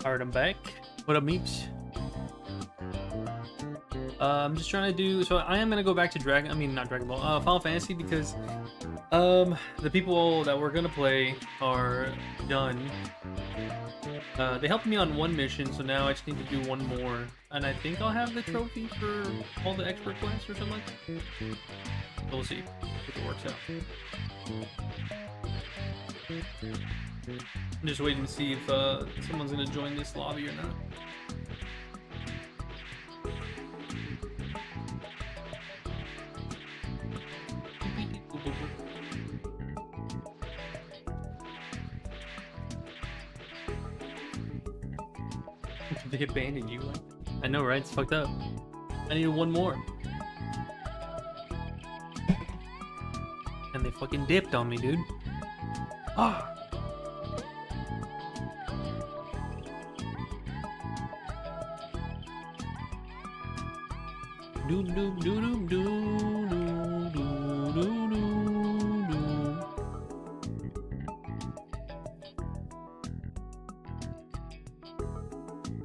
Alright, I'm back. What up, meeps? I'm just trying to do, so I am gonna go back to not Dragon Ball, Final Fantasy, because the people that we're gonna play are done. They helped me on one mission, so now I just need to do one more, and I think I'll have the trophy for all the expert quests or something like that. So we'll see if it works out. I'm just waiting to see if someone's gonna join this lobby or not. They abandoned you. I know, right? It's fucked up. I needed one more. And they fucking dipped on me, dude. Ah. Doom doom doom doom doom doom doom doom doom.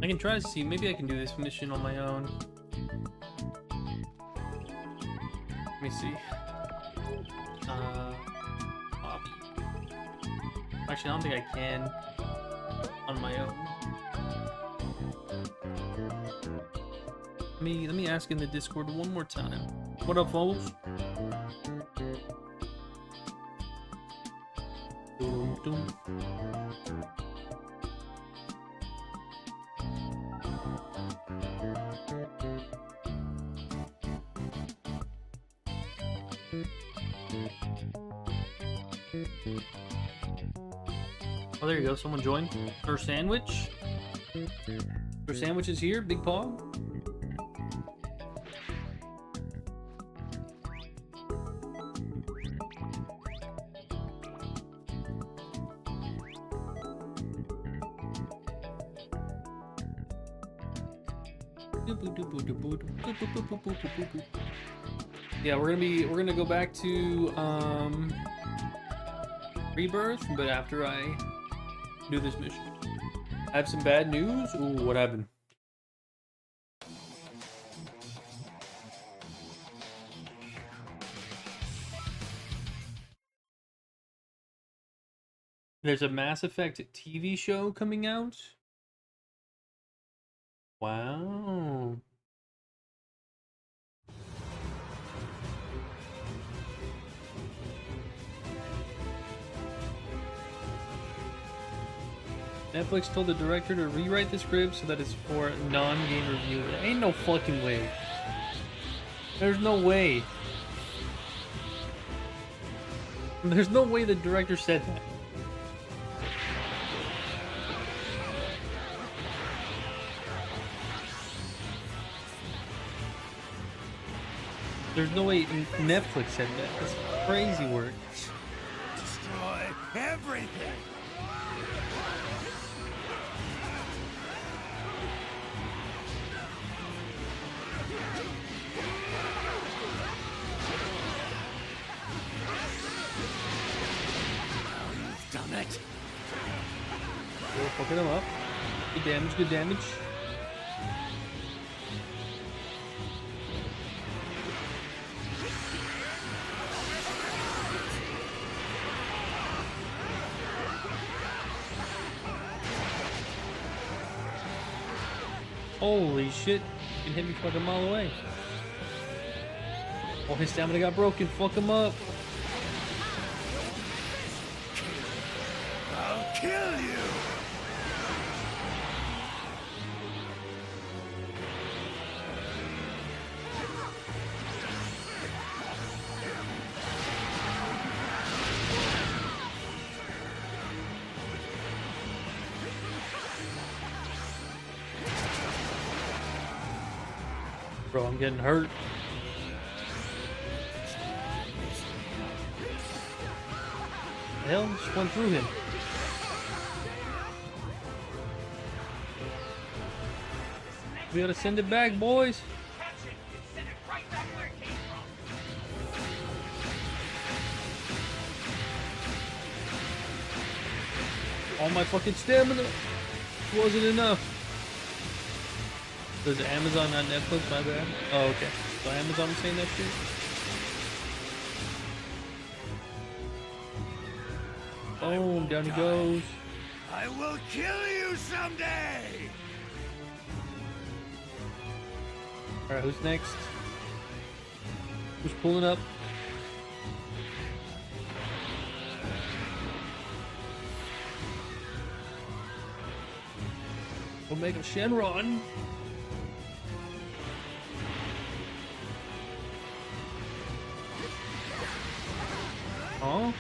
I can try to see, maybe I can do this mission on my own. Let me see. Hobby. Actually, I don't think I can on my own. Let me ask in the Discord one more time. What up, folks? Doom, doom. Oh, there you go. Someone joined. First sandwich. First sandwich is here. Big paw. Yeah, we're gonna go back to Rebirth, but after I do this mission. I have some bad news. Ooh, what happened? There's a Mass Effect TV show coming out. Wow. Netflix told the director to rewrite the script so that it's for non-game review. There ain't no fucking way. There's no way. There's no way the director said that. There's no way Netflix said that. That's crazy work. Destroy everything. You've done it. We're fucking them up. Good damage, good damage. Holy shit, you can hit me fucking a mile away. Oh, his stamina got broken, fuck him up. I'll kill you. Bro, I'm getting hurt. The hell? Just went through him. We gotta send it back, boys. All my fucking stamina wasn't enough. Does Amazon not Netflix? My bad. Oh, okay. So Amazon was saying that shit? Boom, down he goes. I will kill you someday. Alright, who's next? Who's pulling up? Omega Shenron. Huh?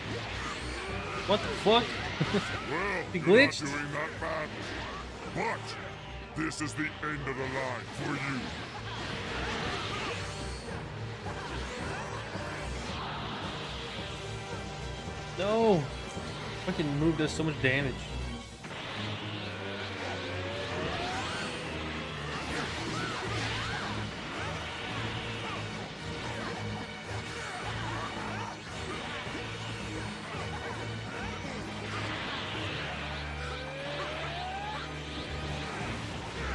What the fuck? Well, He you're glitched? not doing that bad. But this is the end of the line for you. No! Fucking move does so much damage.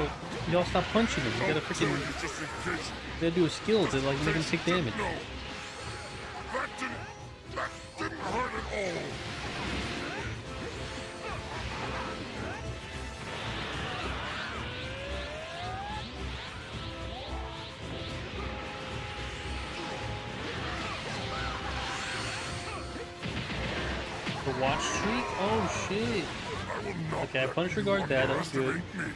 Oh, y'all stop punching him. You gotta freaking. Killing you just in case. You gotta do a skill to like make him take damage. No. That didn't hurt at all. The watch streak? Oh shit. I will not Okay, I let punch you regard that. That was good. underestimate me.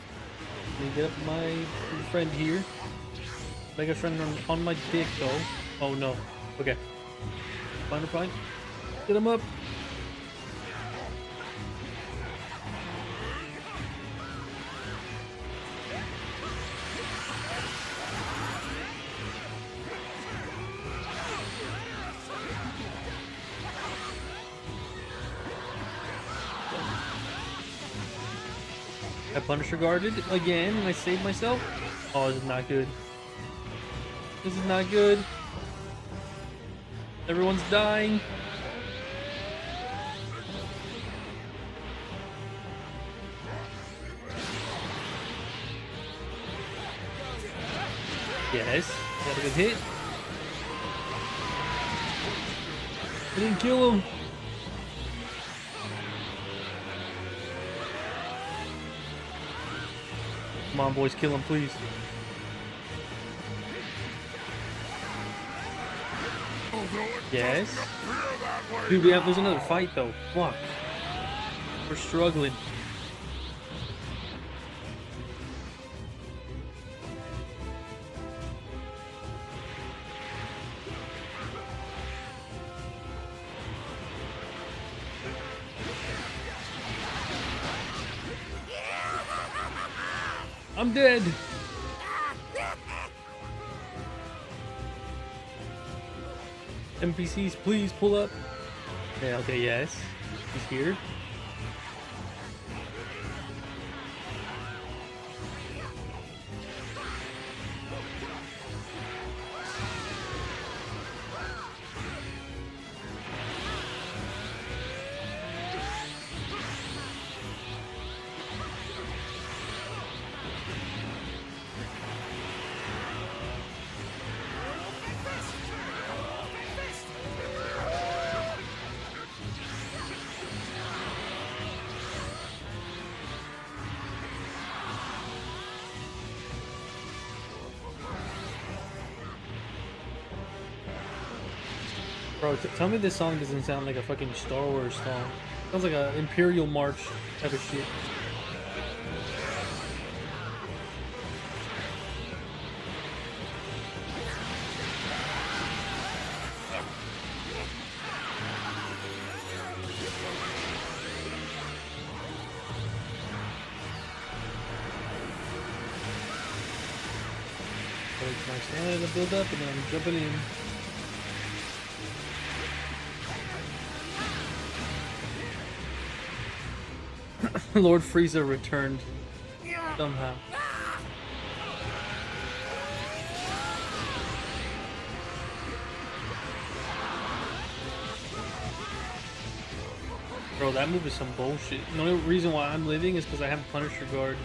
Let me get up my friend here. Make a friend on my dick though. Oh no. Okay. Fine. Get him up. I Punisher guarded again and I saved myself. Oh, this is not good. This is not good. Everyone's dying. Yes, got a good hit. I didn't kill him. Come on, boys, kill him, please. Yes. Dude, there's another fight though. Fuck. We're struggling. I'm dead. NPCs, please pull up. Yeah, okay, yes. He's here. Bro, tell me this song doesn't sound like a fucking Star Wars song. Sounds like a Imperial March type of shit. Wait for my stamina to build up and then I'm jumping in. Lord Frieza returned somehow. Bro, that move is some bullshit. The only reason why I'm living is because I have Punisher Guard.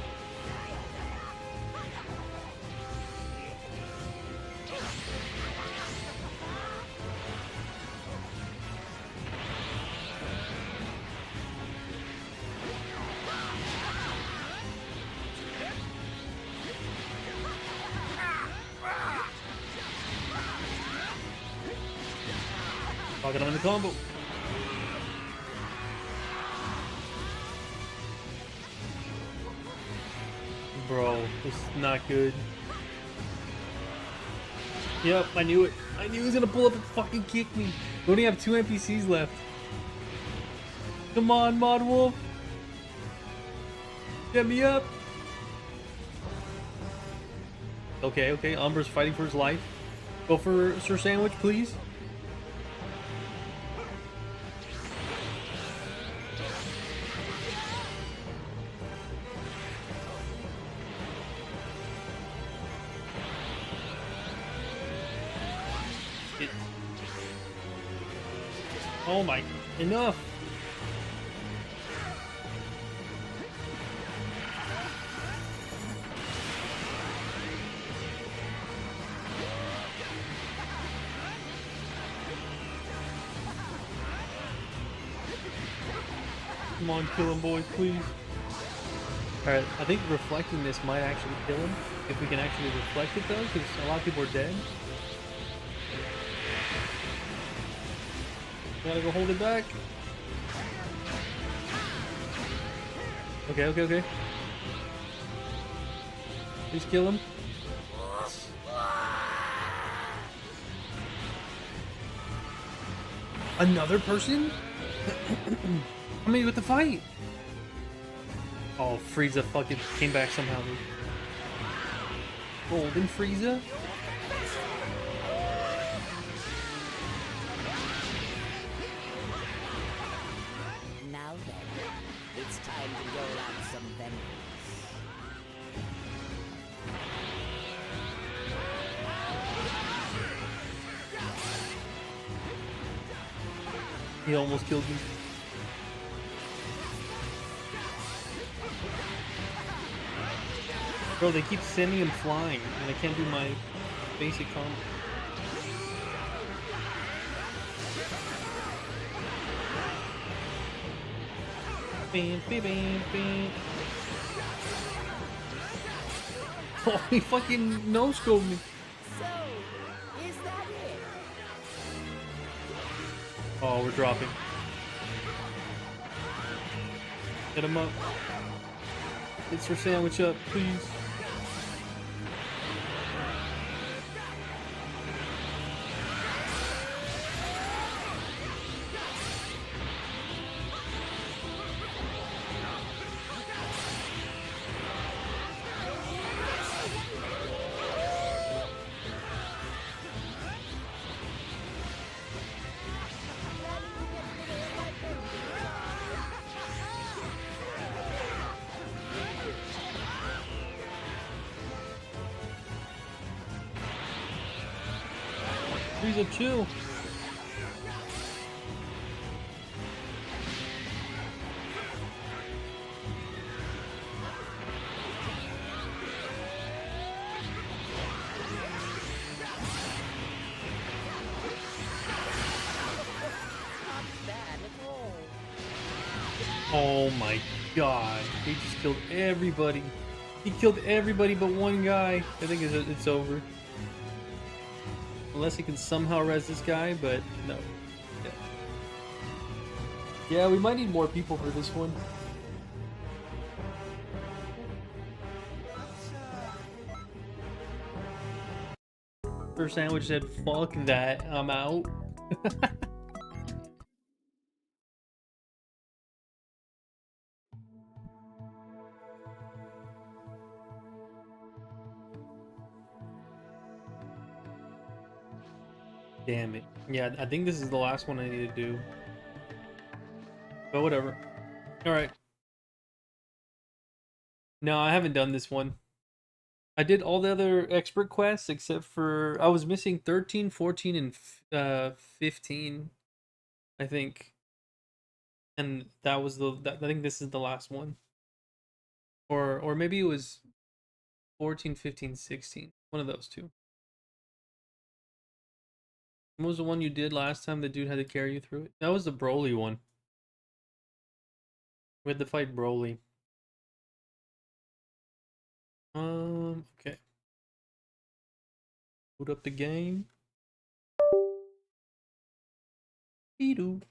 Pocket on the combo. Bro, this is not good. Yep, I knew it. I knew he was gonna pull up and fucking kick me. We only have 2 NPCs left. Come on, Mod Wolf. Get me up. Okay, okay. Umber's fighting for his life. Go for Sir Sandwich, please. Oh my, enough. Come on, kill him, boys, please. Alright, I think reflecting this might actually kill him. If we can actually reflect it though, because a lot of people are dead. Gotta go hold it back. Okay, okay, okay. Please kill him. Another person? How many with the fight? Oh, Frieza fucking came back somehow, dude. Golden Frieza? Now then, it's time to roll out some vengeance. He almost killed me. Bro, they keep sending him flying, and I can't do my basic combo. Bam, bam, bam, bam. Oh, he fucking no-scoped me. So, is that it? Oh, we're dropping. Hit him up. Get your sandwich up, please. Frieza, chill. Bad at all. Oh my god. He just killed everybody. He killed everybody but one guy. I think it's over. Unless he can somehow res this guy, but no. Yeah. Yeah, we might need more people for this one. First sandwich said, fuck that, I'm out. Damn it. Yeah, I think this is the last one I need to do. But whatever. Alright. No, I haven't done this one. I did all the other expert quests except for... I was missing 13, 14, and 15. I think. And that was the... I think this is the last one. Or maybe it was 14, 15, 16. One of those two. What was the one you did last time the dude had to carry you through it? That was the Broly one. We had to fight Broly. Okay. Boot up the game. Doo doo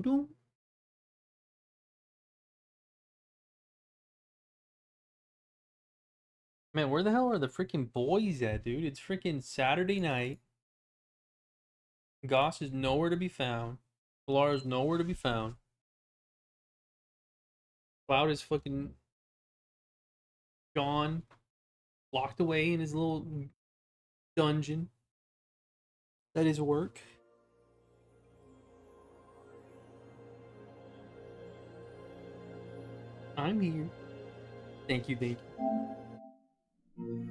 doo. Man, where the hell are the freaking boys at, dude? It's freaking Saturday night. Goss is nowhere to be found. Pilar is nowhere to be found. Cloud is fucking gone. Locked away in his little dungeon. That is work. I'm here. Thank you, thank you.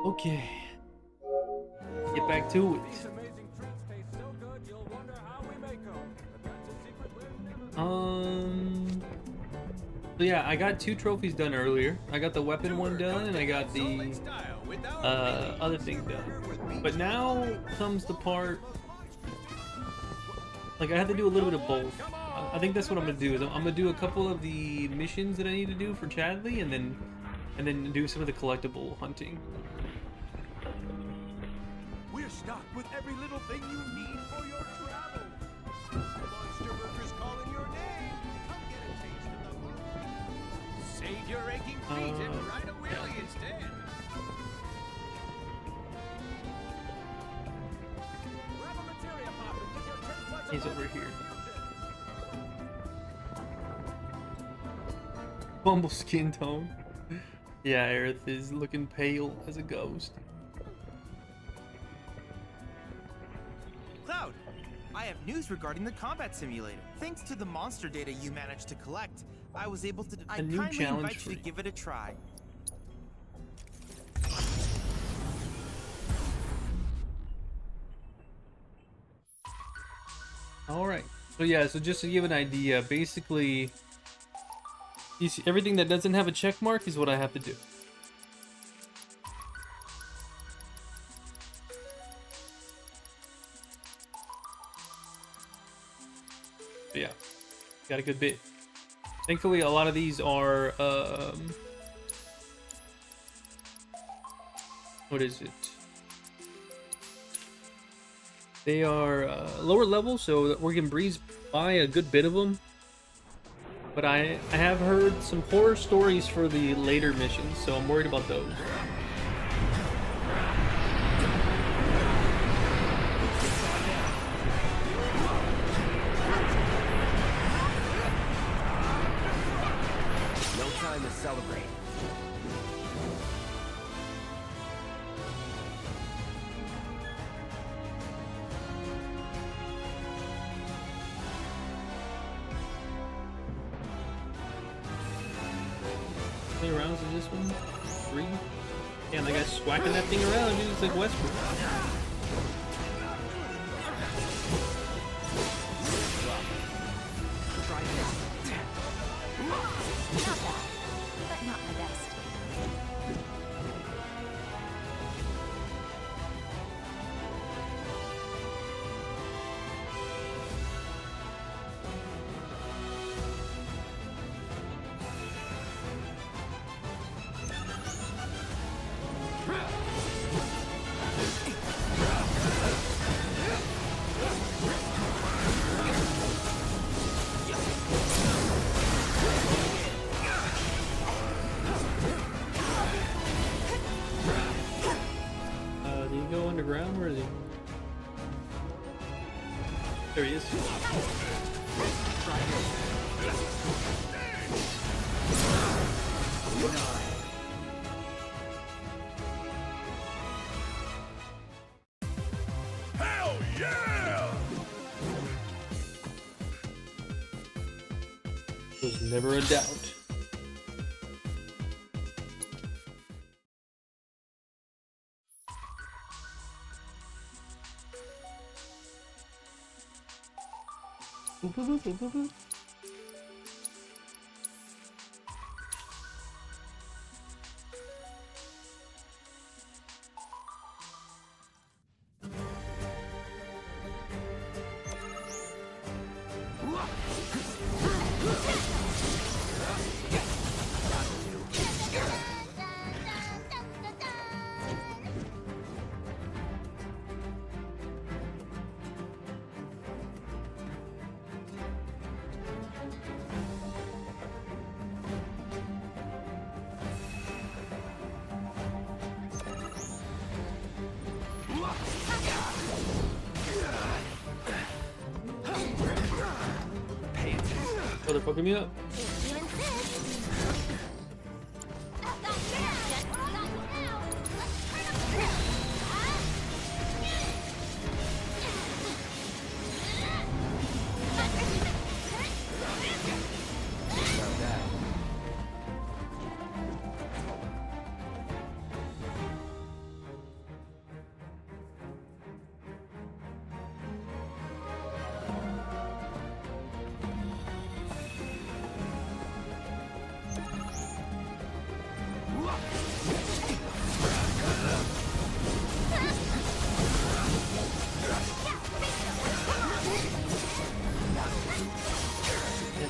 Okay. Get back to it. So yeah, I got 2 trophies done earlier. I got the weapon one done, and I got the other thing done. But now comes the part, like I have to do a little bit of both. I think that's what I'm gonna do. Is I'm gonna do a couple of the missions that I need to do for Chadley, and then do some of the collectible hunting. We're stocked with every little thing you need for your travel. Monster Burger's calling your name. Come get a taste of the world. Save your aching feet and ride a wheelie instead. Grab a materia pop and get your taste buds He's alive over for here. fusion. Bumble skin tone. Yeah, Aerith is looking pale as a ghost. Cloud, I have news regarding the combat simulator. Thanks to the monster data you managed to collect, I was able to. I new kindly challenge invite you to free. give it a try. Alright. So yeah, so just to give an idea, basically you see, everything that doesn't have a check mark is what I have to do. But yeah, got a good bit. Thankfully, a lot of these are, what is it? They are lower level, so that we can breeze by a good bit of them. But I have heard some horror stories for the later missions, so I'm worried about those. No time to celebrate. How many rounds is this one? 3? Damn, that guy's swacking that thing around, dude. It's like Westbrook. he is. Hell yeah! There's never a doubt. Boop, boop, boop, boop, boop, boop. Motherfucking me up.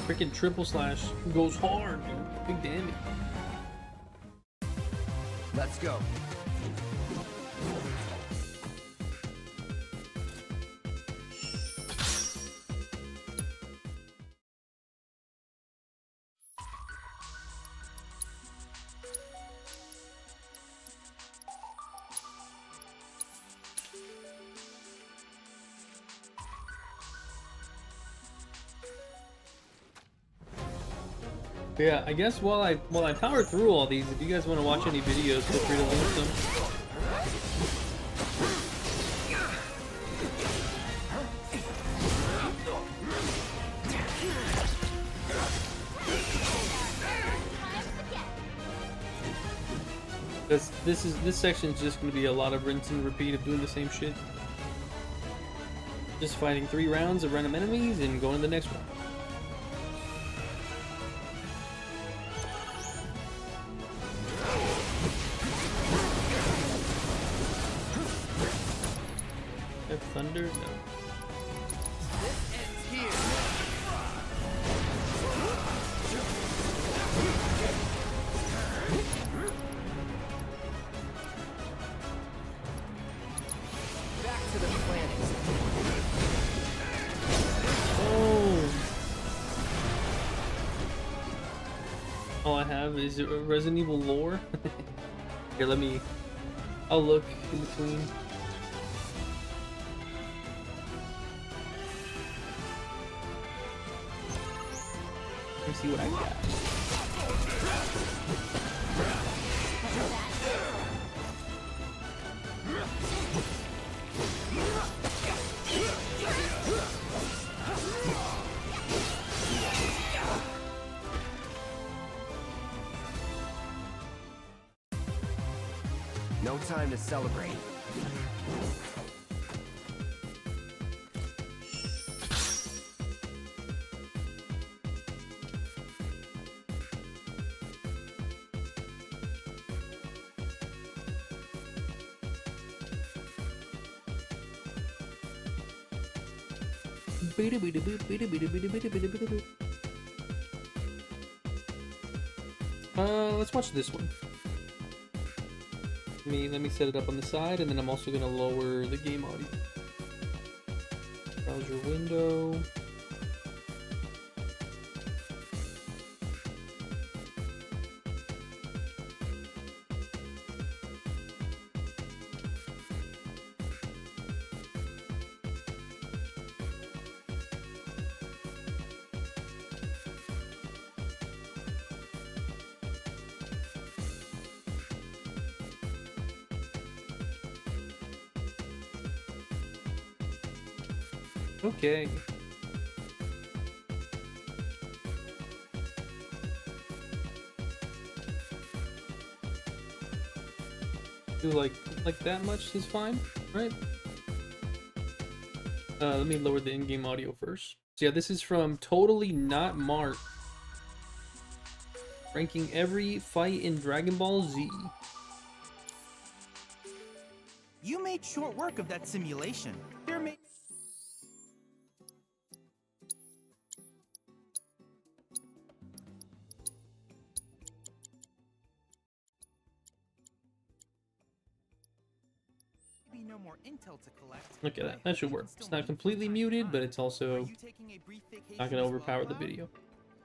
Freaking triple slash goes hard, dude. Big damage. Let's go. Yeah, I guess while I power through all these, if you guys want to watch any videos, feel free to link them. This section is just going to be a lot of rinse and repeat of doing the same shit. Just fighting 3 rounds of random enemies and going to the next one. Thunder? No. Back to the planet. Oh! All I have is Resident Evil lore. Here, I'll look in between. Let me see what I got. No time to celebrate. Let's watch this one. Let me set it up on the side, and then I'm also gonna lower the game audio. Browser window. Okay. Do like that much is fine, right? Let me lower the in-game audio first. So yeah, this is from Totally Not Mark, ranking every fight in Dragon Ball Z. You made short work of that simulation. There may be no more intel to collect. Look at that. That should work. It's not completely muted, but it's also not going to overpower the video.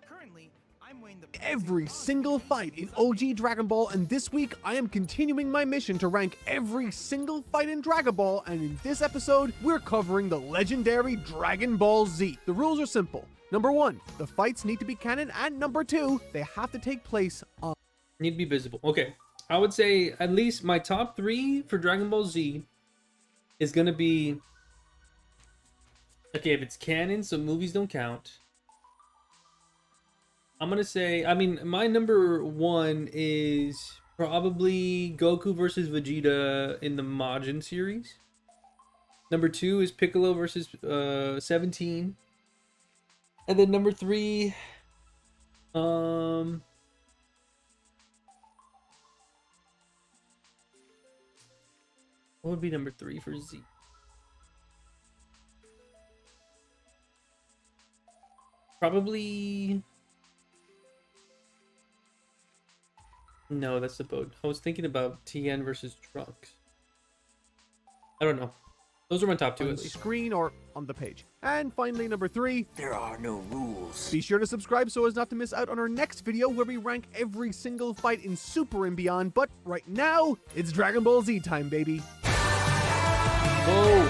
Currently, I'm weighing the every single fight in OG Dragon Ball, and this week I am continuing my mission to rank every single fight in Dragon Ball, and in this episode we're covering the legendary Dragon Ball Z. The rules are simple. Number 1, the fights need to be canon, and number 2, they have to take place on... Need to be visible. Okay. I would say at least my top 3 for Dragon Ball Z is going to be... Okay, if it's canon, so movies don't count. I'm going to say... I mean, my number 1 is probably Goku versus Vegeta in the Majin series. Number 2 is Piccolo versus 17. And then number 3... What would be number 3 for Z? Probably... No, that's the boat. I was thinking about TN versus Trunks. I don't know. Those are my top 2 on at the least. screen or on the page. And finally, number 3, There are no rules. be sure to subscribe so as not to miss out on our next video where we rank every single fight in Super and beyond. But right now, it's Dragon Ball Z time, baby. Whoa!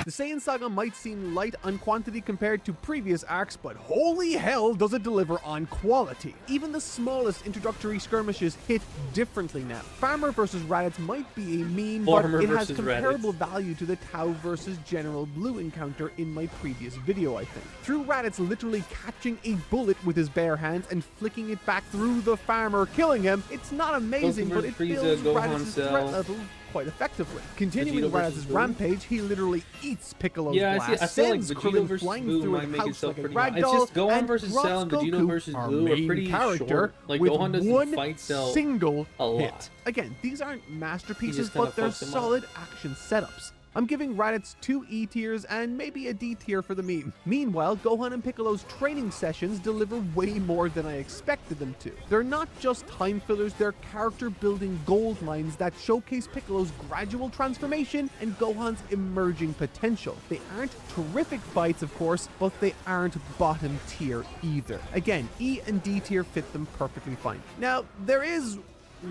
The Saiyan Saga might seem light on quantity compared to previous arcs, but holy hell does it deliver on quality. Even the smallest introductory skirmishes hit differently now. Farmer vs Raditz might be a meme, but Farmer it has versus comparable Raditz. value to the Tau vs General Blue encounter in my previous video, I think. Through Raditz literally catching a bullet with his bare hands and flicking it back through the farmer, killing him, it's not amazing, Goku but it versus Frieza, builds Gohan Raditz's Cell. threat level quite effectively. Continuing Vegeta versus Raditz's Buu. rampage, he literally eats Piccolo's Yeah, blast, I feel like sends Vegeta Krillin versus flying Buu through might a make house itself like a pretty high. It's ragdoll, just Gohan and versus drops Cell and Vegeta Goku, versus our Blue are main pretty character, short. Like, with Gohan doesn't one fight Cell single a lot. hit. Again, these aren't masterpieces, just kinda but they're fucks him up. solid action setups. I'm giving Raditz 2 E tiers and maybe a D tier for the meme. Meanwhile, Gohan and Piccolo's training sessions deliver way more than I expected them to. They're not just time fillers, they're character building gold mines that showcase Piccolo's gradual transformation and Gohan's emerging potential. They aren't terrific fights, of course, but they aren't bottom tier either. Again, E and D tier fit them perfectly fine. Now, there is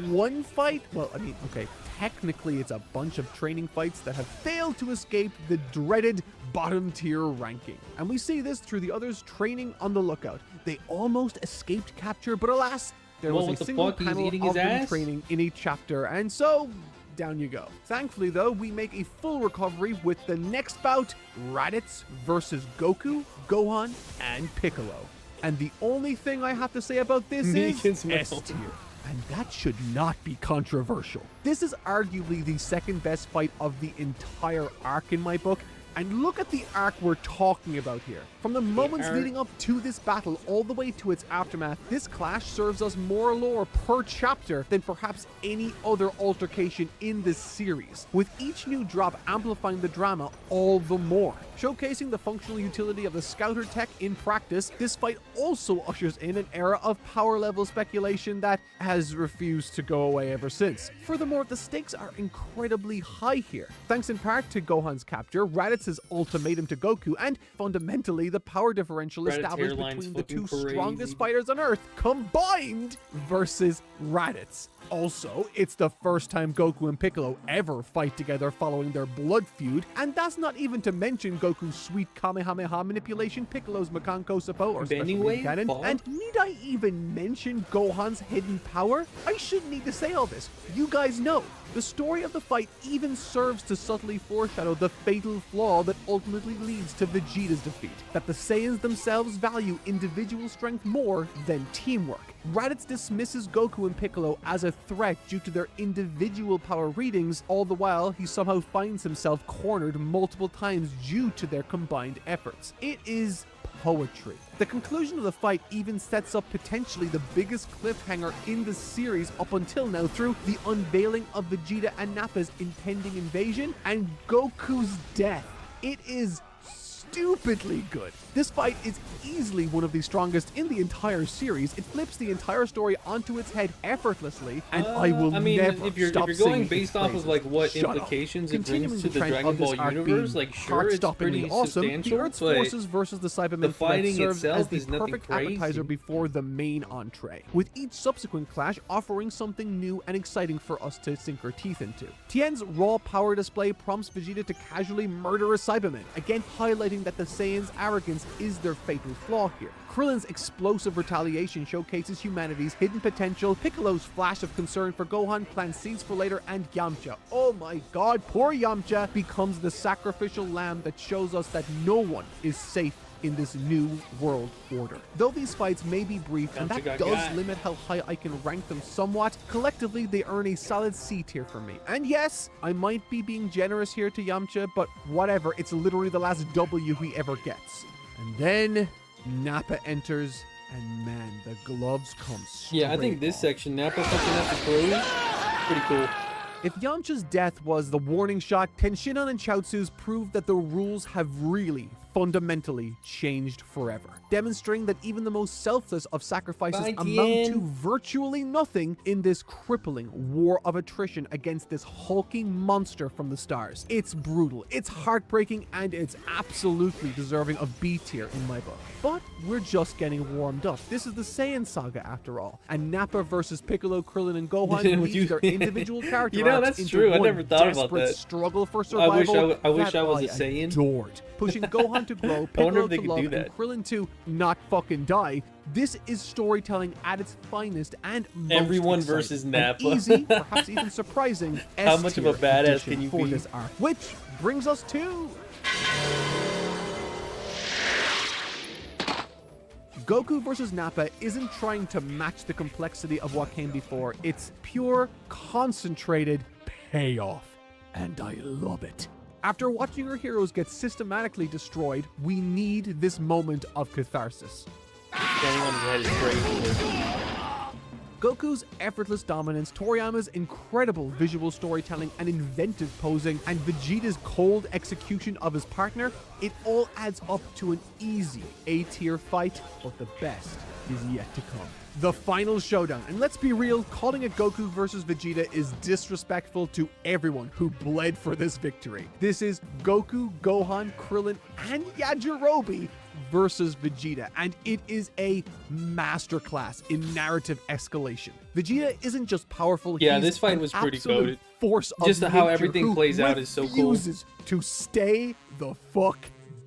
one fight, well, I mean, okay, technically it's a bunch of training fights that have failed to escape the dreaded bottom tier ranking. And we see this through the others training on the lookout. They almost escaped capture, but alas, there Well, was what a the single fuck? He's panel eating of his them ass? training in each chapter, and so down you go. Thankfully, though, we make a full recovery with the next bout, Raditz versus Goku, Gohan, and Piccolo. And the only thing I have to say about this Meek is and S Smell. tier. And that should not be controversial. This is arguably the second best fight of the entire arc in my book. And look at the arc we're talking about here. From the moments arc. leading up to this battle all the way to its aftermath, this clash serves us more lore per chapter than perhaps any other altercation in this series, with each new drop amplifying the drama all the more. Showcasing the functional utility of the Scouter tech in practice, this fight also ushers in an era of power level speculation that has refused to go away ever since. Furthermore, the stakes are incredibly high here, thanks in part to Gohan's capture, Raditz's ultimatum to Goku, and fundamentally the power differential Raditz established hairline's between the two fucking crazy. strongest fighters on Earth combined versus Raditz. Also, it's the first time Goku and Piccolo ever fight together following their blood feud, and that's not even to mention Goku's sweet Kamehameha manipulation, Piccolo's Makanko Support or Bending special wave? cannon, Ball? and need I even mention Gohan's hidden power? I shouldn't need to say all this. You guys know. The story of the fight even serves to subtly foreshadow the fatal flaw that ultimately leads to Vegeta's defeat, that the Saiyans themselves value individual strength more than teamwork. Raditz dismisses Goku and Piccolo as a threat due to their individual power readings, all the while he somehow finds himself cornered multiple times due to their combined efforts. It is poetry. The conclusion of the fight even sets up potentially the biggest cliffhanger in the series up until now through the unveiling of Vegeta and Nappa's impending invasion and Goku's death. It is stupidly good. This fight is easily one of the strongest in the entire series. It flips the entire story onto its head effortlessly, and I will never if you're stop going singing based its off of praises. like what Shut up. implications it Continuing brings to the trend Dragon of this Ball arc universe, being like sure it's heart-stoppingly pretty awesome, the substantial, Earth's but forces versus the Cybermen the fighting serves itself as the is nothing perfect crazy. appetizer before the main entree, with each subsequent clash offering something new and exciting for us to sink our teeth into. Tien's raw power display prompts Vegeta to casually murder a Cyberman, again highlighting that the Saiyans' arrogance is their fatal flaw here. Krillin's explosive retaliation showcases humanity's hidden potential, Piccolo's flash of concern for Gohan plants seeds for later, and Yamcha, oh my god, poor Yamcha, becomes the sacrificial lamb that shows us that no one is safe in this new world order. Though these fights may be brief, and that does limit how high I can rank them somewhat, collectively they earn a solid C tier for me. And yes, I might be being generous here to Yamcha, but whatever, it's literally the last W he ever gets. And then Nappa enters, and man, the gloves come straight Yeah, I think this off. section, Nappa fucking up the Broly, pretty cool. If Yamcha's death was the warning shot, Tenshinhan and Chaozu's prove that the rules have really fundamentally changed forever, demonstrating that even the most selfless of sacrifices amount to virtually nothing in this crippling war of attrition against this hulking monster from the stars. It's brutal, it's heartbreaking, and it's absolutely deserving of B tier in my book. But we're just getting warmed up. This is the Saiyan saga after all, and Nappa versus Piccolo, Krillin, and Gohan weave their individual character You know, arcs that's into true. I one never thought about desperate that. struggle for survival. I wish I was a that Saiyan. adored. Pushing Gohan to grow, I wonder Piccolo if they to could love, do and that. Krillin to not fucking die. This is storytelling at its finest and most Everyone exciting. versus An Nappa. easy, perhaps even surprising How much of a S-tier badass addition can you for be? this arc? Which brings us to Goku versus Nappa isn't trying to match the complexity of what came before. It's pure, concentrated payoff. And I love it. After watching our heroes get systematically destroyed, we need this moment of catharsis. Standing on his head is crazy. Goku's effortless dominance, Toriyama's incredible visual storytelling and inventive posing, and Vegeta's cold execution of his partner, it all adds up to an easy A-tier fight, but the best is yet to come. The final showdown, and let's be real, calling it Goku versus Vegeta is disrespectful to everyone who bled for this victory. This is Goku, Gohan, Krillin, and Yajirobe versus Vegeta, and it is a masterclass in narrative escalation. Vegeta isn't just powerful, Yeah, he's this fight an was pretty absolute goated. force of Just how nature everything who plays out is so cool. refuses to stay the fuck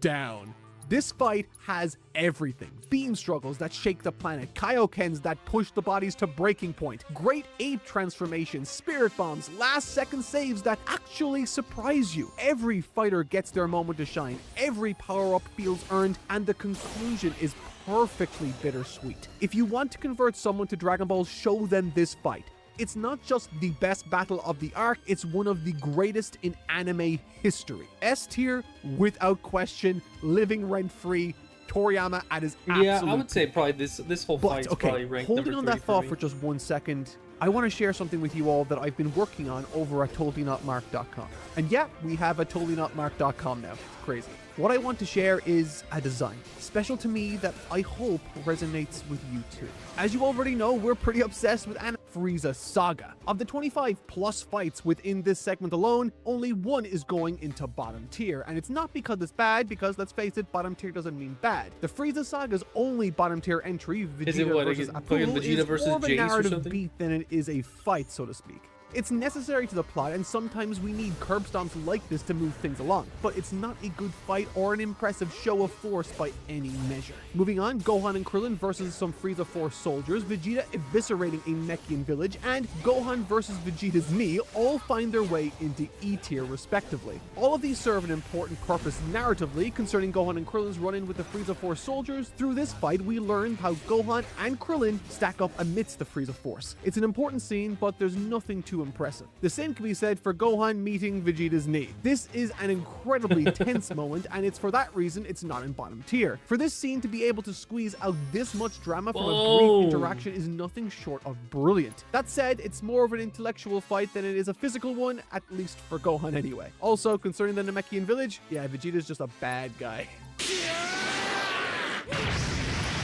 down. This fight has everything. Beam struggles that shake the planet, Kaiokens that push the bodies to breaking point, great ape transformations, spirit bombs, last second saves that actually surprise you. Every fighter gets their moment to shine, every power-up feels earned, and the conclusion is perfectly bittersweet. If you want to convert someone to Dragon Ball, show them this fight. It's not just the best battle of the arc, it's one of the greatest in anime history. S tier, without question, living rent-free, Toriyama at his absolute Yeah, I would say probably this whole But fight's probably okay, ranked holding number on 3 that thought me. for just 1 second, I want to share something with you all that I've been working on over at TotallyNotMark.com. And yeah, we have a TotallyNotMark.com now. It's crazy. What I want to share is a design, special to me, that I hope resonates with you too. As you already know, we're pretty obsessed with Frieza Saga. Of the 25 plus fights within this segment alone, only one is going into bottom tier, and it's not because it's bad, because let's face it, bottom tier doesn't mean bad. The Frieza Saga's only bottom tier entry, Vegeta versus Apollo, is more of a narrative beat than it is a fight, so to speak. It's necessary to the plot, and sometimes we need curb stomps like this to move things along, but it's not a good fight or an impressive show of force by any measure. Moving on, Gohan and Krillin versus some Frieza Force soldiers, Vegeta eviscerating a Namekian village, and Gohan versus Vegeta's knee all find their way into E tier respectively. All of these serve an important purpose narratively concerning Gohan and Krillin's run-in with the Frieza Force soldiers. Through this fight, we learn how Gohan and Krillin stack up amidst the Frieza Force. It's an important scene, but there's nothing too impressive. The same can be said for Gohan meeting Vegeta's knee. This is an incredibly tense moment, and it's for that reason it's not in bottom tier. For this scene to be able to squeeze out this much drama from a brief interaction is nothing short of brilliant. That said, it's more of an intellectual fight than it is a physical one, at least for Gohan anyway. Also, concerning the Namekian village, yeah, Vegeta's just a bad guy.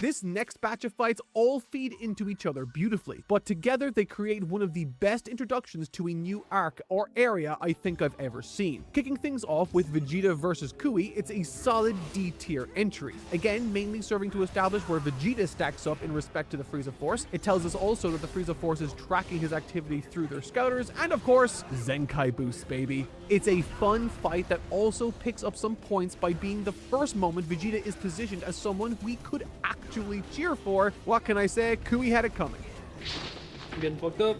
This next batch of fights all feed into each other beautifully, but together they create one of the best introductions to a new arc or area I think I've ever seen. Kicking things off with Vegeta versus Kui, it's a solid D tier entry. Again, mainly serving to establish where Vegeta stacks up in respect to the Frieza Force. It tells us also that the Frieza Force is tracking his activity through their scouters, and of course, Zenkai boost, baby. It's a fun fight that also picks up some points by being the first moment Vegeta is positioned as someone we could actually cheer for. What can I say? Kui had it coming. I'm getting fucked up.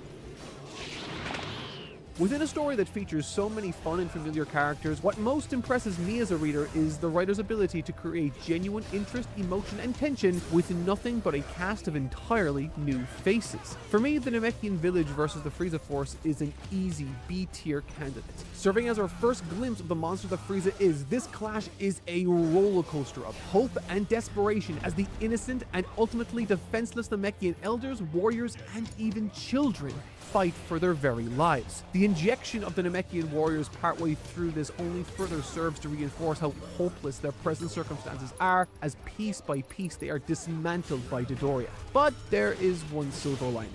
Within a story that features so many fun and familiar characters, what most impresses me as a reader is the writer's ability to create genuine interest, emotion, and tension with nothing but a cast of entirely new faces. For me, the Namekian village versus the Frieza Force is an easy B-tier candidate. Serving as our first glimpse of the monster that Frieza is, this clash is a roller coaster of hope and desperation as the innocent and ultimately defenseless Namekian elders, warriors, and even children fight for their very lives. The injection of the Namekian warriors partway through this only further serves to reinforce how hopeless their present circumstances are, as piece by piece they are dismantled by Dodoria. But there is one silver lining.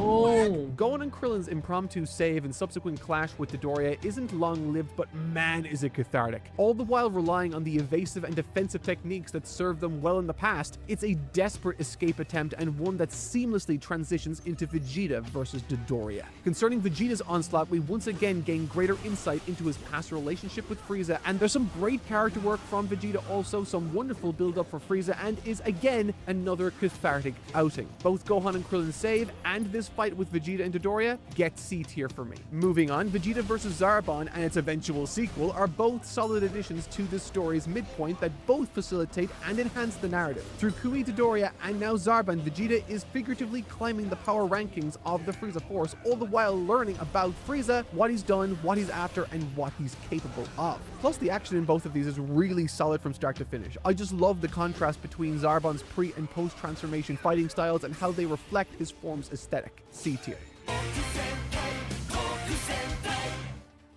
Oh! Gohan and Krillin's impromptu save and subsequent clash with Dodoria isn't long-lived, but man is it cathartic. All the while relying on the evasive and defensive techniques that served them well in the past, it's a desperate escape attempt and one that seamlessly transitions into Vegeta versus Dodoria. Concerning Vegeta's onslaught, we once again gain greater insight into his past relationship with Frieza, and there's some great character work from Vegeta, also some wonderful build-up for Frieza, and is again another cathartic outing. Both Gohan and Krillin's save and this fight with Vegeta and Dodoria get C tier for me. Moving on, Vegeta vs. Zarbon and its eventual sequel are both solid additions to this story's midpoint that both facilitate and enhance the narrative. Through Kui, Dodoria, and now Zarbon, Vegeta is figuratively climbing the power rankings of the Frieza Force, all the while learning about Frieza, what he's done, what he's after, and what he's capable of. Plus, the action in both of these is really solid from start to finish. I just love the contrast between Zarbon's pre- and post-transformation fighting styles and how they reflect his form's aesthetic. C tier.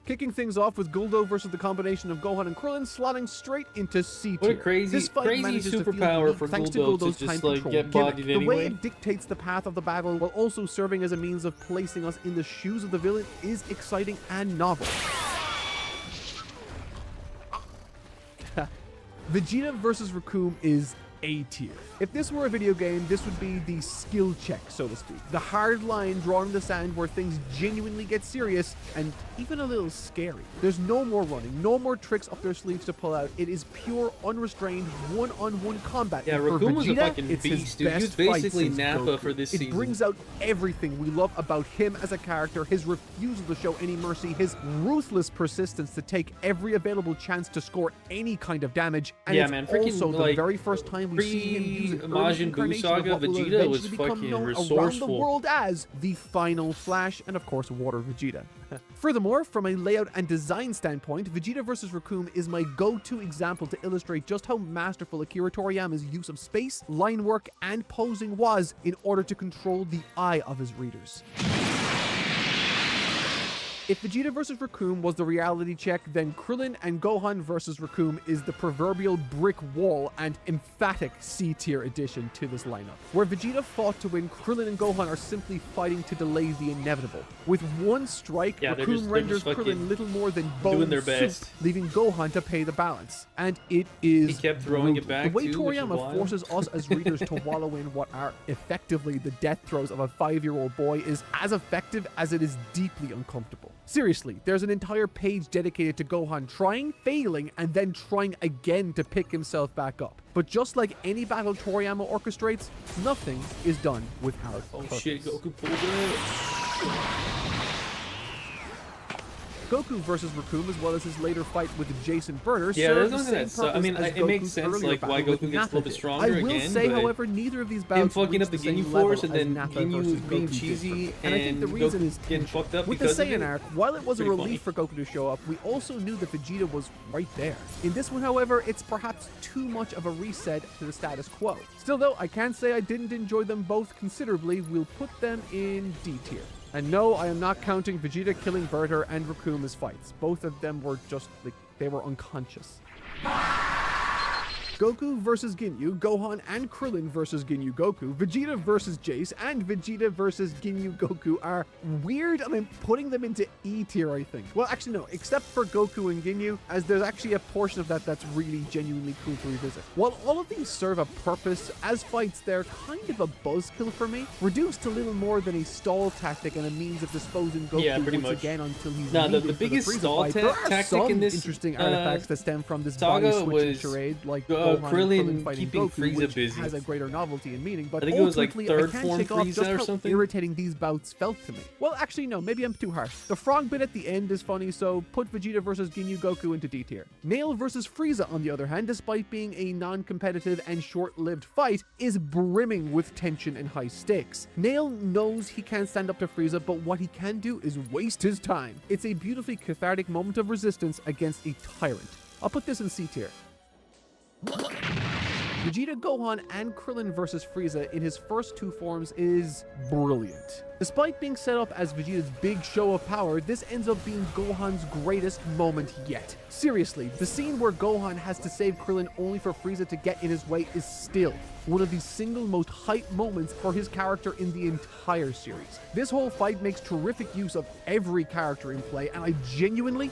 Kicking things off with Guldo versus the combination of Gohan and Krillin, slotting straight into C tier. What a crazy, this fight crazy superpower superpower for thanks Guldo to Guldo's to time just like control get gimmick. bodied The anyway. way it dictates the path of the battle while also serving as a means of placing us in the shoes of the villain is exciting and novel. Vegeta versus Recoome is A tier. If this were a video game, this would be the skill check, so to speak. The hard line drawn in the sand where things genuinely get serious and even a little scary. There's no more running, no more tricks up their sleeves to pull out. It is pure, unrestrained, one-on-one combat. Yeah, For Recoome was a Vegeta, fucking it's his beast, dude. He was best fight basically since Nappa Goku. for this It season. brings out everything we love about him as a character, his refusal to show any mercy, his ruthless persistence to take every available chance to score any kind of damage, and Yeah, it's man, freaking, also the like, very first time we see him use an early Majin Buu incarnation of saga, what will Vegeta was eventually become fucking known around the resourceful. world as the Final Flash, and of course Water Vegeta. Furthermore, from a layout and design standpoint, Vegeta vs. Recoome is my go-to example to illustrate just how masterful Akira Toriyama's use of space, line work, and posing was in order to control the eye of his readers. If Vegeta vs. Raccoon was the reality check, then Krillin and Gohan vs. Raccoon is the proverbial brick wall and emphatic C-tier addition to this lineup. Where Vegeta fought to win, Krillin and Gohan are simply fighting to delay the inevitable. With one strike, Yeah, they're Raccoon just renders fucking Krillin little more than bone doing their soup, best. leaving Gohan to pay the balance. And it is He kept throwing it brutal. back, The way too, which is Toriyama wild. forces us as readers to wallow in what are effectively the death throes of a 5-year-old boy is as effective as it is deeply uncomfortable. Seriously, there's an entire page dedicated to Gohan trying, failing, and then trying again to pick himself back up. But just like any battle Toriyama orchestrates, nothing is done without Oh purpose. shit, Goku pulled it. Goku versus Raccoon, as well as his later fight with Jason Burner, Yeah, serve there's the nothing same that's so. I purpose mean, as it makes Goku's sense earlier like why battle with Goku gets a little Nappa bit did. stronger I will again, say, but however, neither of these him bouts fucking reach up the the same Ginyu level Force and as then Nappa Ginyu versus being Goku did for cheesy me. And I think the and reason Goku is getting fucked up with the because of Saiyan it. arc, while it was a Pretty relief funny. for Goku to show up, we also knew that Vegeta was right there. In this one, however, it's perhaps too much of a reset to the status quo. Still though, I can't say I didn't enjoy them both considerably. We'll put them in D tier. And no, I am not counting Vegeta killing Berter and Raccoon as fights. Both of them were just, like, they were unconscious. Goku versus Ginyu, Gohan and Krillin versus Ginyu Goku, Vegeta versus Jace, and Vegeta versus Ginyu Goku are weird, and I'm putting them into E tier, I think. Well, actually, no, except for Goku and Ginyu, as there's actually a portion of that that's really genuinely cool to revisit. While all of these serve a purpose, as fights, they're kind of a buzzkill for me, reduced to little more than a stall tactic and a means of disposing Goku pretty once much. again until he's Nah, needed the for the biggest Frieza stall fight. There are tactic some in this, interesting artifacts that stem from this saga body switching was, charade, like Krillin Krillin fighting keeping Goku, Frieza which busy. has a greater novelty and meaning, but I think it was, like, ultimately, third I can't form shake off Frieza just or how something. irritating these bouts felt to me. Well, actually, no, maybe I'm too harsh. The frog bit at the end is funny, so put Vegeta versus Ginyu Goku into D tier. Nail versus Frieza, on the other hand, despite being a non-competitive and short-lived fight, is brimming with tension and high stakes. Nail knows he can't stand up to Frieza, but what he can do is waste his time. It's a beautifully cathartic moment of resistance against a tyrant. I'll put this in C tier. Vegeta, Gohan, and Krillin versus Frieza in his first two forms is brilliant. Despite being set up as Vegeta's big show of power, this ends up being Gohan's greatest moment yet. Seriously, the scene where Gohan has to save Krillin only for Frieza to get in his way is still one of the single most hype moments for his character in the entire series. This whole fight makes terrific use of every character in play, and I genuinely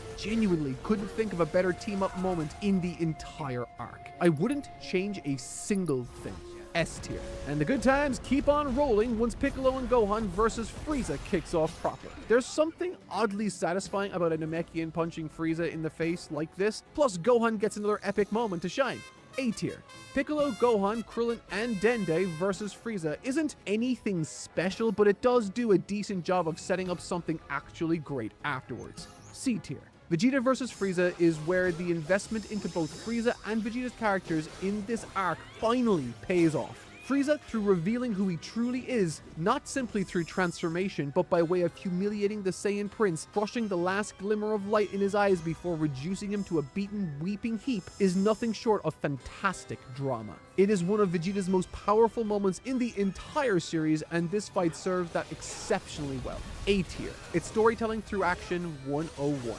couldn't think of a better team-up moment in the entire arc. I wouldn't change a single thing. S tier. And the good times keep on rolling once Piccolo and Gohan versus Frieza kicks off proper. There's something oddly satisfying about a Namekian punching Frieza in the face like this, plus Gohan gets another epic moment to shine. A tier. Piccolo, Gohan, Krillin, and Dende versus Frieza isn't anything special, but it does do a decent job of setting up something actually great afterwards. C tier. Vegeta vs. Frieza is where the investment into both Frieza and Vegeta's characters in this arc finally pays off. Frieza, through revealing who he truly is, not simply through transformation, but by way of humiliating the Saiyan Prince, crushing the last glimmer of light in his eyes before reducing him to a beaten, weeping heap, is nothing short of fantastic drama. It is one of Vegeta's most powerful moments in the entire series, and this fight serves that exceptionally well. A tier. It's storytelling through action 101.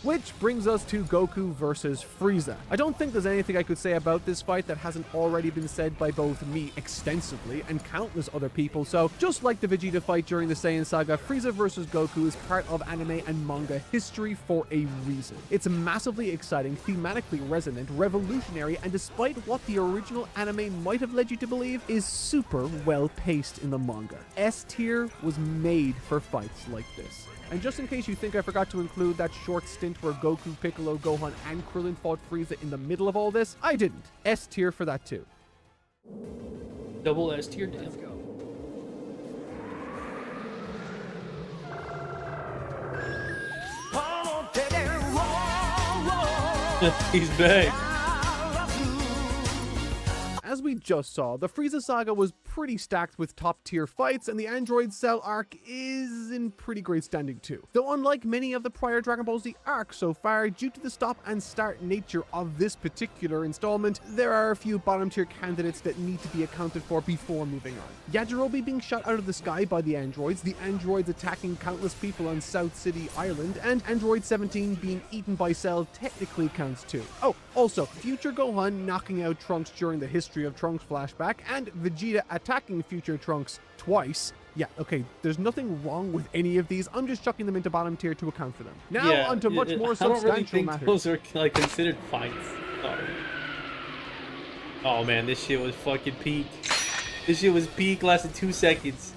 Which brings us to Goku versus Frieza. I don't think there's anything I could say about this fight that hasn't already been said by both me extensively and countless other people, so just like the Vegeta fight during the Saiyan saga, Frieza versus Goku is part of anime and manga history for a reason. It's massively exciting, thematically resonant, revolutionary, and despite what the original anime might have led you to believe, is super well paced in the manga. S tier was made for fights like this. And just in case you think I forgot to include that short stint where Goku, Piccolo, Gohan, and Krillin fought Frieza in the middle of all this, I didn't. S tier for that too. Double S tier, damn. He's back. As we just saw, the Frieza saga was pretty stacked with top tier fights, and the Android Cell arc is in pretty great standing too. Though unlike many of the prior Dragon Ball Z arcs so far, due to the stop and start nature of this particular installment, there are a few bottom tier candidates that need to be accounted for before moving on. Yajirobe being shot out of the sky by the androids attacking countless people on South City Island, and Android 17 being eaten by Cell technically counts too. Oh, also, future Gohan knocking out Trunks during the History of Trunks flashback, and Vegeta attacking future Trunks twice. Yeah, okay, there's nothing wrong with any of these. I'm just chucking them into bottom tier to account for them. Now onto much more I don't really substantial think matters. those are like considered fights. Oh man, this shit was fucking peak. This shit was peak, lasted 2 seconds.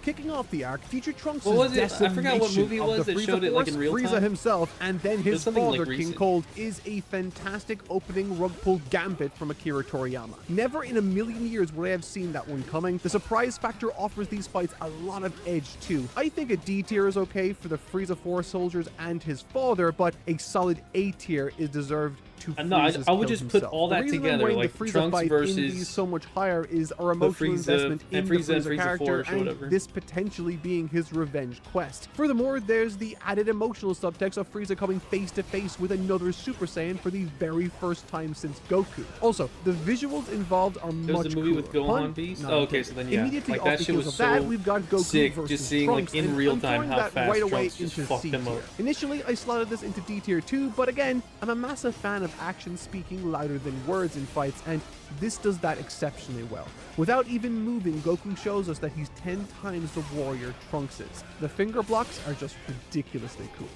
Kicking off the arc, future Trunks' What was it? I decimation forgot what movie it of was the that Frieza showed it, like, Force, in real Frieza time. himself, and then his something, like, father, King recent. Cold, is a fantastic opening rug pull gambit from Akira Toriyama. Never in a million years would I have seen that one coming. The surprise factor offers these fights a lot of edge too. I think a D tier is okay for the Frieza Force soldiers and his father, but a solid A tier is deserved to No, I Frieza's would kill just put himself. all The that reason I'm together, weighing like the Frieza Trunks fight versus in these so much higher is our emotional Frieza investment in and the Frieza and Frieza Frieza character Force or and whatever. this potentially being his revenge quest. Furthermore, there's the added emotional subtext of Frieza coming face to face with another Super Saiyan for the very first time since Goku. Also, the visuals involved are There much was a movie with cooler. Gohan Pun Beast? not Oh, okay, intended. so then yeah. Immediately Like, off that the shit heels was of that, so we've got Goku sick, versus just seeing, like, Trunks, in and real I'm time throwing how that fast right away Trunks just into fucked C them tier. up. Initially, I slotted this into D tier too, but again, I'm a massive fan of action speaking louder than words in fights, and this does that exceptionally well. Without even moving, Goku shows us that he's 10 times the warrior Trunks is. The finger blocks are just ridiculously cool.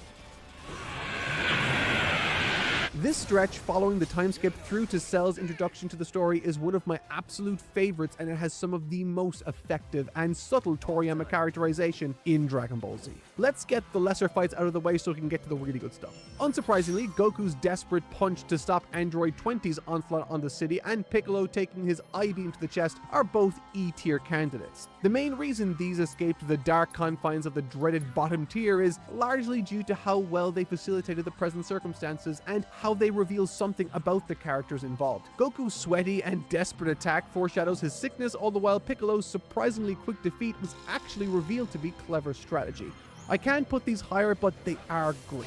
This stretch, following the time skip through to Cell's introduction to the story, is one of my absolute favorites, and it has some of the most effective and subtle Toriyama characterization in Dragon Ball Z. Let's get the lesser fights out of the way so we can get to the really good stuff. Unsurprisingly, Goku's desperate punch to stop Android 20's onslaught on the city and Piccolo taking his I-beam to the chest are both E-tier candidates. The main reason these escaped the dark confines of the dreaded bottom tier is largely due to how well they facilitated the present circumstances and how they reveal something about the characters involved. Goku's sweaty and desperate attack foreshadows his sickness, all the while Piccolo's surprisingly quick defeat was actually revealed to be clever strategy. I can't put these higher, but they are great.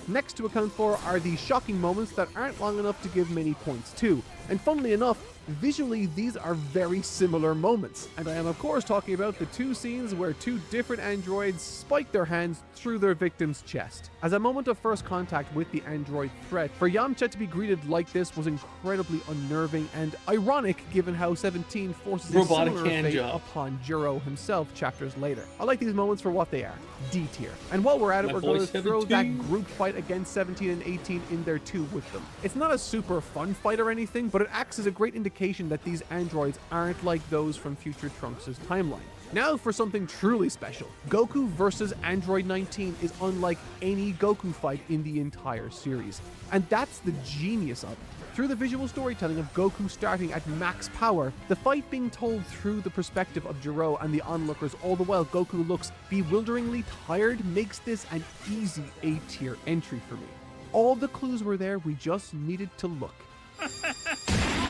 Next to account for are the shocking moments that aren't long enough to give many points to, and funnily enough, visually these are very similar moments, and I am of course talking about the two scenes where two different androids spike their hands through their victim's chest. As a moment of first contact with the android threat, for Yamcha to be greeted like this was incredibly unnerving and ironic given how 17 forces a Robotic similar hand fate job. upon Jiro himself chapters later. I like these moments for what they are, D tier. And while we're at it, My we're boy going to throw 17. that group fight against 17 and 18 in there too with them. It's not a super fun fight or anything, but it acts as a great indication that these androids aren't like those from future Trunks' timeline. Now for something truly special. Goku versus Android 19 is unlike any Goku fight in the entire series. And that's the genius of it. Through the visual storytelling of Goku starting at max power, the fight being told through the perspective of Jiro and the onlookers, all the while Goku looks bewilderingly tired, makes this an easy A-tier entry for me. All the clues were there, we just needed to look.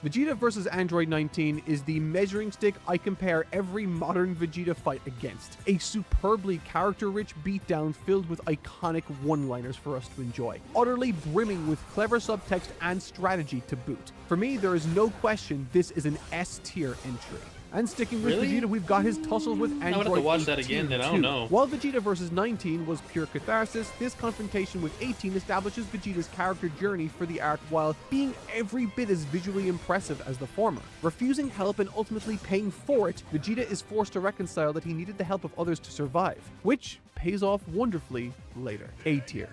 Vegeta vs. Android 19 is the measuring stick I compare every modern Vegeta fight against. A superbly character-rich beatdown filled with iconic one-liners for us to enjoy. Utterly brimming with clever subtext and strategy to boot. For me, there is no question this is an S-tier entry. And sticking with Really? Vegeta, we've got his tussle with Android I would have to watch 18 that again, then I too. don't know. While Vegeta vs. 19 was pure catharsis, this confrontation with 18 establishes Vegeta's character journey for the arc while being every bit as visually impressive as the former. Refusing help and ultimately paying for it, Vegeta is forced to reconcile that he needed the help of others to survive, which pays off wonderfully later. A tier.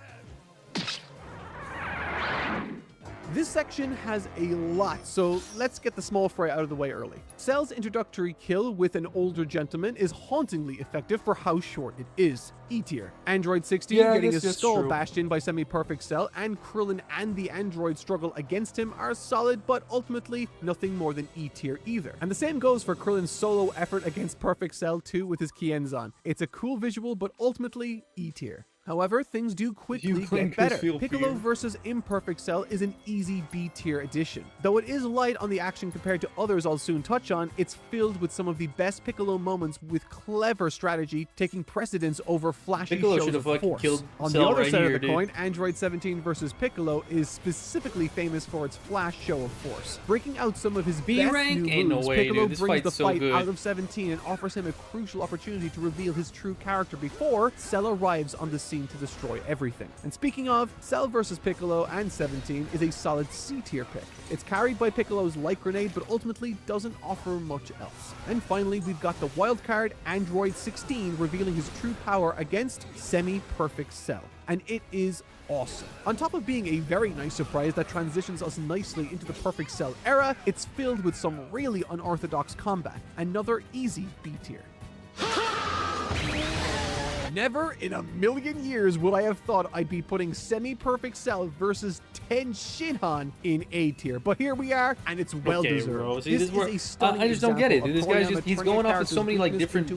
This section has a lot, so let's get the small fry out of the way early. Cell's introductory kill with an older gentleman is hauntingly effective for how short it is. E tier. Android 16 Yeah, I getting guess his that's skull true. bashed in by semi-perfect Cell, and Krillin and the android struggle against him are solid, but ultimately nothing more than E tier either. And the same goes for Krillin's solo effort against Perfect Cell too with his Kienzan. It's a cool visual, but ultimately E tier. However, things do quickly get better. Piccolo vs. Imperfect Cell is an easy B-tier addition. Though it is light on the action compared to others I'll soon touch on, it's filled with some of the best Piccolo moments with clever strategy, taking precedence over flashy shows of force. On the other side of the coin, Android 17 vs. Piccolo is specifically famous for its flash show of force. Breaking out some of his best new moves, Piccolo brings the fight out of 17 and offers him a crucial opportunity to reveal his true character before Cell arrives on the scene to destroy everything. And speaking of, Cell vs. Piccolo and 17 is a solid C-tier pick. It's carried by Piccolo's light grenade, but ultimately doesn't offer much else. And finally, we've got the wildcard Android 16 revealing his true power against semi-perfect Cell. And it is awesome. On top of being a very nice surprise that transitions us nicely into the Perfect Cell era, it's filled with some really unorthodox combat. Another easy B-tier. Never in a million years would I have thought I'd be putting Semi-Perfect Cell versus Ten Shinhan in A tier, but here we are, and it's well deserved. See, this is a stunning I just don't get it. This guy's just—he's going off of so many like different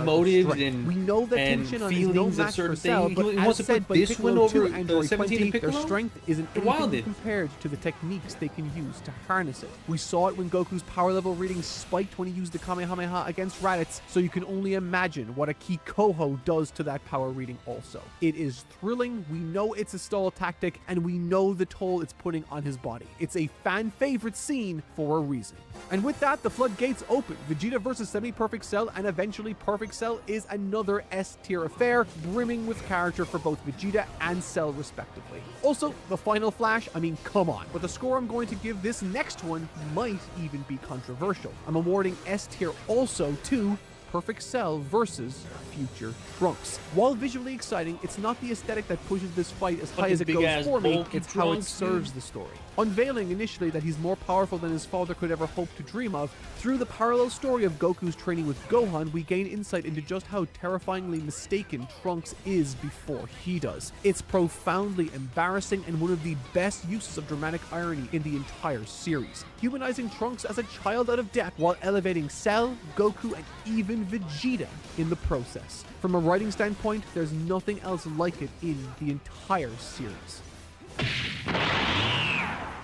motives and we know that and Ten Shinhan feelings is no of match certain for Cell, things. but He wants to put this one over Android 17 and 20, Piccolo. their strength isn't anything compared to the techniques they can use to harness it. We saw it when Goku's power level reading spiked when he used the Kamehameha against Raditz, so you can only imagine what a Kikoho does to that power reading also. It is thrilling, we know it's a stall tactic, and we know the toll it's putting on his body. It's a fan favorite scene for a reason. And with that, the floodgates open. Vegeta versus Semi-Perfect Cell and eventually Perfect Cell is another S-tier affair, brimming with character for both Vegeta and Cell respectively. Also, the final flash, I mean, come on. But the score I'm going to give this next one might even be controversial. I'm awarding S-tier also to Perfect Cell versus Future Trunks. While visually exciting, it's not the aesthetic that pushes this fight as high as it goes for me, it's how it serves the story. Unveiling initially that he's more powerful than his father could ever hope to dream of, through the parallel story of Goku's training with Gohan, we gain insight into just how terrifyingly mistaken Trunks is before he does. It's profoundly embarrassing and one of the best uses of dramatic irony in the entire series, humanizing Trunks as a child out of depth while elevating Cell, Goku, and even Vegeta in the process. From a writing standpoint, there's nothing else like it in the entire series.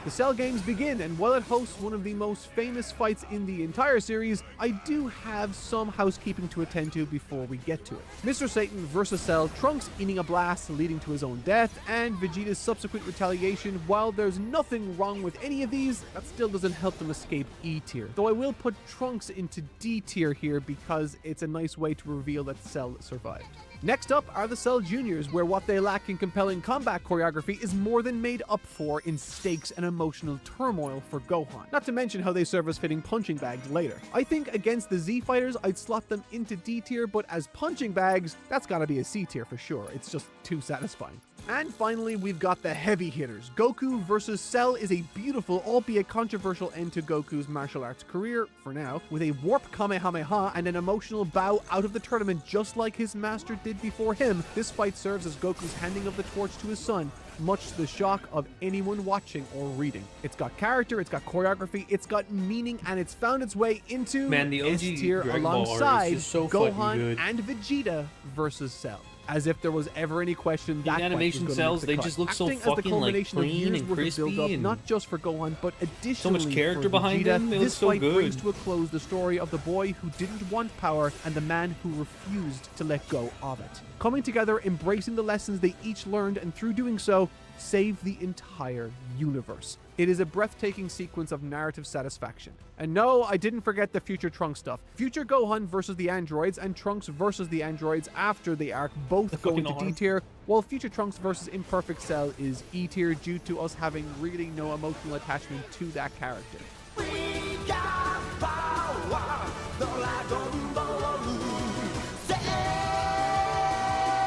The Cell games begin, and while it hosts one of the most famous fights in the entire series, I do have some housekeeping to attend to before we get to it. Mr. Satan versus Cell, Trunks eating a blast leading to his own death, and Vegeta's subsequent retaliation. While there's nothing wrong with any of these, that still doesn't help them escape E tier. Though I will put Trunks into D tier here because it's a nice way to reveal that Cell survived. Next up are the Cell Juniors, where what they lack in compelling combat choreography is more than made up for in stakes and emotional turmoil for Gohan. Not to mention how they serve as fitting punching bags later. I think against the Z fighters, I'd slot them into D tier, but as punching bags, that's gotta be a C tier for sure. It's just too satisfying. And finally, we've got the heavy hitters. Goku versus Cell is a beautiful, albeit controversial end to Goku's martial arts career, for now, with a warp Kamehameha and an emotional bow out of the tournament just like his master did before him. This fight serves as Goku's handing of the torch to his son, much to the shock of anyone watching or reading. It's got character, it's got choreography, it's got meaning, and it's found its way into the OG S tier alongside Gohan and Vegeta versus Cell. As if there was ever any question that animation cells, they just look so fucking like clean and crispy, and not just for Gohan, but additionally so much character for behind Vegeta, them. this fight brings to a close the story of the boy who didn't want power and the man who refused to let go of it. Coming together, embracing the lessons they each learned, and through doing so, save the entire universe. It is a breathtaking sequence of narrative satisfaction. And no, I didn't forget the Future Trunks stuff. Future Gohan versus the androids and Trunks versus the androids after the arc both go into D tier, while Future Trunks versus Imperfect Cell is E tier due to us having really no emotional attachment to that character. We got power, the Dragon Ball.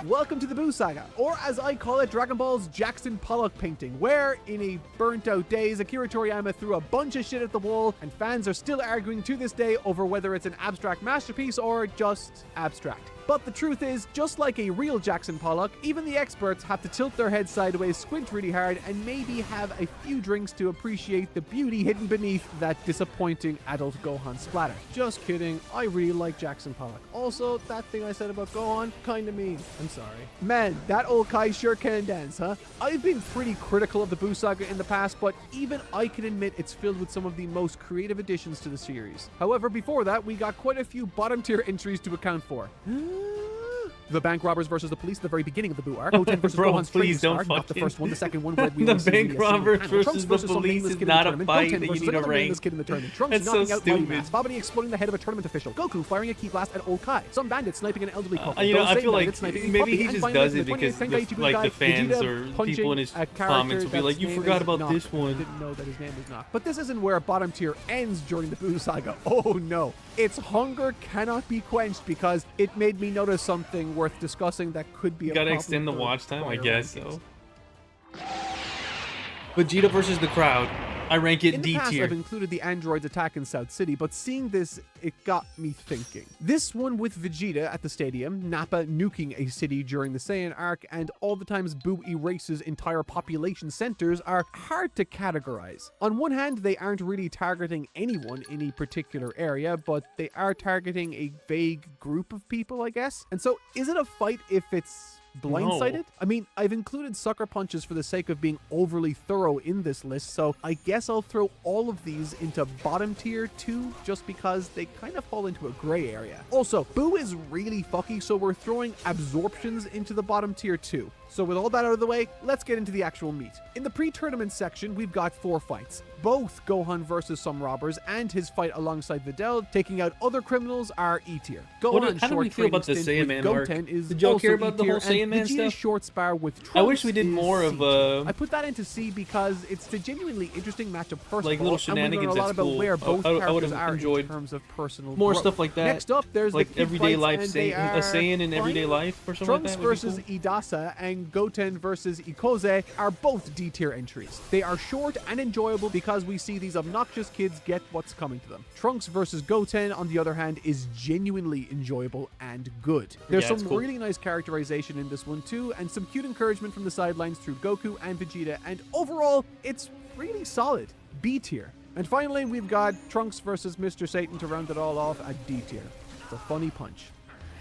Welcome to the Buu Saga, or as I call it, Dragon Ball's Jackson Pollock painting, where, in a burnt-out days, Akira Toriyama threw a bunch of shit at the wall, and fans are still arguing to this day over whether it's an abstract masterpiece or just abstract. But the truth is, just like a real Jackson Pollock, even the experts have to tilt their heads sideways, squint really hard, and maybe have a few drinks to appreciate the beauty hidden beneath that disappointing adult Gohan splatter. Just kidding, I really like Jackson Pollock. Also, that thing I said about Gohan, kinda mean. I'm sorry. Man, that old Kai sure can dance, huh? I've been pretty critical of the Buu Saga in the past, but even I can admit it's filled with some of the most creative additions to the series. However, before that, we got quite a few bottom tier entries to account for. The bank robbers versus the police at the very beginning of the Buu arc. Goten versus Bro, Gohan's please training don't star, not the fucking- first one, the second one where we The only see bank a single robbers panel. versus Trunks the versus some police nameless is kid in not the a tournament. fight Goten that you versus need to another nameless rank. kid in the tournament. Trunks That's so knocking out Mighty stupid. Mass. Babidi exploding the head of a tournament official. Goku firing a key blast at old Kai. Some bandits sniping an elderly couple. You know, Those I same feel like bandits sniping a maybe puppy. he And just finally, does it the 28th because Tenkaichi like the Budokai, fans Vegeta or punching people in his a character comments will be that's like, you name forgot is about Nock. this I one. didn't know that his name is Nock. But this isn't where bottom tier ends during the Buu Saga. Oh no. Its hunger cannot be quenched because it made me notice something worth discussing that could be a Gotta problem extend the for watch time, I higher guess rankings. so. Vegeta versus the crowd. I rank it In the D past, tier. I've included the androids attack in South City, but seeing this, it got me thinking. This one with Vegeta at the stadium, Nappa nuking a city during the Saiyan arc, and all the times Buu erases entire population centers are hard to categorize. On one hand, they aren't really targeting anyone in a particular area, but they are targeting a vague group of people, I guess. And so, is it a fight if it's blindsided? No. I mean, I've included sucker punches for the sake of being overly thorough in this list, so I guess I'll throw all of these into bottom tier 2 just because they kind of fall into a gray area. Also, Buu is really fucky, so we're throwing absorptions into the bottom tier 2. So with all that out of the way, let's get into the actual meat. In the pre-tournament section, we've got 4 fights. Both Gohan versus some robbers and his fight alongside Videl taking out other criminals are E tier. Gohan's how do we short feel about the training stint Saiyan with Man arc? Goten is Did y'all also care about the E-tier, whole Saiyan and Man Vegeta's stuff? short spar with Trunks I wish we did is more of, C-tier. I put that into C because it's a genuinely interesting matchup first Like of all, little and we learn a shenanigans lot at about school. where both I would've characters are in enjoyed terms of personal more growth. stuff like that. Next up, there's Like the kid everyday fights, life, and they a are Saiyan in everyday fine. life or something Trunks like that would be versus cool. Idasa and Goten versus Ikoze are both D tier entries. They are short and enjoyable because we see these obnoxious kids get what's coming to them. Trunks versus Goten, on the other hand, is genuinely enjoyable and good. There's Yeah, some it's cool. really nice characterization in this one too, and some cute encouragement from the sidelines through Goku and Vegeta, and overall, it's really solid. B tier. And finally, we've got Trunks versus Mr. Satan to round it all off at D tier. It's a funny punch.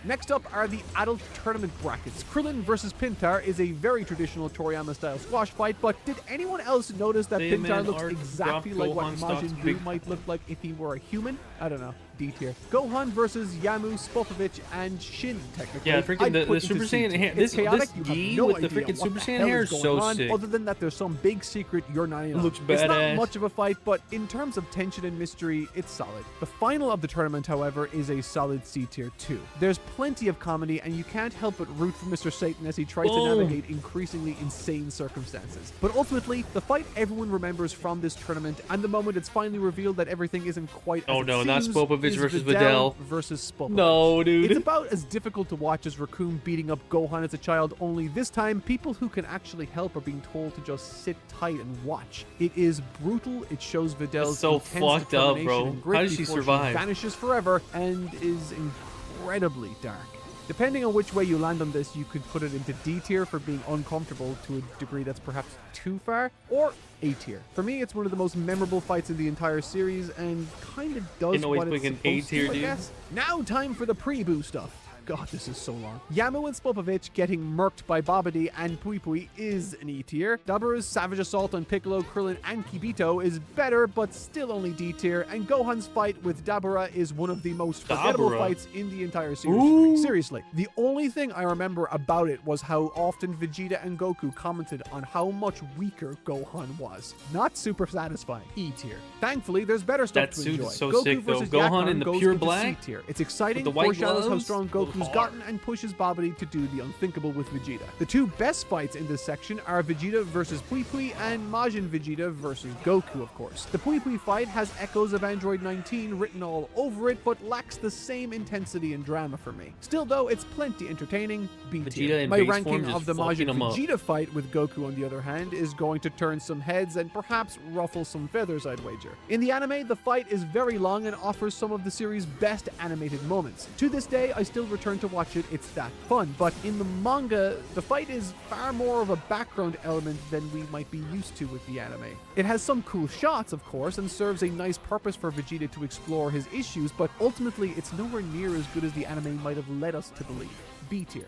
Next up are the adult tournament brackets. Krillin versus Pintar is a very traditional Toriyama-style squash fight, but did anyone else notice that Saiyan Pintar Man looks arc exactly dropped like what Gohan stocks Majin big Buu might look like if he were a human? I don't know. D tier. Gohan versus Yamu, Spopovich, and Shin, technically. Yeah, freaking I'd the put Super into C Saiyan tier. hair. It's This chaotic. You have gi no with the idea freaking what Super the Saiyan hell hair is is going so on, sick. other than that there's some big secret you're not in on. Looks It's not badass. much of a fight, but in terms of tension and mystery, it's solid. The final of the tournament, however, is a solid C tier 2. There's plenty of comedy, and you can't help but root for Mr. Satan as he tries to Boom. navigate increasingly insane circumstances. But ultimately, the fight everyone remembers from this tournament, and the moment it's finally revealed that everything isn't quite Oh as no, it not seems, Spopovich is versus Videl. versus Spopovich. No, dude. It's about as difficult to watch as Raccoon beating up Gohan as a child, only this time, people who can actually help are being told to just sit tight and watch. It is brutal. It shows Videl's It's so intense fucked up, determination bro. and grit How did she before survive? vanishes forever and is incredibly dark. Depending on which way you land on this, you could put it into D tier for being uncomfortable to a degree that's perhaps too far, or A tier. For me, it's one of the most memorable fights in the entire series and kind of does Ain't always what it's picking supposed A tier, to, I dude. guess. Now time for the pre-Buu stuff. God, this is so long. Yamu and Spopovich getting murked by Babidi and Pui Pui is an E tier. Dabura's savage assault on Piccolo, Krillin, and Kibito is better, but still only D tier. And Gohan's fight with Dabura is one of the most forgettable Dabura. fights in the entire series. Ooh. Seriously, the only thing I remember about it was how often Vegeta and Goku commented on how much weaker Gohan was. Not super satisfying. E tier. Thankfully, there's better stuff That to suit enjoy. is so Goku sick, though. versus Gohan Yakon in the goes pure into black C tier. It's exciting, with the white foreshadows how gloves? strong Goes Goku's hard. gotten, and pushes Babidi to do the unthinkable with Vegeta. The two best fights in this section are Vegeta versus Pui Pui and Majin Vegeta versus Goku, of course. The Pui Pui fight has echoes of Android 19 written all over it, but lacks the same intensity and drama for me. Still though, it's plenty entertaining. B tier. Vegeta in My base ranking form just of the fucking Majin him up. Vegeta fight with Goku, on the other hand, is going to turn some heads and perhaps ruffle some feathers, I'd wager. In the anime, the fight is very long and offers some of the series' best animated moments. To this day, I still return turn to watch it, it's that fun. But in the manga, the fight is far more of a background element than we might be used to with the anime. It has some cool shots, of course, and serves a nice purpose for Vegeta to explore his issues, but ultimately it's nowhere near as good as the anime might have led us to believe. B tier.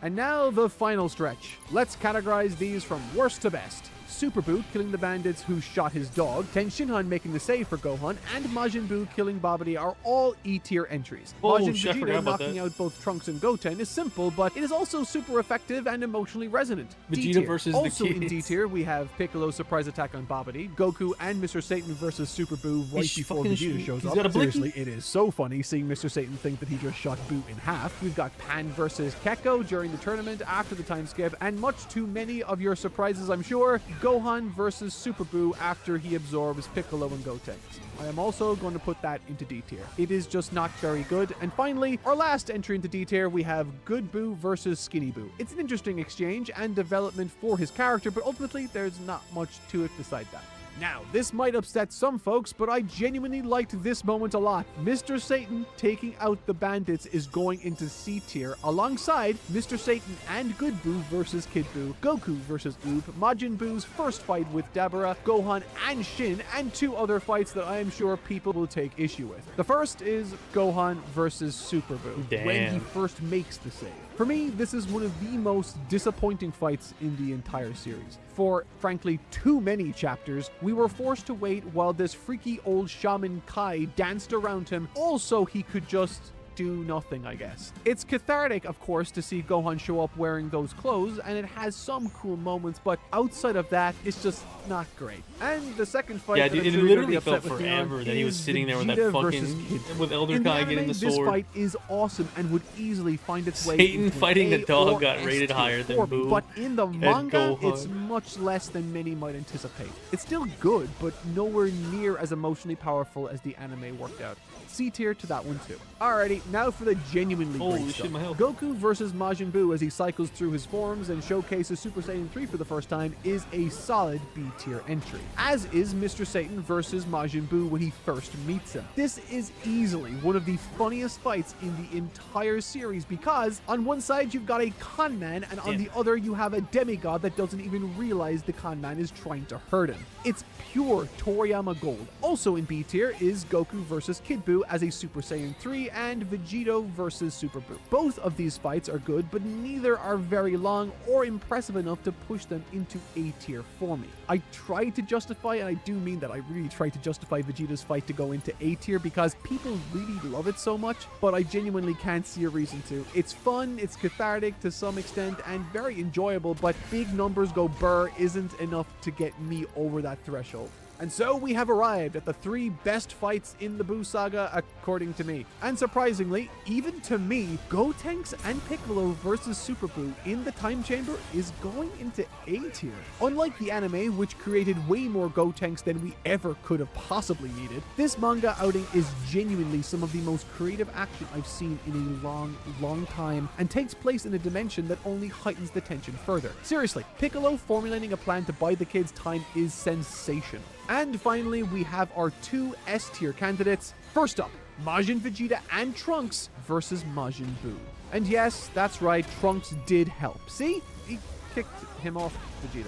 And now the final stretch. Let's categorize these from worst to best. Super Buu killing the bandits who shot his dog, Ten Shinhan making the save for Gohan, and Majin Buu killing Babidi are all E-tier entries. Oh, Majin shit, I forgot Vegeta about knocking that. out both Trunks and Goten is simple, but it is also super effective and emotionally resonant. Vegeta D-tier. versus the also in kids. D-tier, we have Piccolo's surprise attack on Babidi, Goku and Mr. Satan versus Super Buu right He's before fucking Vegeta shooting- shows he's up. got a blicky. Seriously, it is so funny seeing Mr. Satan think that he just shot Buu in half. We've got Pan versus Kekko during the tournament after the time skip, and much too many of your surprises, I'm sure, Gohan versus Super Buu after he absorbs Piccolo and Goten. I am also going to put that into D tier. It is just not very good. And finally, our last entry into D tier, we have Good Buu versus Skinny Buu. It's an interesting exchange and development for his character, but ultimately there's not much to it beside that. Now, this might upset some folks, but I genuinely liked this moment a lot. Mr. Satan taking out the bandits is going into C tier, alongside Mr. Satan and Good Buu versus Kid Buu, Goku versus Oob, Majin Buu's first fight with Dabura, Gohan and Shin, and two other fights that I am sure people will take issue with. The first is Gohan versus Super Buu, when he Damn. first makes the save. For me, this is one of the most disappointing fights in the entire series. For, frankly, too many chapters, we were forced to wait while this freaky old shaman Kai danced around him, also he could just do nothing, I guess. It's cathartic, of course, to see Gohan show up wearing those clothes, and it has some cool moments, but outside of that, it's just not great. And the second fight, Yeah, that dude, I'm it sure you're literally gonna be felt upset with me on forever that he was is sitting there with that Vegeta versus fucking Kid Buu. with Elder In the Kai anime, getting the this sword. fight is awesome and would easily find its way Satan into an fighting A a dog or got S rated tier higher than for me, Buu but in the and manga, Gohan. it's much less than many might anticipate. It's still good, but nowhere near as emotionally powerful as the anime worked out. C tier to that one too. Alrighty, now for the genuinely Holy great shit, stuff. my health. Goku versus Majin Buu as he cycles through his forms and showcases Super Saiyan 3 for the first time is a solid B tier entry. As is Mr. Satan versus Majin Buu when he first meets him. This is easily one of the funniest fights in the entire series because on one side you've got a con man and on the other you have a demigod that doesn't even realize the con man is trying to hurt him. It's pure Toriyama gold. Also in B tier is Goku versus Kid Buu as a Super Saiyan 3 and Vegito versus Super Buu. Both of these fights are good, but neither are very long or impressive enough to push them into A tier for me. I tried to justify, and I do mean that I really tried to justify Vegeta's fight to go into A tier because people really love it so much, but I genuinely can't see a reason to. It's fun, it's cathartic to some extent, and very enjoyable, but big numbers go burr isn't enough to get me over that threshold. And so we have arrived at the 3 best fights in the Buu saga, according to me. And surprisingly, even to me, Gotenks and Piccolo versus Super Buu in the Time Chamber is going into A tier. Unlike the anime, which created way more Gotenks than we ever could have possibly needed, this manga outing is genuinely some of the most creative action I've seen in a long time, and takes place in a dimension that only heightens the tension further. Seriously, Piccolo formulating a plan to buy the kids time is sensational. And finally, we have our 2 S tier candidates. First up, Majin Vegeta and Trunks versus Majin Buu. And yes, that's right, Trunks did help. See? He kicked him off Vegeta.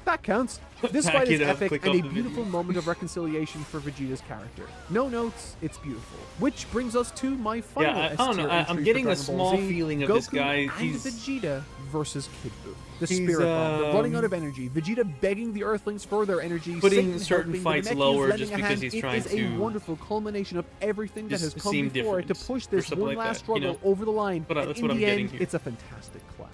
That counts. This Back fight is it up, epic click and a off the beautiful video. moment of reconciliation for Vegeta's character. No notes, it's beautiful. Which brings us to my final Yeah, I S don't tier know. entry I'm for getting a Dragon Ball small Z, feeling of Goku this guy. and He's Vegeta versus Kid Buu. The He's, Spirit Bomb, the running out um, of energy, Vegeta begging the Earthlings for their energy, putting Satan certain helping, fights the Namekians lower lending just a because hand. he's It trying is a to wonderful culmination of everything that has just come seem before it to different push or this something one like last that, struggle you know? over the line. But, And that's in what I'm the getting end, here. it's a fantastic clash.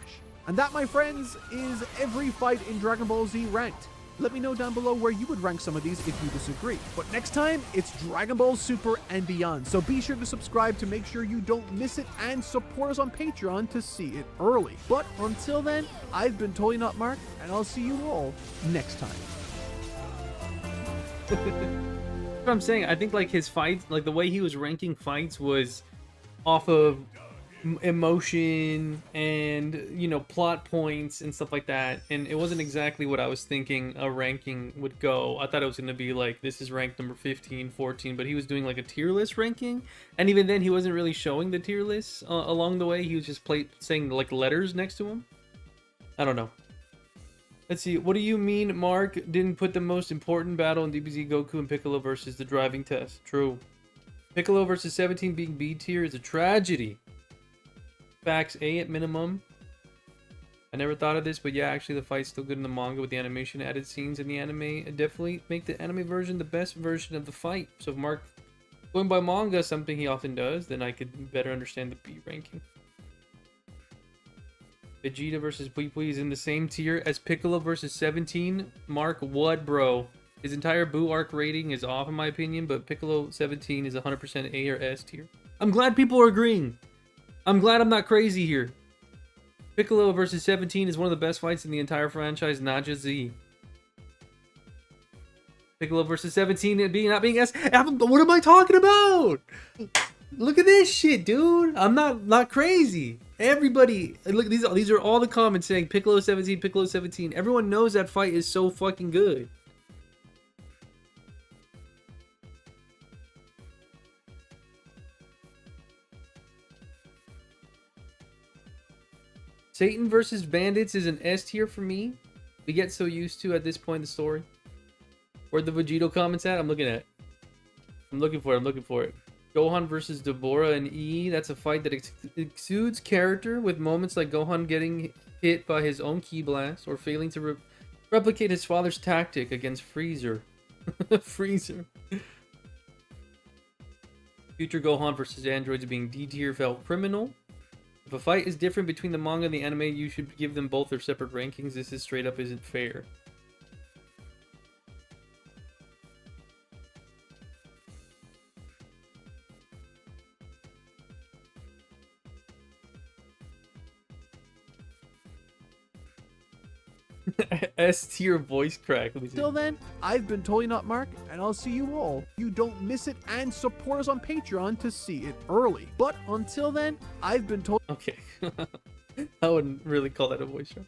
And that, my friends, is every fight in Dragon Ball Z ranked. Let me know down below where you would rank some of these if you disagree. But next time, it's Dragon Ball Super and beyond. So be sure to subscribe to make sure you don't miss it and support us on Patreon to see it early. But until then, I've been Totally Not Mark, and I'll see you all next time. what I'm saying. I think like his fights, like the way he was ranking fights was off of emotion and, you know, plot points and stuff like that, and it wasn't exactly what I was thinking a ranking would go. I thought it was going to be like, this is rank number 15, 14, but he was doing like a tier list ranking, and even then he wasn't really showing the tier lists along the way. He was just saying like letters next to him. I don't know. Let's see, what do you mean Mark didn't put the most important battle in DBZ Goku and Piccolo versus the driving test? True. Piccolo versus 17 being B tier is a tragedy. Facts, A at minimum. I never thought of this, but yeah, actually the fight's still good in the manga with the animation added scenes in the anime. Definitely make the anime version the best version of the fight. So if Mark going by manga, something he often does, then I could better understand the B ranking. Vegeta versus Pui Pui is in the same tier as Piccolo versus 17. Mark, what, bro? His entire Buu arc rating is off in my opinion, but Piccolo 17 is 100% A or S tier. I'm glad people are agreeing. I'm glad I'm not crazy here. Piccolo versus 17 is one of the best fights in the entire franchise, not just Z. Piccolo versus 17 not being S. What am I talking about? Look at this shit, dude. I'm not crazy. Everybody, look, these are all the comments saying Piccolo 17, Piccolo 17. Everyone knows that fight is so fucking good. Satan versus Bandits is an S tier for me. We get so used to at this point in the story. Where the Vegito comments at? I'm looking for it. Gohan versus Deborah and E. That's a fight that exudes character with moments like Gohan getting hit by his own ki blast or failing to replicate his father's tactic against Freezer. Freezer. Future Gohan versus androids being D tier felt criminal. If a fight is different between the manga and the anime, you should give them both their separate rankings. This is straight up isn't fair. S tier voice crack. Till then, I've been Totally Not Mark, and I'll see you all. You don't miss it, and support us on Patreon to see it early. But until then, I've been told. Okay. I wouldn't really call that a voice show.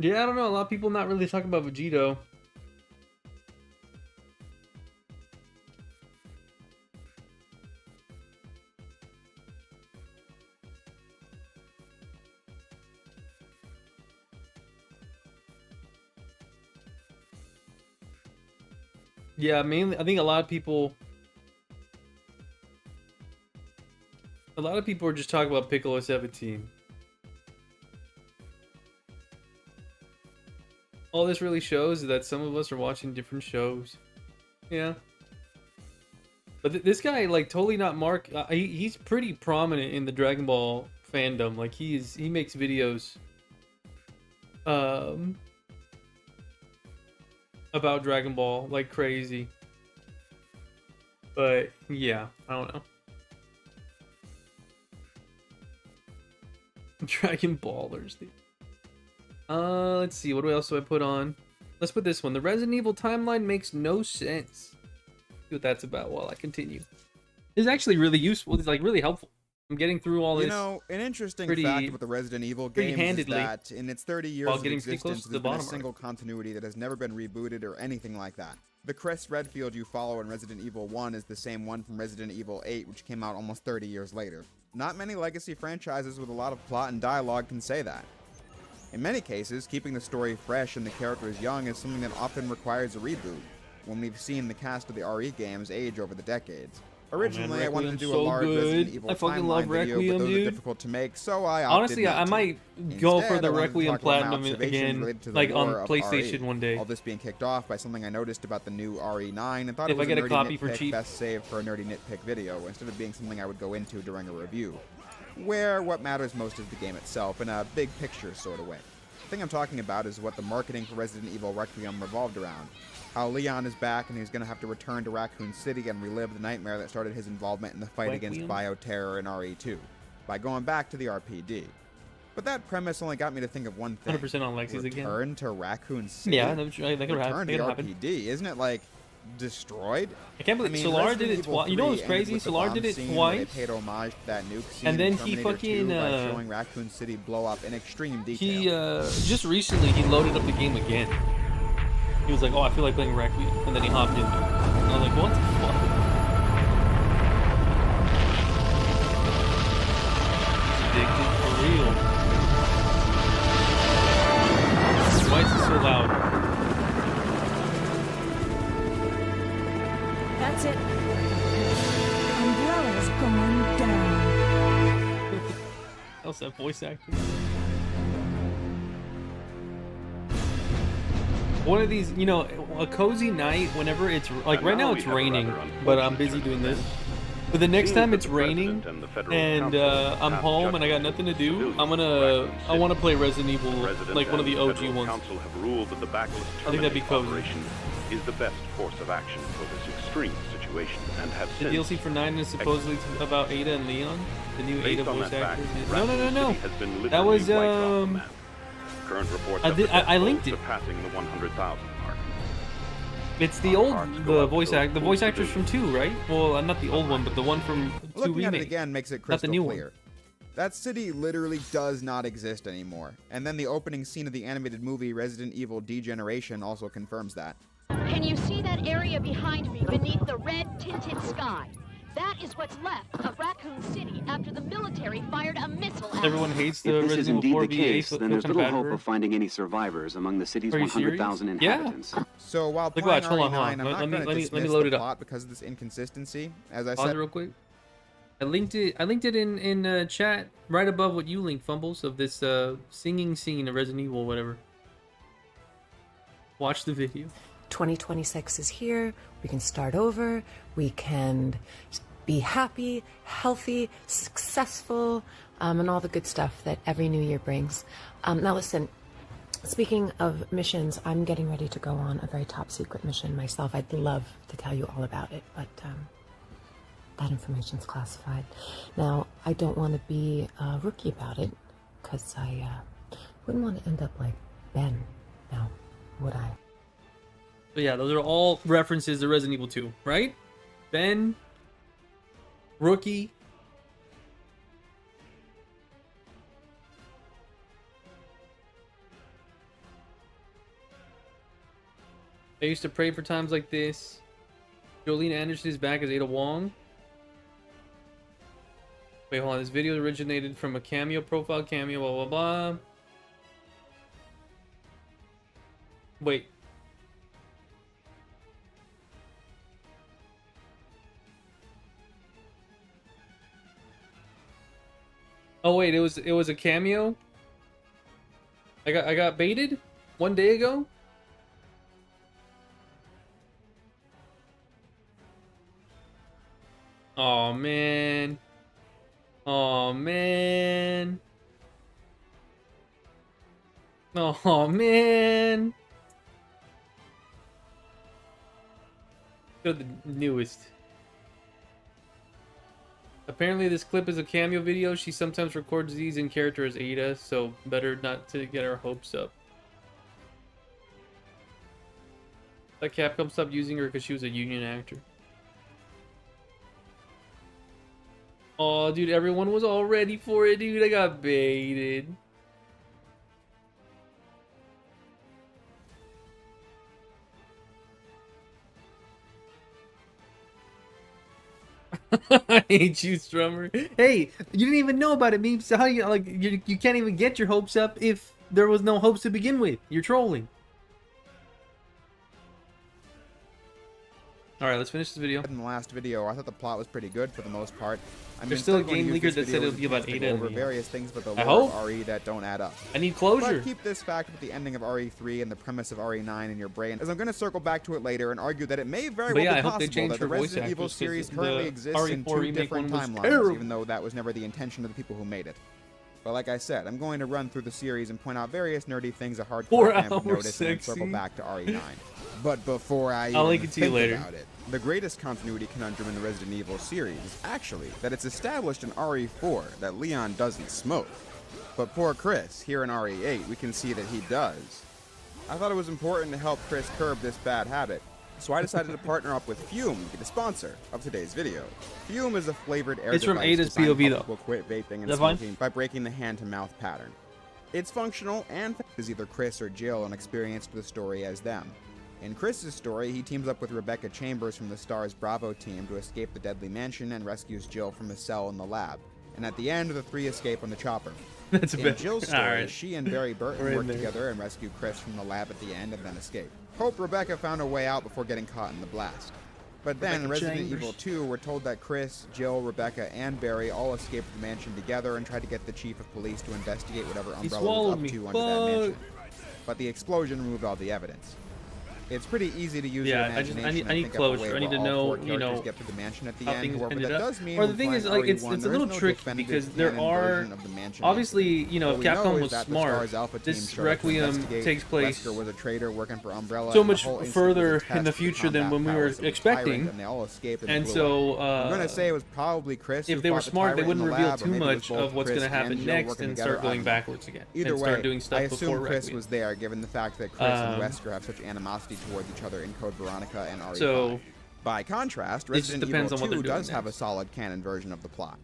Yeah, I don't know. A lot of people not really talking about Vegito. Yeah, mainly, I think a lot of people are just talking about Piccolo 17. All this really shows is that some of us are watching different shows. Yeah. But this guy, like, Totally Not Mark, he's pretty prominent in the Dragon Ball fandom. Like, he makes videos about Dragon Ball like crazy. But yeah, I don't know. Dragon Ballers, dude. Let's see, what else do I put on? Let's put this one. The Resident Evil timeline makes no sense. See what that's about while I continue. It's actually really useful. It's like really helpful. I'm getting through all this. You know, an interesting fact about the Resident Evil games is that in its 30 years of existence, there's been a single continuity that has never been rebooted or anything like that. The Chris Redfield you follow in Resident Evil 1 is the same one from Resident Evil 8, which came out almost 30 years later. Not many legacy franchises with a lot of plot and dialogue can say that. In many cases, keeping the story fresh and the characters young is something that often requires a reboot, when we've seen the cast of the RE games age over the decades. Originally, I wanted to do a large Resident Evil timeline video, but those are difficult to make, so I opted Honestly, I might go for the Requiem Platinum again, like on PlayStation one day. All this being kicked off by something I noticed about the new RE9 and thought it was a nerdy nitpick best saved for a nerdy nitpick video, instead of being something I would go into during a review, where what matters most is the game itself in a big picture sort of way. The thing I'm talking about is what the marketing for Resident Evil Requiem revolved around. How Leon is back and he's going to have to return to Raccoon City and relive the nightmare that started his involvement in the fight against bioterror in RE2. by going back to the RPD. But that premise only got me to think of one thing. 100% on Lexi's again. Return to Raccoon City? Yeah, that could Return to the happen. RPD. Isn't it, like, destroyed? I can't believe Solar did it twice. You know what's crazy? Solar did it twice. They paid homage to that nuke scene and then in he Terminator 2 fucking by showing Raccoon City blow up in extreme detail. He just recently he loaded up the game again. He was like, "Oh, I feel like playing Raccoon," and then he hopped into it. And I was like, "What the fuck?" He's addicted for real. Why is it so loud? That's it. Umbrella's going down. How's that voice acting? One of these, you know, a cozy night whenever it's like right now it's raining, but I'm busy doing this. But the next time it's raining and I'm home and I got nothing to do, I want to play Resident Evil, like one of the OG ones. I think that'd be cozy. Is the best course of action for this extreme situation, and have the DLC for 9 is supposedly about Ada and Leon, the new Ada voice actor. No. That was current reports I linked it. Surpassing the 100,000 mark. It's the voice actors from 2, right? Well, not the old one, but the one from 2 Looking remake. at it again makes it crystal clear. That city literally does not exist anymore. And then the opening scene of the animated movie Resident Evil Degeneration also confirms that. Can you see that area behind me beneath the red tinted sky? That is what's left of Raccoon City after the military fired a missile at Everyone hates the If this is Resident Evil 4 indeed the case, VA, then there's little hope of finding any survivors among the city's 100,000 inhabitants. So while Look, playing watch, hold on, RE9, hold on. I'm not going to dismiss let me load the it up. plot because of this inconsistency. As I Pause said, it real quick. I linked it in chat right above what you linked, Fumbles, of this singing scene of Resident Evil, whatever. Watch the video. 2026 is here. We can start over. We can be happy, healthy, successful, and all the good stuff that every new year brings. Now listen, speaking of missions, I'm getting ready to go on a very top secret mission myself. I'd love to tell you all about it, but that information's classified. Now, I don't want to be a rookie about it, because I wouldn't want to end up like Ben, now, would I? But yeah, those are all references to Resident Evil 2, right? Ben, Rookie. I used to pray for times like this. Jolene Anderson is back as Ada Wong. Wait, hold on. This video originated from a cameo profile, blah, blah, blah. Wait. Oh wait, it was a cameo. I got baited 1 day ago. Oh man. Oh man. Oh man. Go to the newest. Apparently this clip is a cameo video. She sometimes records these in character as Ada, so better not to get our hopes up. That Capcom stopped using her because she was a union actor. Oh, dude, everyone was all ready for it, dude. I got baited. I hate you, Strummer. Hey, you didn't even know about it, Memes. So how you like you can't even get your hopes up if there was no hopes to begin with. You're trolling. All right, let's finish this video. In the last video, I thought the plot was pretty good for the most part. I mean, there's still a game leaker that said it'll be about Ada over various things, but the I lore hope. of RE that don't add up. I need closure. But keep this fact with the ending of RE3 and the premise of RE9 in your brain, as I'm going to circle back to it later and argue that it may very well be possible that the Resident Evil series currently exists in two different timelines, even though that was never the intention of the people who made it. But like I said, I'm going to run through the series and point out various nerdy things a hardcore fan would notice and then circle back to RE9. But before I'll link it to you later. About it, the greatest continuity conundrum in the Resident Evil series is actually that it's established in RE4 that Leon doesn't smoke. But poor Chris, here in RE8, we can see that he does. I thought it was important to help Chris curb this bad habit, so I decided to partner up with Fume to be the sponsor of today's video. Fume is a flavored air device. It's from Ada's designed POV to help though. people quit vaping and smoking by breaking the hand-to-mouth pattern. It's functional and is either Chris or Jill inexperienced with the story as them. In Chris's story, he teams up with Rebecca Chambers from the STARS Bravo team to escape the deadly mansion and rescues Jill from a cell in the lab. And at the end, the three escape on the chopper. That's in Jill's story, she and Barry Burton work together and rescue Chris from the lab at the end and then escape. Hope Rebecca found a way out before getting caught in the blast. But then, in Resident Evil 2, we're told that Chris, Jill, Rebecca, and Barry all escaped the mansion together and tried to get the chief of police to investigate whatever Umbrella was up to under that mansion. But the explosion removed all the evidence. It's pretty easy to use your imagination. I need closure. I need to know, you know, get to the mansion at the how end. things However, ended that up. does mean Or the thing is, like, it's a little tricky because there are obviously, you know, if Capcom was smart, this Requiem takes place was a traitor working for Umbrella so much further in the future than when we were expecting. And so, I'm gonna say it was probably Chris. If they were smart, they wouldn't reveal too much of what's going to happen next and start going backwards again. Either way, start doing stuff I assume Chris Requiem. was there, given the fact that Chris and Wesker have such animosity towards each other in Code Veronica and RE5. So, by contrast, Resident Evil 2 does have a solid canon version of the plot.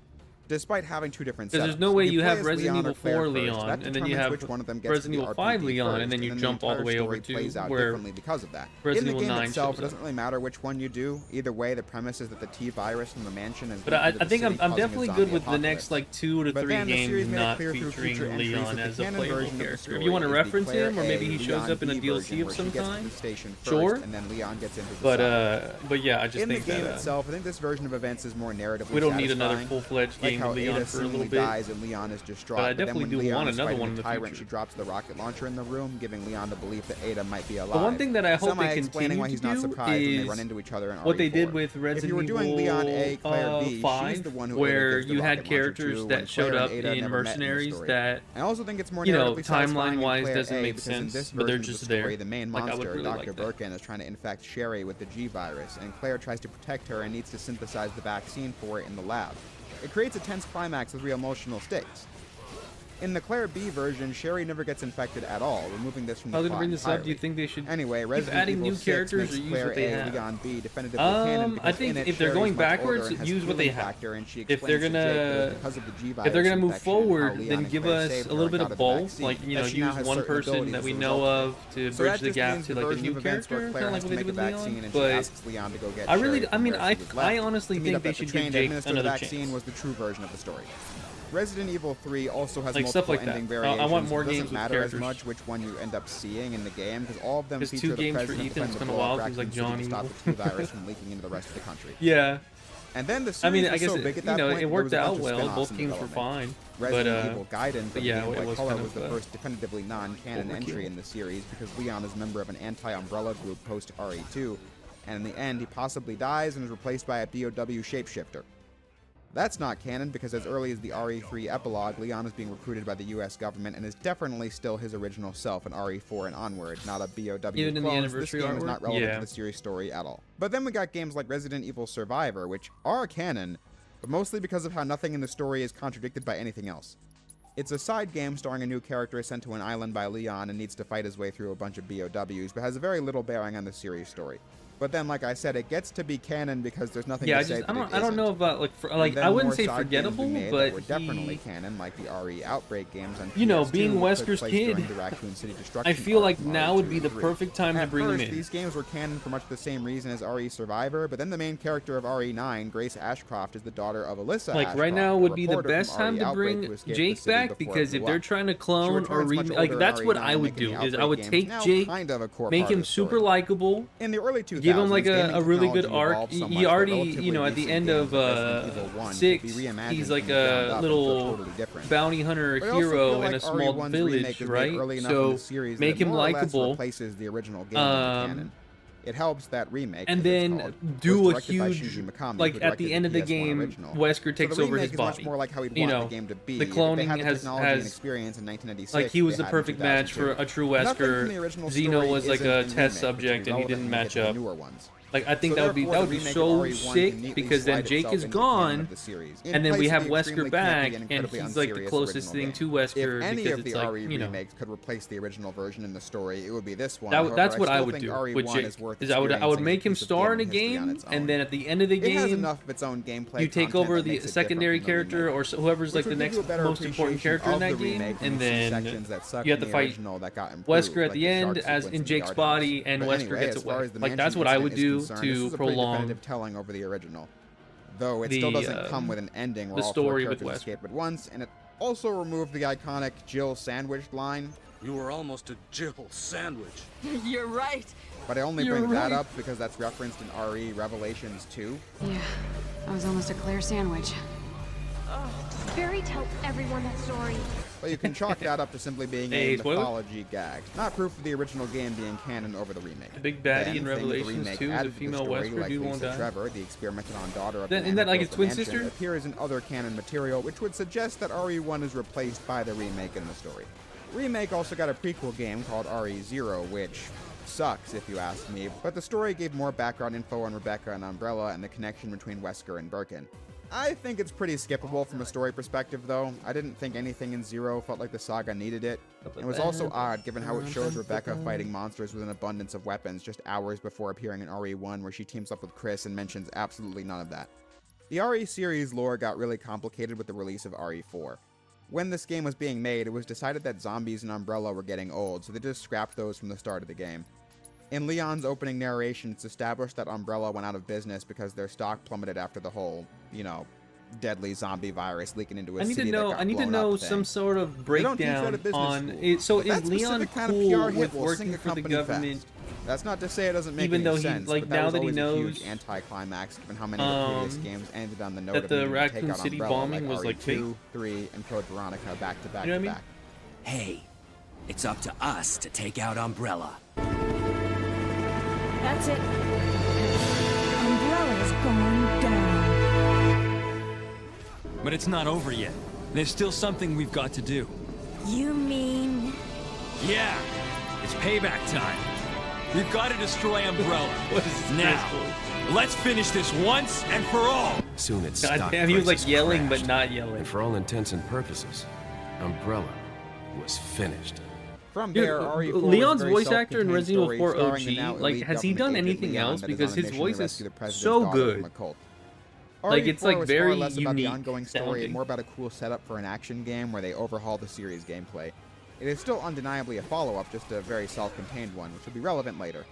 Despite having two different setups. Because there's no way you have Resident Evil 4 Leon, and then you have Resident Evil 5 Leon, and then you jump all the way over to where because of that. Resident Evil Evil 9 itself, it doesn't really matter which one you do. Either way, the premise is that the T-virus from the mansion is. But I think I'm definitely good with the next like 2 to 3 games not featuring Leon as a playable character. If you want to reference him, or maybe he shows up in a DLC of some kind, sure. And then Leon gets into but yeah, I just think that in the game itself, I think this version of events is more narratively. We don't need another full-fledged game with Leon for a little bit. Dies and Leon is distraught. But I definitely do want another one in the tyrant, future. She drops the rocket launcher in the room, giving Leon the belief that Ada might be alive. The one thing that I hope they continue why to he's not do surprised when they is run into each other in what they RE4. did with Resident Evil 5, where you had characters that showed up in Mercenaries that, I also think it's more, you know, timeline-wise doesn't make sense, but they're just there. The main monster, Dr. Birkin, is trying to infect Sherry with the G virus, and Claire tries to protect her and needs to synthesize the vaccine for it in the lab. It creates a tense climax with real emotional stakes. In the Claire B version, Sherry never gets infected at all, removing this from the plot to bring this entirely. up? Do you think they should anyway, keep adding new characters or use Claire what they A, have? Leon B definitively canon I think if they're going backwards, use what they have. If they're gonna move forward, then give us a little bit of both. Like, you know, use one person that we know of to bridge the gap to like a new character, kind of like what they did with Leon. But I honestly think they should give Jake another chance. Was the true version of the story. Resident Evil 3 also has like multiple like ending variations. I want more games. It doesn't matter as much which one you end up seeing in the game, because all of them feature the president defending the blow of Raccoon City to stop the T-virus from leaking into the rest of the country. Yeah. And then the series I guess so big at that point, it worked out well. Both games were fine. Resident Evil Gaiden from yeah, Game Boy Color was the first definitively non-canon entry in the series, because Leon is a member of an anti-Umbrella group post RE2, and in the end he possibly dies and is replaced by a BOW shapeshifter. That's not canon, because as early as the RE3 epilogue, Leon is being recruited by the US government and is definitely still his original self in RE4 and onward, not a BOW Even in the anniversary This game is not relevant to the series story at all. But then we got games like Resident Evil Survivor, which are canon, but mostly because of how nothing in the story is contradicted by anything else. It's a side game starring a new character sent to an island by Leon and needs to fight his way through a bunch of BOWs, but has very little bearing on the series story. But then, like I said, it gets to be canon because there's nothing to say that I don't know about I wouldn't say forgettable, but we're definitely canon, like the RE Outbreak games on you know, PS2, being Wesker's kid, I feel like now would be the perfect time to bring him in. These games were canon for much the same reason as RE Survivor, but then the main character of RE9, Grace Ashcroft, is the daughter of Alyssa Ashcroft. Right now would be the best time to bring Jake back, because if they're trying to clone or remake, that's what I would do. Is I would take Jake, make him super likable, in the early 2000s, give him like a really good arc. He already, you know, at the end of 6, he's like a little bounty hunter hero in a small village, right? So make him likable. It helps that remake, and then do a huge, like at the end of the game, Wesker takes over his body. More like how he'd you want know, the game to be. the cloning has experience in 1996, like he was the perfect match for a true Wesker. Xeno was like a test subject and he didn't match up. Like I think that would be so sick, because then Jake is gone, and then we have Wesker back, and he's like the closest thing to Wesker. If any because of the it's like, RE you know, remakes could replace the original version in the story, it would be this one. That's what I would do with Jake. Is I would make him star in a game, and then at the end of the game, it has enough of its own gameplay. You take over the secondary character, or whoever's like the next most important character in that game, and then you have to fight Wesker at the end as in Jake's body, and Wesker gets away. Like that's what I would do to prolong telling over the original, though it still doesn't come with an ending where all four characters escape at once, and it also removed the iconic Jill sandwiched line. You were almost a Jill sandwich. You're right. But I only bring that up because that's referenced in RE Revelations 2. Yeah, I was almost a Claire sandwich. Barry tells everyone that story. But you can chalk that up to simply being a mythology gag, not proof of the original game being canon over the remake. The big baddie in Revelations 2 is a female Wesker. Like do Lisa won't die. Trevor, the experimented on daughter of Isn't that like his twin sister? Appears in other canon material, which would suggest that RE1 is replaced by the remake in the story. Remake also got a prequel game called RE0, which sucks if you ask me, but the story gave more background info on Rebecca and Umbrella and the connection between Wesker and Birkin. I think it's pretty skippable from a story perspective, though. I didn't think anything in Zero felt like the saga needed it. It was also odd, given how it shows Rebecca fighting monsters with an abundance of weapons just hours before appearing in RE1, where she teams up with Chris and mentions absolutely none of that. The RE series lore got really complicated with the release of RE4. When this game was being made, it was decided that zombies and Umbrella were getting old, so they just scrapped those from the start of the game. In Leon's opening narration, it's established that Umbrella went out of business because their stock plummeted after the whole, deadly zombie virus leaking into a city that got blown up. I need to know some sort of breakdown on it. So is Leon cool with working for the government? That's not to say it doesn't make any sense, but that was always a huge anticlimax, given how many of the previous games ended on the note of the Raccoon City bombing was like fake. 2, 3, and Code Veronica back to back to back. Hey, it's up to us to take out Umbrella. That's it. Umbrella's going down. But it's not over yet. There's still something we've got to do. You mean? Yeah, it's payback time. We've got to destroy Umbrella. Now, let's finish this once and for all. Soon it's God damn, he was like yelling but not yelling. And for all intents and purposes, Umbrella was finished. From there, Leon's voice actor in Resident Evil 4 OG, like, has he done anything else? Because his voice is so good. Like, it's like very less unique about the ongoing story sounding. and more about a cool setup for an action game where they overhaul the series gameplay. It is still undeniably a follow-up, just a very self-contained one, which will be relevant later.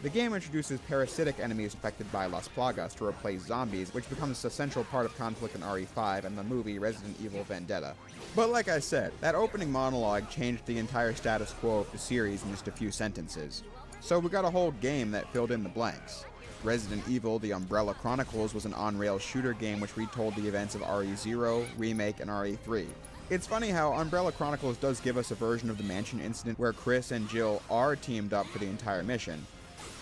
The game introduces parasitic enemies infected by Las Plagas to replace zombies, which becomes a central part of conflict in RE5 and the movie Resident Evil Vendetta. But like I said, that opening monologue changed the entire status quo of the series in just a few sentences. So we got a whole game that filled in the blanks. Resident Evil: The Umbrella Chronicles was an on-rails shooter game which retold the events of RE0, Remake, and RE3. It's funny how Umbrella Chronicles does give us a version of the mansion incident where Chris and Jill are teamed up for the entire mission.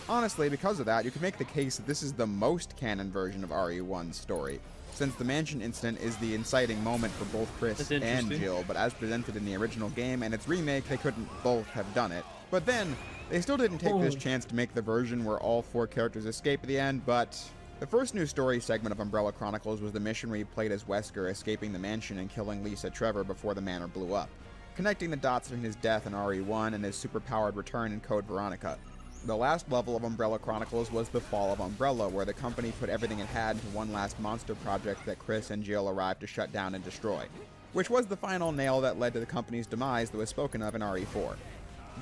Honestly, because of that, you can make the case that this is the most canon version of RE1's story, since the mansion incident is the inciting moment for both Chris and Jill, but as presented in the original game and its remake, they couldn't both have done it. But then, they still didn't take this chance to make the version where all four characters escape at the end, but the first new story segment of Umbrella Chronicles was the mission where you played as Wesker escaping the mansion and killing Lisa Trevor before the manor blew up, connecting the dots between his death in RE1 and his superpowered return in Code Veronica. The last level of Umbrella Chronicles was the Fall of Umbrella, where the company put everything it had into one last monster project that Chris and Jill arrived to shut down and destroy, which was the final nail that led to the company's demise that was spoken of in RE4,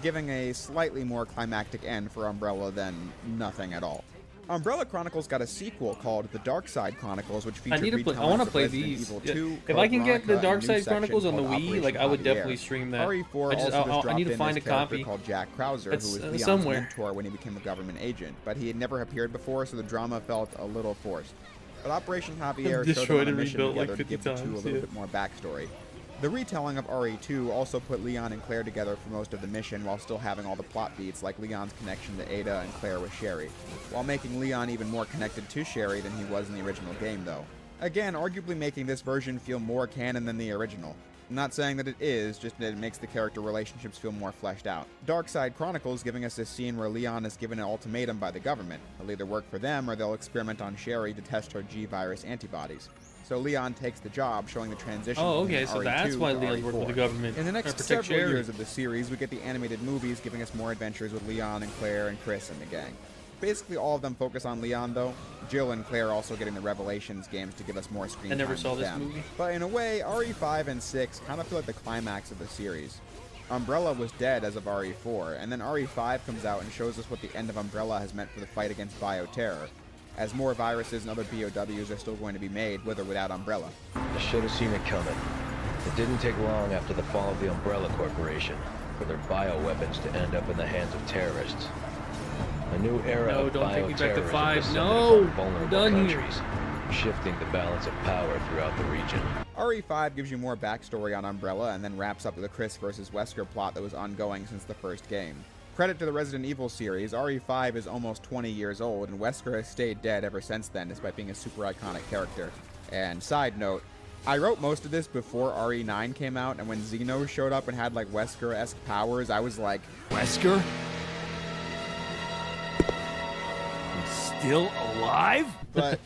giving a slightly more climactic end for Umbrella than nothing at all. Umbrella Chronicles got a sequel called The Dark Side Chronicles, which featured I want to play these. If I can get the Dark Side Chronicles on the Wii, like I would definitely stream that. RE4 I need to find a copy. Called Jack Krauser, who was Leon's mentor when he became a government agent, but he had never appeared before, so the drama felt a little forced. But Operation Javier showed them on a mission together to give the two a little bit more backstory. The retelling of RE2 also put Leon and Claire together for most of the mission while still having all the plot beats like Leon's connection to Ada and Claire with Sherry, while making Leon even more connected to Sherry than he was in the original game though. Again, arguably making this version feel more canon than the original. I'm not saying that it is, just that it makes the character relationships feel more fleshed out. Darkside Chronicles giving us a scene where Leon is given an ultimatum by the government. He'll either work for them or they'll experiment on Sherry to test her G-virus antibodies. So Leon takes the job, showing the transition from okay, so RE2 that's why to Leon's RE4. working with the government. In the next protect several Sherry. years of the series, we get the animated movies giving us more adventures with Leon and Claire and Chris and the gang. Basically all of them focus on Leon though. Jill and Claire also getting the Revelations games to give us more screen time. I never saw with this them. movie. But in a way, RE5 and 6 kind of feel like the climax of the series. Umbrella was dead as of RE4, and then RE5 comes out and shows us what the end of Umbrella has meant for the fight against bioterror, as more viruses and other BOWs are still going to be made, with or without Umbrella. I should have seen it coming. It didn't take long after the fall of the Umbrella Corporation for their bioweapons to end up in the hands of terrorists. A new era of don't take me back to bioterrorism 5. descended No, upon vulnerable I'm done countries, shifting the balance of power throughout the region. RE5 gives you more backstory on Umbrella and then wraps up with the Chris versus Wesker plot that was ongoing since the first game. Credit to the Resident Evil series, RE5 is almost 20 years old, and Wesker has stayed dead ever since then, despite being a super iconic character. And side note, I wrote most of this before RE9 came out, and when Xeno showed up and had like Wesker-esque powers, I was like, Wesker? Still alive? But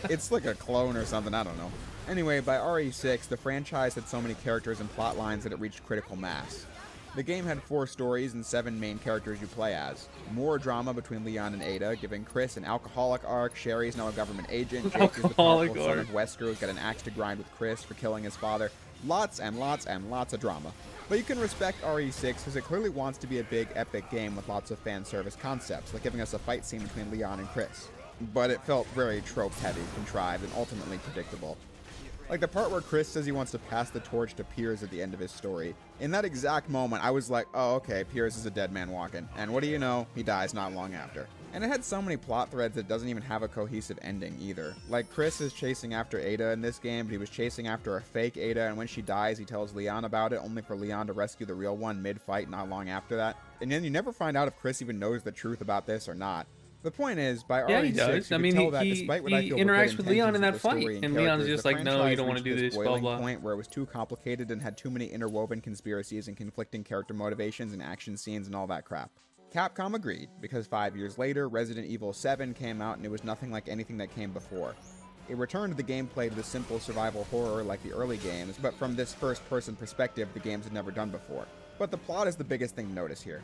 it's like a clone or something, I don't know. Anyway, by RE6, the franchise had so many characters and plot lines that it reached critical mass. The game had 4 stories and 7 main characters you play as. More drama between Leon and Ada, giving Chris an alcoholic arc, Sherry's now a government agent, Jake is the powerful son of Wesker who's got an axe to grind with Chris for killing his father. Lots and lots and lots of drama. But you can respect RE6 because it clearly wants to be a big epic game with lots of fan service concepts, like giving us a fight scene between Leon and Chris. But it felt very trope-heavy, contrived, and ultimately predictable. Like the part where Chris says he wants to pass the torch to Piers at the end of his story. In that exact moment, I was like, oh, okay, Piers is a dead man walking. And what do you know? He dies not long after. And it had so many plot threads that it doesn't even have a cohesive ending either. Like Chris is chasing after Ada in this game, but he was chasing after a fake Ada, and when she dies, he tells Leon about it, only for Leon to rescue the real one mid-fight not long after that. And then you never find out if Chris even knows the truth about this or not. The point is, by RE6, he does. I mean, he interacts with Leon in that fight, and Leon's just like, no, you don't want to do this, blah, blah. Point where it was too complicated and had too many interwoven conspiracies and conflicting character motivations and action scenes and all that crap. Capcom agreed, because 5 years later, Resident Evil 7 came out and it was nothing like anything that came before. It returned the gameplay to the simple survival horror like the early games, but from this first-person perspective the games had never done before. But the plot is the biggest thing to notice here.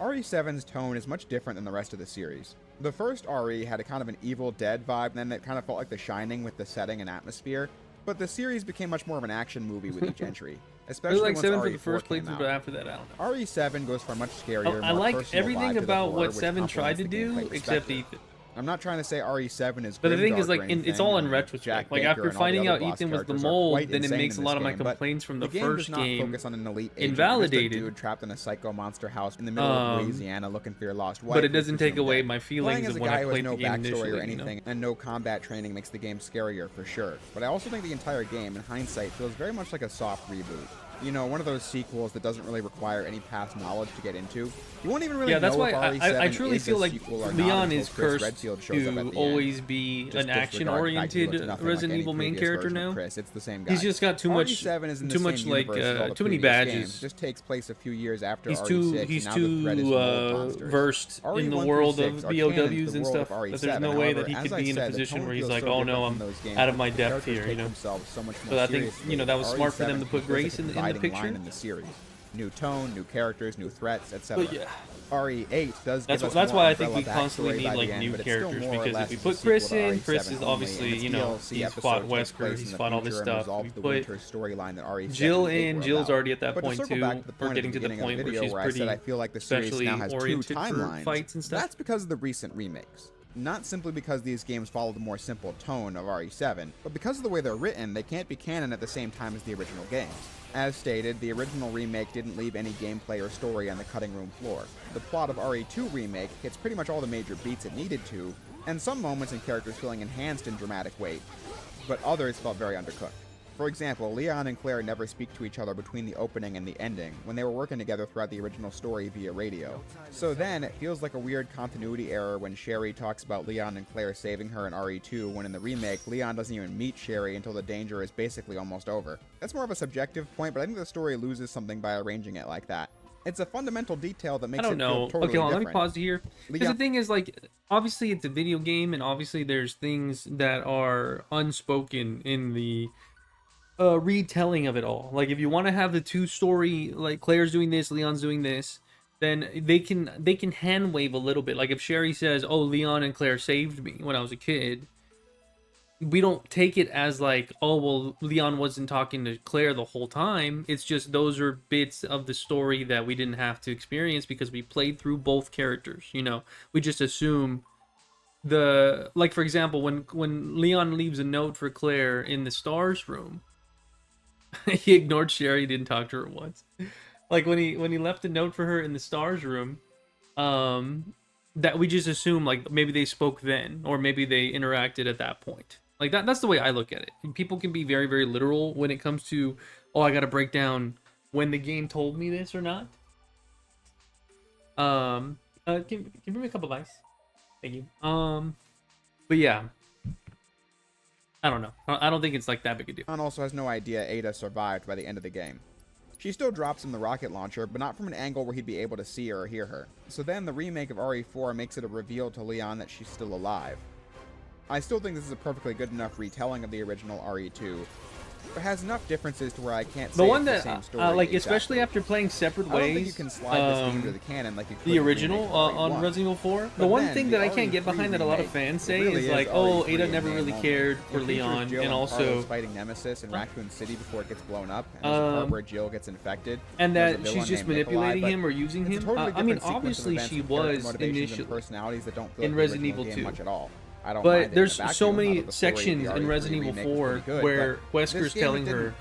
RE7's tone is much different than the rest of the series. The first RE had a kind of an Evil Dead vibe, and then it kind of felt like The Shining with the setting and atmosphere, but the series became much more of an action movie with each entry. Especially like once 7 RE4 for the first came playthrough, out. but after that, I don't know. RE7 goes for a much scarier, I more like personal everything vibe to the about horror, what which 7 tried to complements the do, gameplay except perspective. Ethan. I'm not trying to say RE7 is But the thing grimdark is, like, or it's all in anything, retrospect. Jack Like, Baker after and all the finding other out boss Ethan was the characters are mold, quite then it insane makes in a lot this of my game, but complaints from the game first does not game focus on an elite agent, invalidated. just a dude trapped in a psycho monster house in the middle of Louisiana looking for your lost wife. But it doesn't who's take presumed away dead. my Playing feelings as of a when guy I who has played no the game backstory initially, or you anything, know? and no combat training makes the game scarier for sure. But I also think the entire game, in hindsight, feels very much like a soft reboot. You know, one of those sequels that doesn't really require any past knowledge to get into. You won't even really know that's why if RE7 I truly is feel a like sequel or Leon not is until Chris cursed Redfield shows up at to the always end. be Just an action-oriented Resident Evil main character now. Chris. It's the same guy. He's just got too much, RE7 is in the too same much like universe as all the too many previous badges. games. It just takes place a few years after He's RE6. too and now the threat is mold monsters. versed in the RE1 world through of 6 are canon to BOWs the and world stuff. of RE7. That there's no way that he However, could as be in a I said, the position tone where he's feels like, so oh no, different I'm from those games, out of but my the depth characters here, you take know. themselves so much So more I think, seriously. you know, that was smart for them to RE7 put feels Grace like a in the dividing picture. line in the series. New tone, new characters, new threats, etc. But yeah. RE8 does give us That's more why I think we Umbrella constantly backstory need by like the end, new but it's still characters, more or because less if we as a put sequel Chris to in, Chris RE7 is only, obviously, and its you know, DLC he's episodes fought take Wesker, place he's in the fought all this future and stuff. resolve We the put Winter storyline that RE7 Jill and 8 in, were Jill's about. already at that But to point circle too. back to the We're point at getting the to the beginning of point the where video she's where I said I pretty feel like the series specially now has two oriented for timelines. fights and stuff. That's because of the recent remakes. Not simply because these games follow the more simple tone of RE7, but because of the way they're written, they can't be canon at the same time as the original games. As stated, the original remake didn't leave any gameplay or story on the cutting room floor. The plot of RE2 Remake hits pretty much all the major beats it needed to, and some moments and characters feeling enhanced in dramatic weight, but others felt very undercooked. For example, Leon and Claire never speak to each other between the opening and the ending, when they were working together throughout the original story via radio. So then, it feels like a weird continuity error when Sherry talks about Leon and Claire saving her in RE2, when in the remake, Leon doesn't even meet Sherry until the danger is basically almost over. That's more of a subjective point, but I think the story loses something by arranging it like that. It's a fundamental detail that makes it feel totally okay, hold on, different. let me pause here. Because the thing is, like, obviously it's a video game, and obviously there's things that are unspoken in the retelling of it all. Like, if you want to have the two story, like Claire's doing this, Leon's doing this, then they can hand wave a little bit. Like if Sherry says, "Oh, Leon and Claire saved me when I was a kid," we don't take it as like, "Oh, well, Leon wasn't talking to Claire the whole time." It's just those are bits of the story that we didn't have to experience because we played through both characters. You know, we just assume like, for example, when Leon leaves a note for Claire in the stars room, he ignored Sherry, didn't talk to her once. Like when he left a note for her in the stars room, that we just assume like maybe they spoke then, or maybe they interacted at that point. Like that's the way I look at it. People can be very, very literal when it comes to, oh, I got to break down when the game told me this or not. Can you bring me a cup of ice? Thank you. But yeah, I don't know. I don't think it's like that big a deal. Leon also has no idea Ada survived by the end of the game. She still drops him the rocket launcher, but not from an angle where he'd be able to see her or hear her. So then the remake of RE4 makes it a reveal to Leon that she's still alive. I still think this is a perfectly good enough retelling of the original RE2, but has enough differences to where I can't say the one it's that the same story like exactly. Especially after playing separate ways. I don't think you can slide this game to the canon like you could the original on RE1. Resident Evil 4. The one thing that I can't get behind that a lot of fans say is like, oh, Ada never really cared for Leon, Jill and also Carlos fighting Nemesis in Raccoon City before it gets blown up, and there's a part where Jill gets infected, and that she's just manipulating him or using him. I mean, obviously she was initially personalities that don't feel in Resident Evil 2 much at all. But there's so many sections in Resident Evil 4 where Wesker's telling her,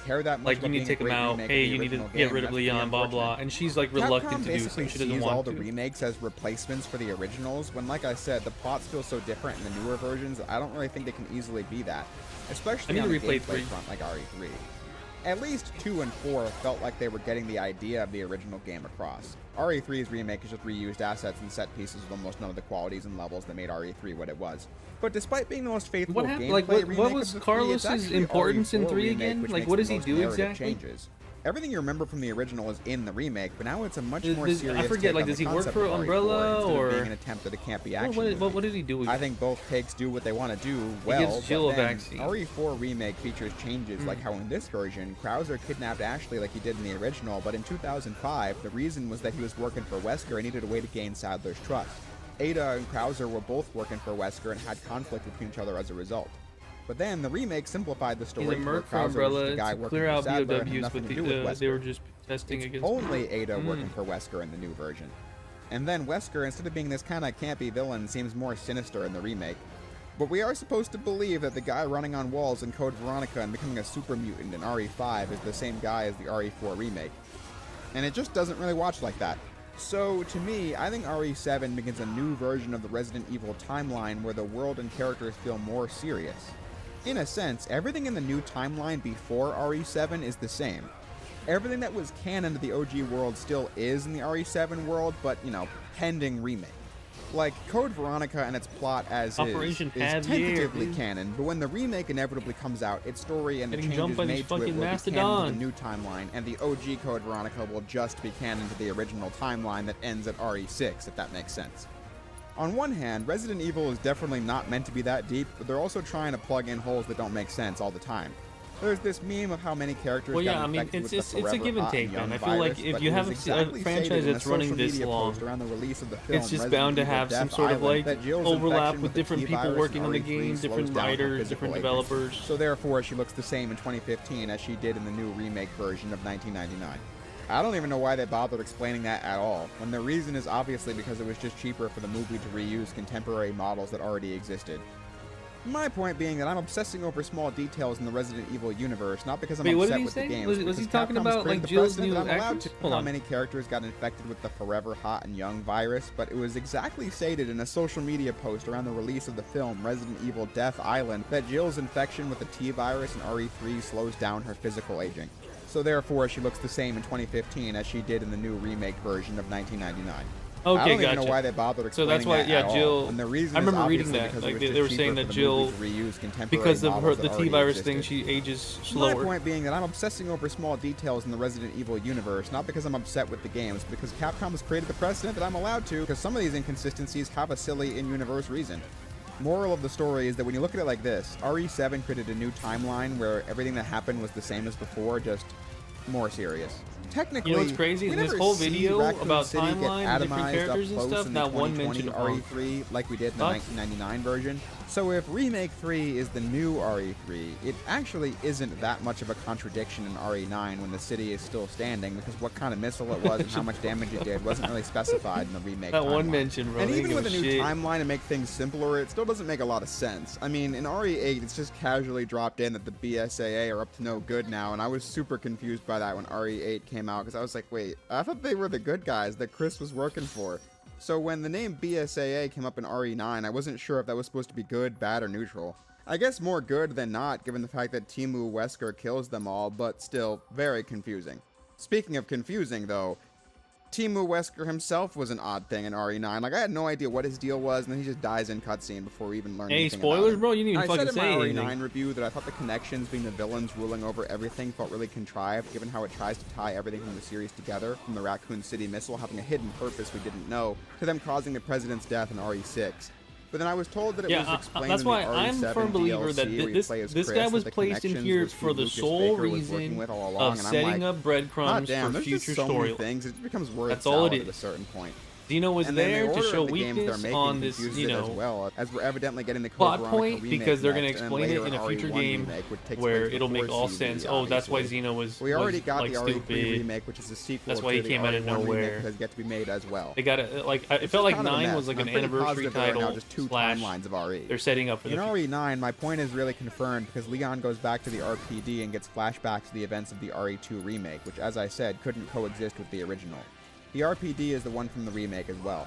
like, you need to take him out, hey, you need to get rid of Leon, blah, blah, and she's, like, reluctant to do so. She doesn't want all to. the remakes as replacements for the originals, when, like I said, the plots feel so different in the newer versions, I don't really think they can easily be that. Especially on the gameplay front like RE3. At least 2 and 4 felt like they were getting the idea of the original game across. RE3's remake is just reused assets and set pieces with almost none of the qualities and levels that made RE3 what it was. But despite being the most faithful gameplay what was Carlos's importance in 3 again? Like, what does he do exactly? Everything you remember from the original is in the remake, but now it's a much more serious I forget, like, does he work for Umbrella, or being an attempt at a campy action what did he do? I think both takes do what they want to do well, he gives Jill a vaccine. RE4 remake features changes like how in this version, Krauser kidnapped Ashley like he did in the original, but in 2005, the reason was that he was working for Wesker and needed a way to gain Sadler's trust. Ada and Krauser were both working for Wesker and had conflict between each other as a result. But then the remake simplified the story where Krauser was the guy working for Sadler and had nothing to do with Wesker. They were just testing against only Ada working for Wesker in the new version. And then Wesker, instead of being this kind of campy villain, seems more sinister in the remake. But we are supposed to believe that the guy running on walls in Code Veronica and becoming a super mutant in RE5 is the same guy as the RE4 remake. And it just doesn't really watch like that. So, to me, I think RE7 begins a new version of the Resident Evil timeline where the world and characters feel more serious. In a sense, everything in the new timeline before RE7 is the same. Everything that was canon to the OG world still is in the RE7 world, but, you know, pending remake. Like, Code Veronica and its plot as is tentatively canon, but when the remake inevitably comes out, its story and the changes made to it will be canon to the new timeline, and the OG Code Veronica will just be canon to the original timeline that ends at RE6, if that makes sense. On one hand, Resident Evil is definitely not meant to be that deep, but they're also trying to plug in holes that don't make sense all the time. There's this meme of how many characters got infected with the it's a give and take, man. I feel like if you have a franchise that's running this long, it's just bound to have some sort of like overlap with different people working on the game, different writers, different developers. So therefore, she looks the same in 2015 as she did in the new remake version of 1999. I don't even know why they bothered explaining that at all, when the reason is obviously because it was just cheaper for the movie to reuse contemporary models that already existed. My point being that I'm obsessing over small details in the Resident Evil universe, not because I'm Wait, upset with the game. Was he talking about like Jill's new actress? How many characters got infected with the Forever Hot and Young virus, but it was exactly stated in a social media post around the release of the film Resident Evil Death Island that Jill's infection with the T virus in RE3 slows down her physical aging. So therefore, she looks the same in 2015 as she did in the new remake version of 1999. Okay, I don't even know why they bothered explaining that's why, that yeah, at Jill. all. And the reason I remember reading that. Like they were saying that Jill, because of her, the T virus thing, she ages slower. My point being that I'm obsessing over small details in the Resident Evil universe, not because I'm upset with the games, because Capcom has created the precedent that I'm allowed to, because some of these inconsistencies have a silly in-universe reason. Moral of the story is that when you look at it like this, RE7 created a new timeline where everything that happened was the same as before, just more serious. Technically, you know what's crazy? In this whole video about timeline and different characters and stuff, not one mention of RE3 like we did in the 1999 version. So if Remake 3 is the new RE3, it actually isn't that much of a contradiction in RE9 when the city is still standing, because what kind of missile it was and how much damage it did wasn't really specified in the remake That timeline. one mention, bro. And even with a new timeline to make things simpler, it still doesn't make a lot of sense. I mean, in RE8, it's just casually dropped in that the BSAA are up to no good now, and I was super confused by that when RE8 came out, because I was like, wait, I thought they were the good guys that Chris was working for. So when the name BSAA came up in RE9, I wasn't sure if that was supposed to be good, bad, or neutral. I guess more good than not, given the fact that Timu Wesker kills them all, but still, very confusing. Speaking of confusing, though, Timu Wesker himself was an odd thing in RE9. Like, I had no idea what his deal was, and then he just dies in cutscene before we even learn anything spoilers, about him. bro? You didn't even fucking say anything. I said in my RE9 review that I thought the connections between the villains ruling over everything felt really contrived, given how it tries to tie everything from the series together, from the Raccoon City missile having a hidden purpose we didn't know, to them causing the president's death in RE6. But then I was told that it was explained that's in why the I'm RE7 a firm believer DLC, that this guy was placed in here for the sole reason of setting up breadcrumbs for future storylines. It becomes word That's all it is. at a certain point. Zeno was and there to show weakness on this, you know, as well, as we're evidently getting the plot point, because they're going to explain it in a future game where it'll make all sense. Oh, that's why Zeno was we already got like the RE3 stupid remake, which is a sequel. That's why he came out of nowhere. Has yet to be made as well. They got it. Like it felt like 9 was like an anniversary title. Now just two timelines of RE. They're setting up for the future. In RE9, my point is really confirmed because Leon goes back to the RPD and gets flashbacks to the events of the RE2 remake, which, as I said, couldn't coexist with the original. The RPD is the one from the remake as well.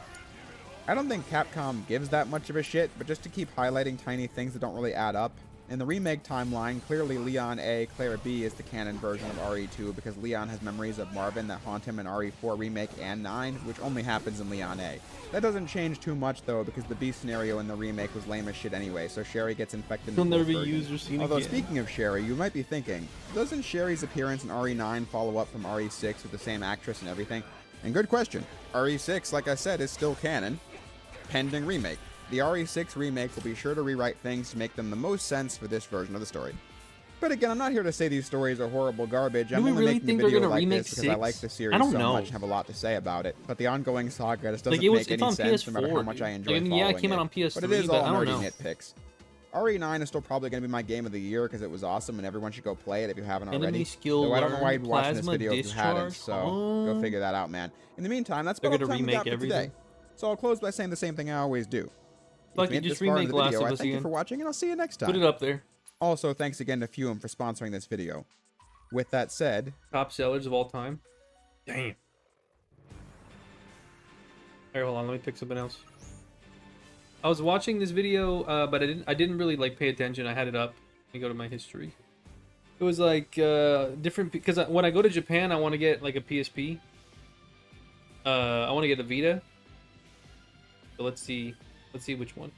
I don't think Capcom gives that much of a shit, but just to keep highlighting tiny things that don't really add up. In the remake timeline, clearly Leon A, Claire B is the canon version of RE2 because Leon has memories of Marvin that haunt him in RE4 remake and 9, which only happens in Leon A. That doesn't change too much though, because the B scenario in the remake was lame as shit anyway, so Sherry gets infected in He'll never be used or seen Although again. Speaking of Sherry, you might be thinking, doesn't Sherry's appearance in RE9 follow up from RE6 with the same actress and everything? And good question. RE6, like I said, is still canon. Pending remake. The RE6 remake will be sure to rewrite things to make them the most sense for this version of the story. But again, I'm not here to say these stories are horrible garbage. I'm only making a video like this because I like the series so much and have a lot to say about it. But the ongoing saga just doesn't make any sense no matter how much I enjoy following it came out on PS3, but it is all nerdy nitpicks. RE9 is still probably going to be my game of the year because it was awesome and everyone should go play it if you haven't already. Though I don't know why you'd be watching this video if you hadn't, so go figure that out, man. In the meantime, that's about all the time we got for today. So I'll close by saying the same thing I always do. Like you just remake Last of Us again. Thank you for watching, and I'll see you next time. Put it up there. Also, thanks again to Fume for sponsoring this video. With that said, top sellers of all time. Damn. Alright, hold on. Let me pick something else. I was watching this video, but I didn't really like pay attention. I had it up. Let me go to my history. It was like different because when I go to Japan, I want to get like a PSP. I want to get a Vita. So let's see which one.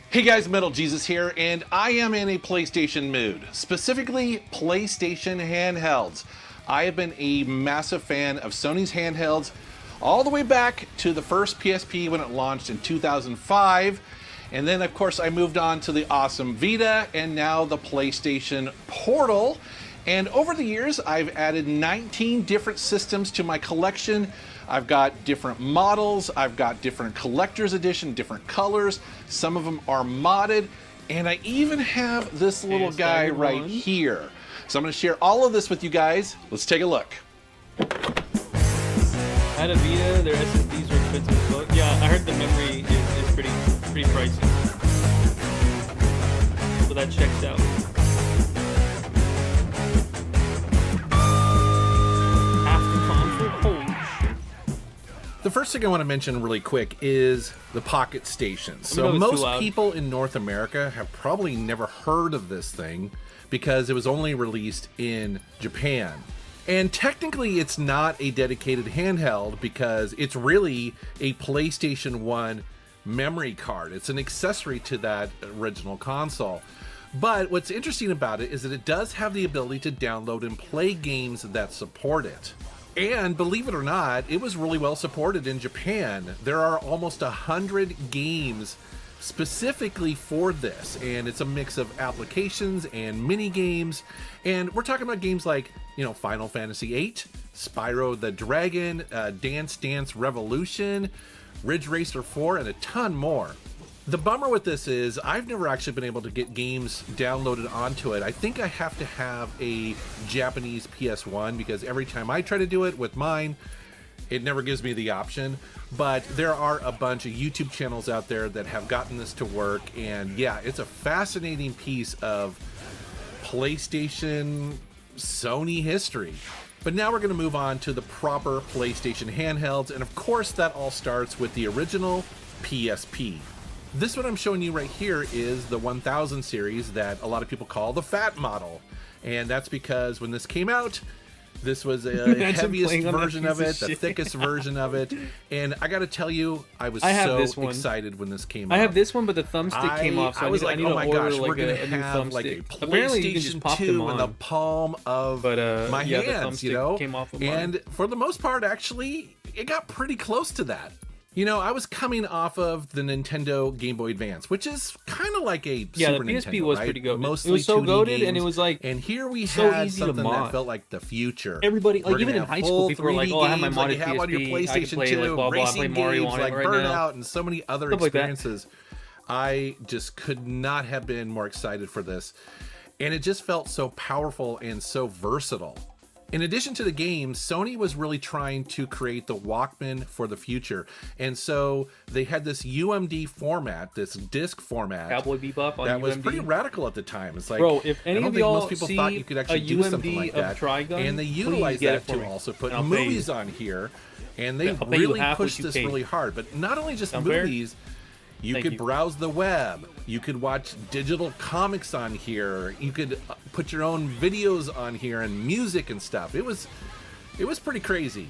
Hey guys, Metal Jesus here, and I am in a PlayStation mood, specifically PlayStation handhelds. I have been a massive fan of Sony's handhelds all the way back to the first PSP when it launched in 2005, and then of course I moved on to the awesome Vita and now the PlayStation Portal. And over the years, I've added 19 different systems to my collection. I've got different models, I've got different collector's edition, different colors. Some of them are modded, and I even have this little guy right here. So I'm gonna share all of this with you guys. Let's take a look. I had a Vita, their SSDs are expensive as well. Yeah, I heard the memory is pretty pricey. that checks out. Half the console? Holy shit. The first thing I want to mention really quick is the Pocket Station. So most people in North America have probably never heard of this thing because it was only released in Japan. And technically it's not a dedicated handheld because it's really a PlayStation 1 memory card. It's an accessory to that original console. But what's interesting about it is that it does have the ability to download and play games that support it. And believe it or not, it was really well supported in Japan. There are almost 100 games specifically for this, and it's a mix of applications and mini games. And we're talking about games like, you know, Final Fantasy VIII, Spyro the Dragon, Dance Dance Revolution, Ridge Racer 4, and a ton more. The bummer with this is I've never actually been able to get games downloaded onto it. I think I have to have a Japanese PS1 because every time I try to do it with mine, it never gives me the option. But there are a bunch of YouTube channels out there that have gotten this to work, and yeah, it's a fascinating piece of PlayStation Sony history. But now we're going to move on to the proper PlayStation handhelds, and of course that all starts with the original PSP. This one I'm showing you right here is the 1000 series that a lot of people call the fat model. And that's because when this came out, this was the heaviest version of it, the thickest version of it. And I got to tell you, I was so excited when this came out. I have this one, but the thumbstick came off, so I was like, oh my gosh, we're going to have like a PlayStation 2 in the palm of my hands, you know? And for the most part, actually, it got pretty close to that. You know, I was coming off of the Nintendo Game Boy Advance, which is kind of like a Super the PSP Nintendo, was right? pretty good. Mostly it was so 2D goated, games. and it was like and here we so had easy something to mod. that felt like the future. Everybody, like even in have high school, people were like, "Oh, I have my games like modded you have on your PSP. I can PlayStation play 2, like blah blah, racing play Mario games on it like right Burnout now." and so many other Stuff like that. experiences. I just could not have been more excited for this, and it just felt so powerful and so versatile. In addition to the games, Sony was really trying to create the Walkman for the future. And so they had this UMD format, this disc format. Cowboy Bebop on that UMD. was pretty radical at the time. It's like, bro, if any I don't of think y'all most people see thought you could actually a do something UMD like of that. Trigun, and they please utilized get that it for to me, also put and I'll pay movies you. on here. And they I'll pay you really half what pushed you this paid. really hard. But not only just Sound fair? movies, you could browse the web. You could watch digital comics on here. You could put your own videos on here and music and stuff. It was pretty crazy.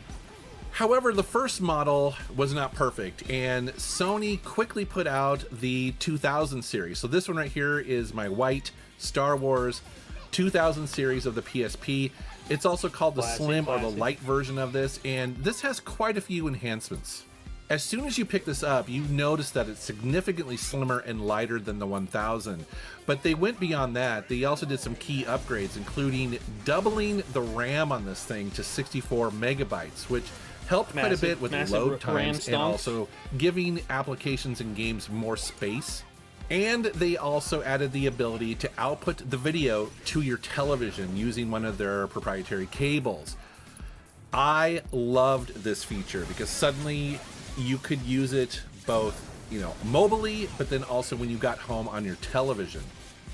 However, the first model was not perfect, and Sony quickly put out the 2000 series. So this one right here is my white Star Wars 2000 series of the PSP. It's also called the Slim or the light version of this, and this has quite a few enhancements. As soon as you pick this up, you notice that it's significantly slimmer and lighter than the 1000. But they went beyond that. They also did some key upgrades, including doubling the RAM on this thing to 64 megabytes, which helped quite a bit with load times and also giving applications and games more space. And they also added the ability to output the video to your television using one of their proprietary cables. I loved this feature because suddenly you could use it both, you know, mobilely, but then also when you got home on your television.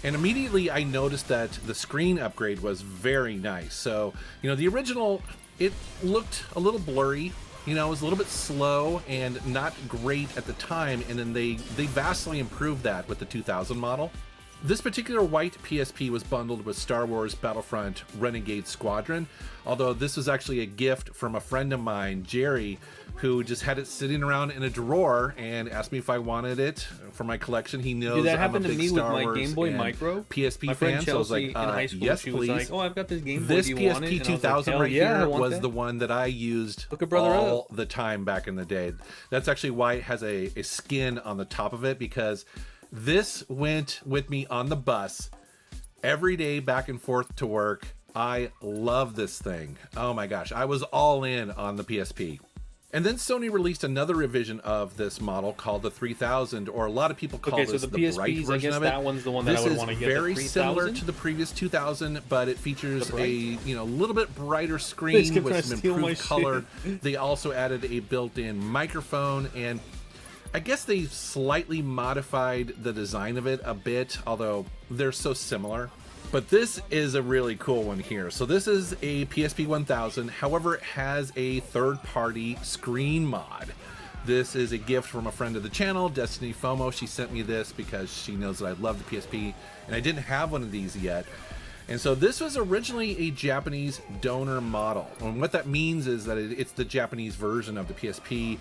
And immediately I noticed that the screen upgrade was very nice. So, you know, the original, it looked a little blurry, you know, it was a little bit slow and not great at the time. And then they vastly improved that with the 2000 model. This particular white PSP was bundled with Star Wars Battlefront Renegade Squadron, although this was actually a gift from a friend of mine, Jerry, who just had it sitting around in a drawer and asked me if I wanted it for my collection. He knows I'm a big Star Wars Game Boy Micro PSP fan, so I was like, in high school, yes, she please. was like, "Oh, I've got this Game Boy. This Do you want it?" PSP And I was 2000 like, right yeah, here I want was that. the one that I used Look a brother all up. the time back in the day. That's actually why it has a skin on the top of it, because this went with me on the bus every day back and forth to work. I love this thing. Oh my gosh, I was all in on the PSP. And then Sony released another revision of this model called the 3000, or a lot of people call this so the PSPs, bright version I guess of it. that one's the one that I would want to get. This is very the similar to the previous 2000, but it features a, you know, little bit brighter This screen could with try some to steal my improved color. shit. They also added a built-in microphone, and I guess they slightly modified the design of it a bit, although they're so similar. But this is a really cool one here. So this is a PSP 1000, however, it has a third-party screen mod. This is a gift from a friend of the channel, Destiny FOMO. She sent me this because she knows that I love the PSP, and I didn't have one of these yet. And so this was originally a Japanese donor model. And what that means is that it's the Japanese version of the PSP,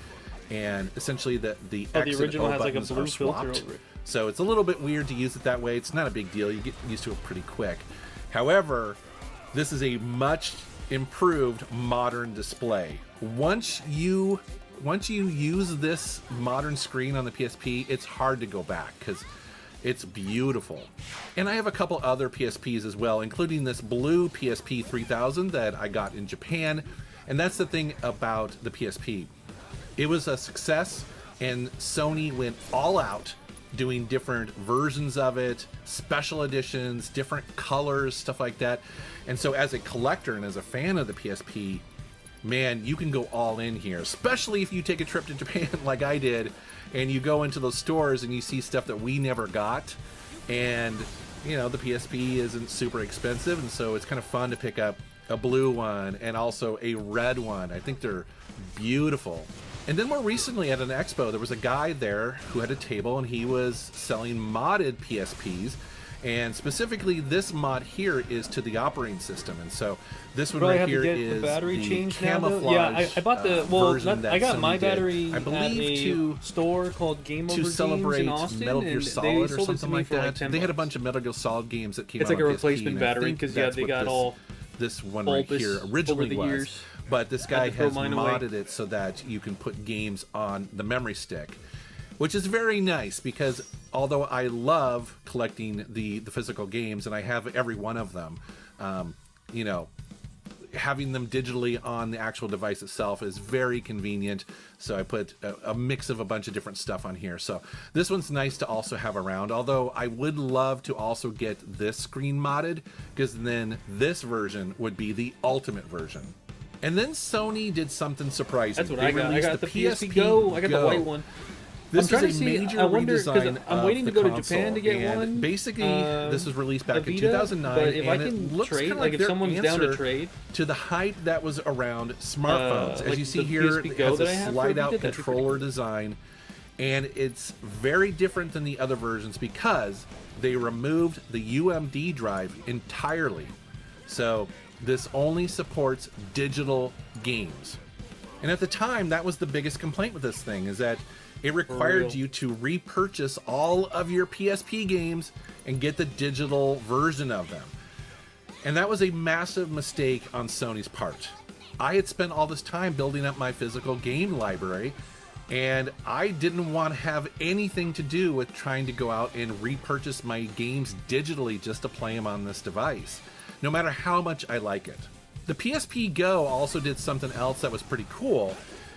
and essentially the X original and O has like a buttons blue are filter swapped. over it. So it's a little bit weird to use it that way. It's not a big deal. You get used to it pretty quick. However, this is a much improved modern display. Once you use this modern screen on the PSP, it's hard to go back because it's beautiful. And I have a couple other PSPs as well, including this blue PSP 3000 that I got in Japan. And that's the thing about the PSP. It was a success, and Sony went all out doing different versions of it, special editions, different colors, stuff like that. And so as a collector and as a fan of the PSP, man, you can go all in here, especially if you take a trip to Japan like I did, and you go into those stores and you see stuff that we never got. And, you know, the PSP isn't super expensive, and so it's kind of fun to pick up a blue one and also a red one. I think they're beautiful. And then more recently at an expo, there was a guy there who had a table, and he was selling modded PSPs. And specifically, this mod here is to the operating system, and so this one right here is the camouflage. Yeah, I bought the I got Sony my did, battery I believe, at a store called Game Over to celebrate Games in Austin, Metal Gear and Solid they or sold it to something me like for that. like $10. They had a bunch of Metal Gear Solid games that came It's out like a on replacement PSP, battery because yeah, they got all this one right here originally was. Years. But this guy has modded away. it so that you can put games on the memory stick, which is very nice because although I love collecting the physical games, and I have every one of them, you know, having them digitally on the actual device itself is very convenient. So I put a mix of a bunch of different stuff on here. So this one's nice to also have around, although I would love to also get this screen modded, because then this version would be the ultimate version. And then Sony did something surprising. That's what I got. I got the PSP Go. I got the white one. This is a major redesign. I'm waiting to go to Japan to get one. Basically, this was released back in 2009, but if and I can it looks trade, kind of like if their someone's down to trade, to the hype that was around smartphones. As like you see the here, PSP it Go has that I a have for slide-out Vita, that'd be pretty controller design, and it's very different than the other versions because they removed the UMD drive entirely. So this only supports digital games. And at the time, that was the biggest complaint with this thing, is that it required you to repurchase all of your PSP games and get the digital version of them. And that was a massive mistake on Sony's part. I had spent all this time building up my physical game library, and I didn't want to have anything to do with trying to go out and repurchase my games digitally just to play them on this device, no matter how much I like it. The PSP Go also did something else that was pretty cool,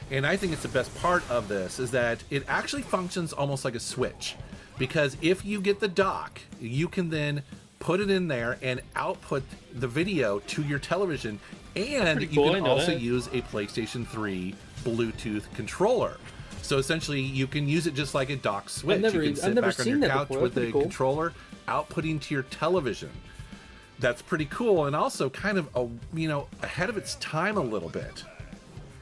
and I think it's the best part of this, is that it actually functions almost like a Switch. Because if you get the dock, you can then put it in there and output the video to your television, and you can also use a PlayStation 3 Bluetooth controller. So essentially, you can use it just like a dock Switch. You can sit back on your couch with a controller, outputting to your television. That's pretty cool, and also kind of ahead of its time a little bit.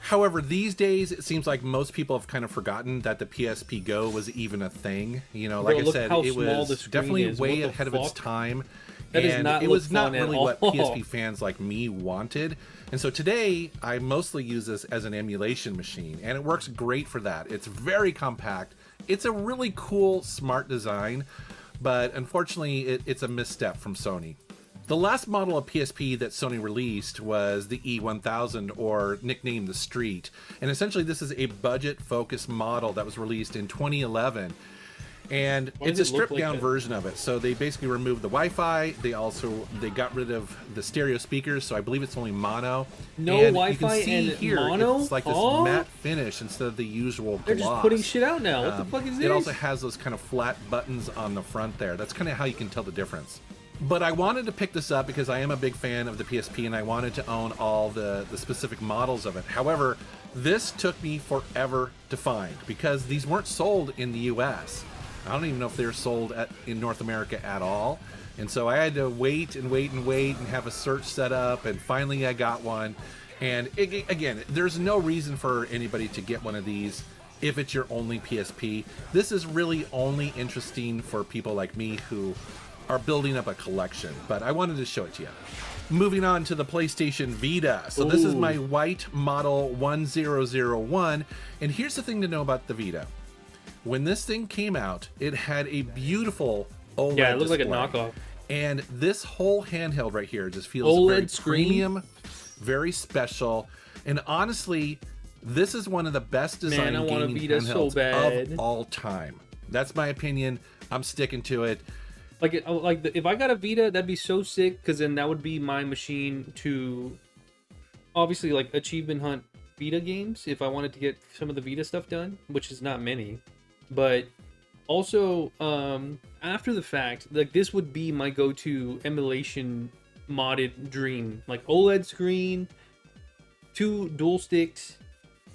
However, these days it seems like most people have kind of forgotten that the PSP Go was even a thing. You know, like I said, it was definitely way ahead of its time, and it was not really what PSP fans like me wanted. And so today I mostly use this as an emulation machine, and it works great for that. It's very compact. It's a really cool, smart design, but unfortunately it's a misstep from Sony. The last model of PSP that Sony released was the E1000, or nicknamed the Street. And essentially this is a budget-focused model that was released in 2011. And it's a stripped-down version of it. So they basically removed the Wi-Fi. They got rid of the stereo speakers, so I believe it's only mono. No and Wi-Fi you can see and here, mono? it's like this matte finish instead of the usual gloss. They're just putting shit out now. What the fuck is this? It also has those kind of flat buttons on the front there. That's kind of how you can tell the difference. But I wanted to pick this up because I am a big fan of the PSP, and I wanted to own all the specific models of it. However, This took me forever to find because these weren't sold in the US. I don't even know if they're sold in North America at all. And so I had to wait and wait and wait and have a search set up, and finally I got one. And again, there's no reason for anybody to get one of these if it's your only PSP. This is really only interesting for people like me who are building up a collection, but I wanted to show it to you. Moving on to the PlayStation Vita. So this is my white model 1001, and here's the thing to know about the Vita. When this thing came out, it had a beautiful OLED Yeah, it looks display. like a knockoff. And this whole handheld right here just feels OLED very screen? premium, very special, and honestly, this is one of the best designed Man, I want a gaming Vita so handhelds bad. of all time. That's my opinion. I'm sticking to it. If I got a Vita, that'd be so sick, because then that would be my machine to obviously like achievement hunt Vita games if I wanted to get some of the Vita stuff done, which is not many. But also, after the fact, like this would be my go-to emulation modded dream. Like OLED screen, 2 dual sticks.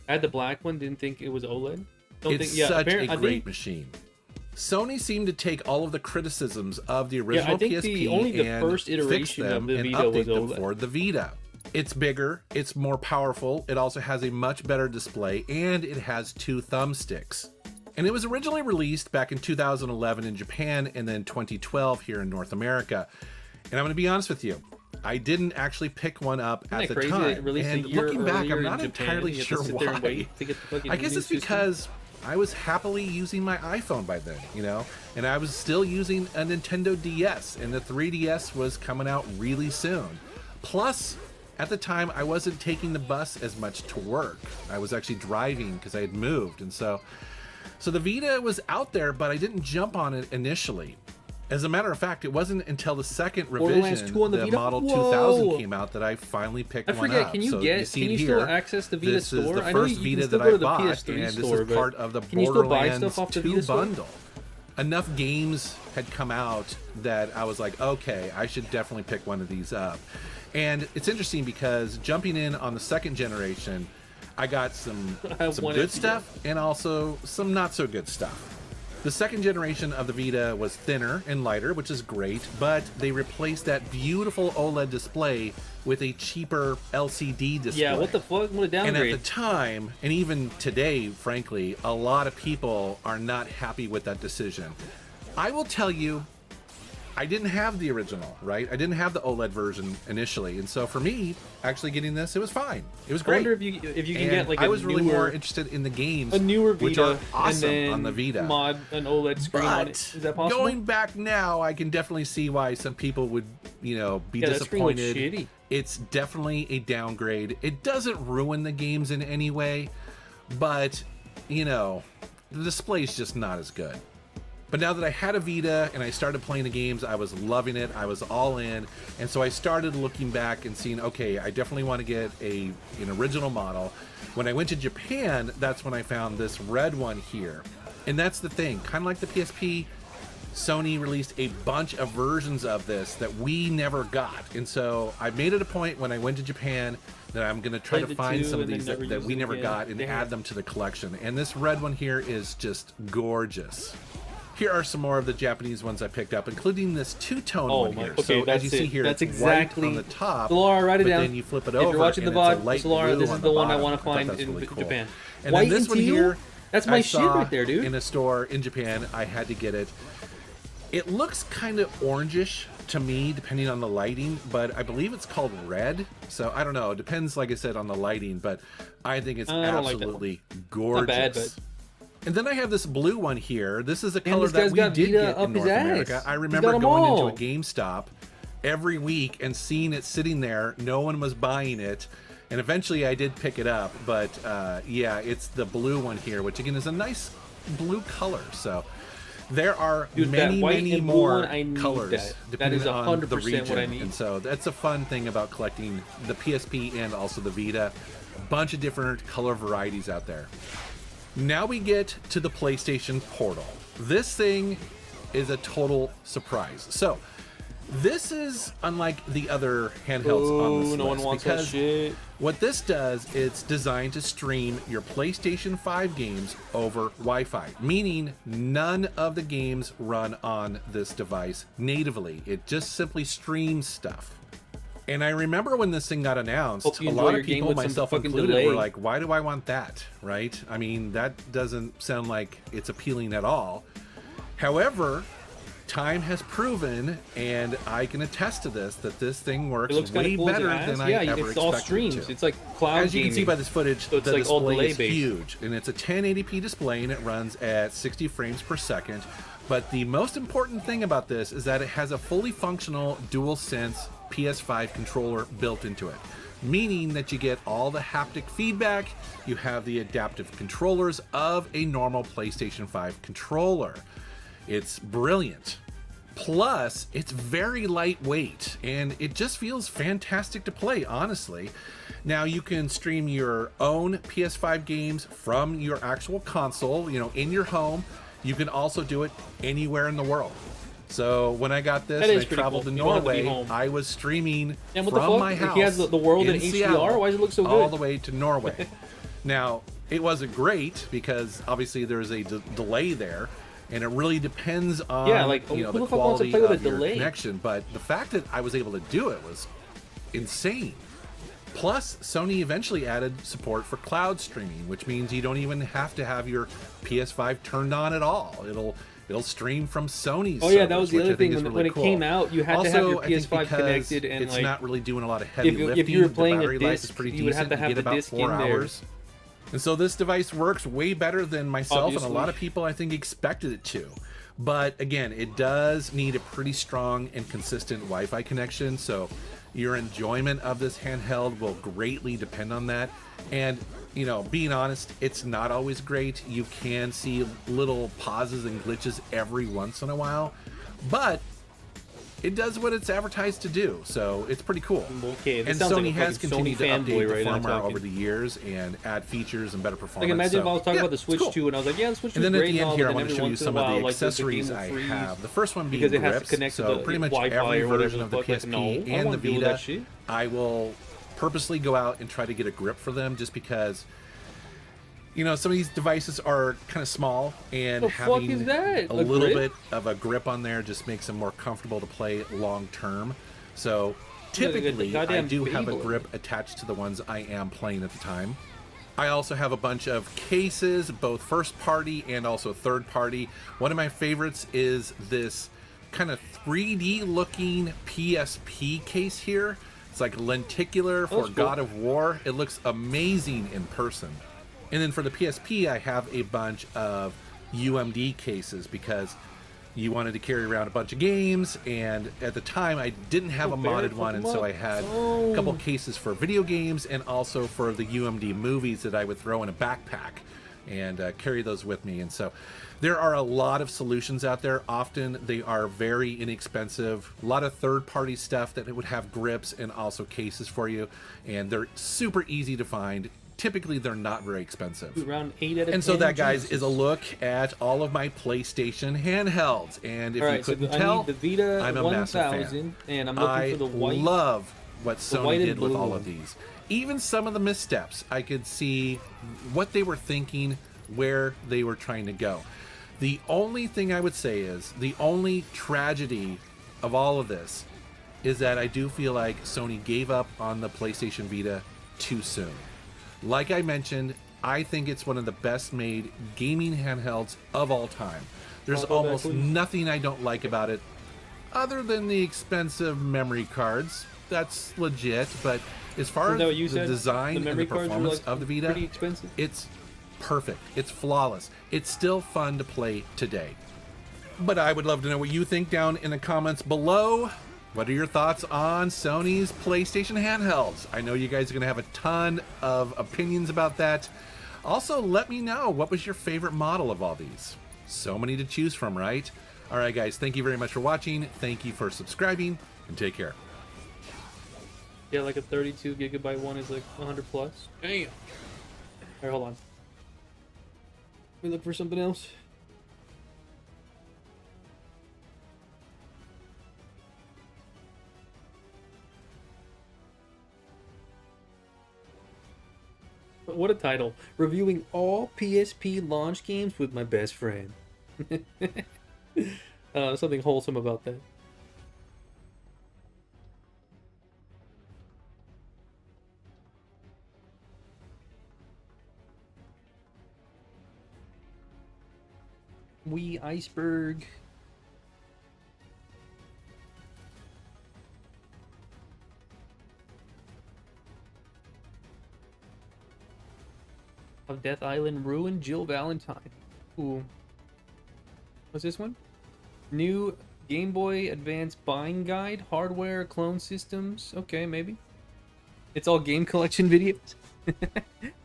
I had the black one, didn't think it was OLED. It's such a great machine. Sony seemed to take all of the criticisms of the original PSP only the and first fix iteration them of the and Vita update was them OLED. for the Vita. It's bigger, it's more powerful, it also has a much better display, and it has 2 thumbsticks. And it was originally released back in 2011 in Japan and then 2012 here in North America. And I'm going to be honest with you, I didn't actually pick one up at the time. And looking back, I'm not entirely sure why. I guess it's because I was happily using my iPhone by then, you know, and I was still using a Nintendo DS, and the 3DS was coming out really soon. Plus, at the time, I wasn't taking the bus as much to work. I was actually driving because I had moved, and so the Vita was out there, but I didn't jump on it initially. As a matter of fact, it wasn't until the second revision, the Model 2000 came out, that I finally picked one up. Can you so get? you see Can you here, still access the Vita this store? is the I know first you Vita can still that go I to the bought, PS3 and store, this is part of the can you still buy Borderlands stuff off the 2 Vita store? bundle. Enough games had come out that I was like, okay, I should definitely pick one of these up. And it's interesting because jumping in on the second generation, I got some good stuff and also some not so good stuff. The second generation of the Vita was thinner and lighter, which is great, but they replaced that beautiful OLED display with a cheaper LCD display. Yeah, what the fuck? What a downgrade. And at the time, and even today, frankly, a lot of people are not happy with that decision. I will tell you, I didn't have the original, right? I didn't have the OLED version initially, and so for me, actually getting this, it was fine. It was great. I wonder if you can get like I was really more interested in the games, a newer Vita, which are awesome and then on the Vita. Mod an OLED screen on it. Is that possible? Going back now, I can definitely see why some people would, you know, be That screen looks disappointed. shitty. It's definitely a downgrade. It doesn't ruin the games in any way, but you know, the display's just not as good. But now that I had a Vita and I started playing the games, I was loving it. I was all in. And so I started looking back and seeing, okay, I definitely want to get an original model. When I went to Japan, that's when I found this red one here. And that's the thing, kind of like the PSP, Sony released a bunch of versions of this that we never got. And so I made it a point when I went to Japan that I'm going to try to find some of these that we never got and add them to the collection. And this red one here is just gorgeous. Here are some more of the Japanese ones I picked up, including this two-tone one here. Okay, so as you see here, that's it's exactly white on the top, Solara, write it but down. then you flip it if over, you're watching the and it's a VOD, light Solara, blue this on is the the one I bottom. want to thought find that's in really cool. Japan. And White then this and one teal? here, That's my I shit saw right there, dude. in a store in Japan. I had to get it. It looks kind of orangish to me, depending on the lighting, but I believe it's called red. So I don't know. It depends, like I said, on the lighting, but I think it's absolutely gorgeous. Not bad, but... And then I have this blue one here. This is a color that we did Vita get up in North his ass. America. I He's remember got 'em going all. into a GameStop every week and seeing it sitting there. No one was buying it. And eventually I did pick it up. But yeah, it's the blue one here, which again is a nice blue color. So there are many more colors depending is on the 100% region. what I need. And so that's a fun thing about collecting the PSP and also the Vita. A bunch of different color varieties out there. Now we get to the PlayStation Portal. This thing is a total surprise. So This is unlike the other handhelds on this no list one wants because that shit. what this does, it's designed to stream your PlayStation 5 games over Wi-Fi, meaning none of the games run on this device natively. It just simply streams stuff. And I remember when this thing got announced, a lot of people, myself included, were like, why do I want that, right? I mean, that doesn't sound like it's appealing at all. However, time has proven, and I can attest to this, that this thing works way better than I ever expected all streams. it to. It's like cloud As you can see by this footage, so the like display is huge, and it's a 1080p display, and it runs at 60 frames per second. But the most important thing about this is that it has a fully functional DualSense PS5 controller built into it, meaning that you get all the haptic feedback. You have the adaptive controllers of a normal PlayStation 5 controller. It's brilliant. Plus, it's very lightweight, and it just feels fantastic to play, honestly. Now, you can stream your own PS5 games from your actual console, you know, in your home. You can also do it anywhere in the world. So when I got this and I traveled to Norway, I was streaming from my house. He has the world in Seattle, HDR. Why does it look so good? all the way to Norway. Now, it wasn't great because obviously there's a delay there. And it really depends on the quality of your connection. But the fact that I was able to do it was insane. Plus, Sony eventually added support for cloud streaming, which means you don't even have to have your PS5 turned on at all. It'll stream from Sony's. Oh yeah, that was servers, the other thing. really When it came out, you had to have your PS5 connected, and it's not really doing a lot of heavy lifting. If you were playing the battery a life disc, is pretty you would have decent. to have You the get about disc 4 in there. hours. And so this device works way better than myself Obviously. and a lot of people I think expected it to. But again, it does need a pretty strong and consistent Wi-Fi connection, so your enjoyment of this handheld will greatly depend on that. And, you know, being honest, it's not always great. You can see little pauses and glitches every once in a while, but it does what it's advertised to do, so it's pretty cool. Okay, and Sony has continued to update the firmware over the years and add features and better performance. Like imagine if I was talking about the it's Switch cool. 2 and I was like, yeah, the Switch 2 And is then at great the and end all, here, I but want then to show every you once in a some of while, the like, the accessories game will I freeze have. The first one being because it has to grips. connect to So the pretty much Wi-Fi every or whatever version of the fuck, like, PSP no, I and the don't wanna deal with Vita, that shit. I will purposely go out and try to get a grip for them just because, you know, some of these devices are kind of small, and The fuck having is that? a A little grip? bit of a grip on there just makes them more comfortable to play long term. So typically, I do have a Beyblade. grip attached to the ones I am playing at the time. I also have a bunch of cases, both first party and also third party. One of my favorites is this kind of 3D looking PSP case here. It's like lenticular for cool. God of War. It looks amazing in person. And then for the PSP, I have a bunch of UMD cases because you wanted to carry around a bunch of games, and at the time I didn't have a modded one, and so I had a couple cases for video games and also for the UMD movies that I would throw in a backpack and carry those with me. And so there are a lot of solutions out there. Often they are very inexpensive. A lot of third-party stuff that would have grips and also cases for you, and they're super easy to find. Typically, they're not very expensive. Around 8 out of 10. And so that, guys, is a look at all of my PlayStation handhelds. And if All you right, so couldn't I tell, need the Vita I'm a massive 1000, fan. and I'm looking for the white. I love what the white Sony and did with blue all one. of these. Even some of the missteps, I could see what they were thinking, where they were trying to go. The only thing I would say is, the only tragedy of all of this is that I do feel like Sony gave up on the PlayStation Vita too soon. Like I mentioned, I think it's one of the best made gaming handhelds of all time. There's almost nothing I don't like about it other than the expensive memory cards. That's legit, but as far as the design and the performance of the Vita, it's perfect. It's flawless. It's still fun to play today. But I would love to know what you think down in the comments below. What are your thoughts on Sony's PlayStation handhelds? I know you guys are going to have a ton of opinions about that. Also, let me know, what was your favorite model of all these? So many to choose from, right? All right, guys, thank you very much for watching. Thank you for subscribing, and take care. Yeah, like a 32 gigabyte one is like 100 plus. Damn. All right, hold on. Let me look for something else. What a title. Reviewing all PSP launch games with my best friend. Something wholesome about that. Wee iceberg. Of Death Island Ruin, Jill Valentine. Ooh. What's this one? New Game Boy Advance buying guide, hardware, clone systems. Okay, maybe. It's all game collection videos.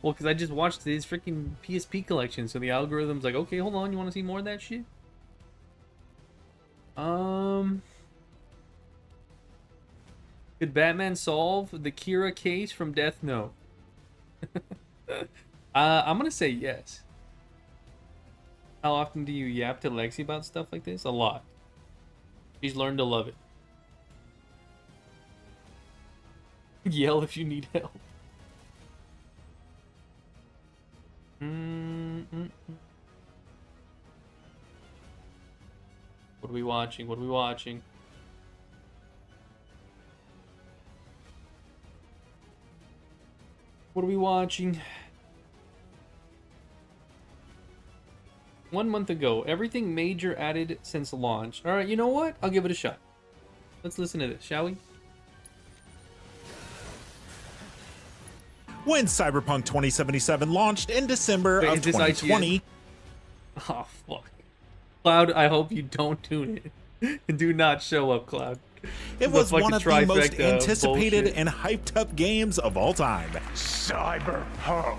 Well, because I just watched these freaking PSP collection, so the algorithm's like, okay, hold on, you want to see more of that shit? Could Batman solve the Kira case from Death Note? I'm gonna say yes. How often do you yap to Lexi about stuff like this? A lot. She's learned to love it. Yell if you need help. What are we watching? What are we watching? What are we watching? 1 month ago, everything major added since launch. Alright, you know what? I'll give it a shot. Let's listen to this, shall we? When Cyberpunk 2077 launched in December of 2020. Oh, fuck. Cloud, I hope you don't tune in. Do not show up, Cloud. It was one of the most anticipated and hyped up games of all time. Cyberpunk.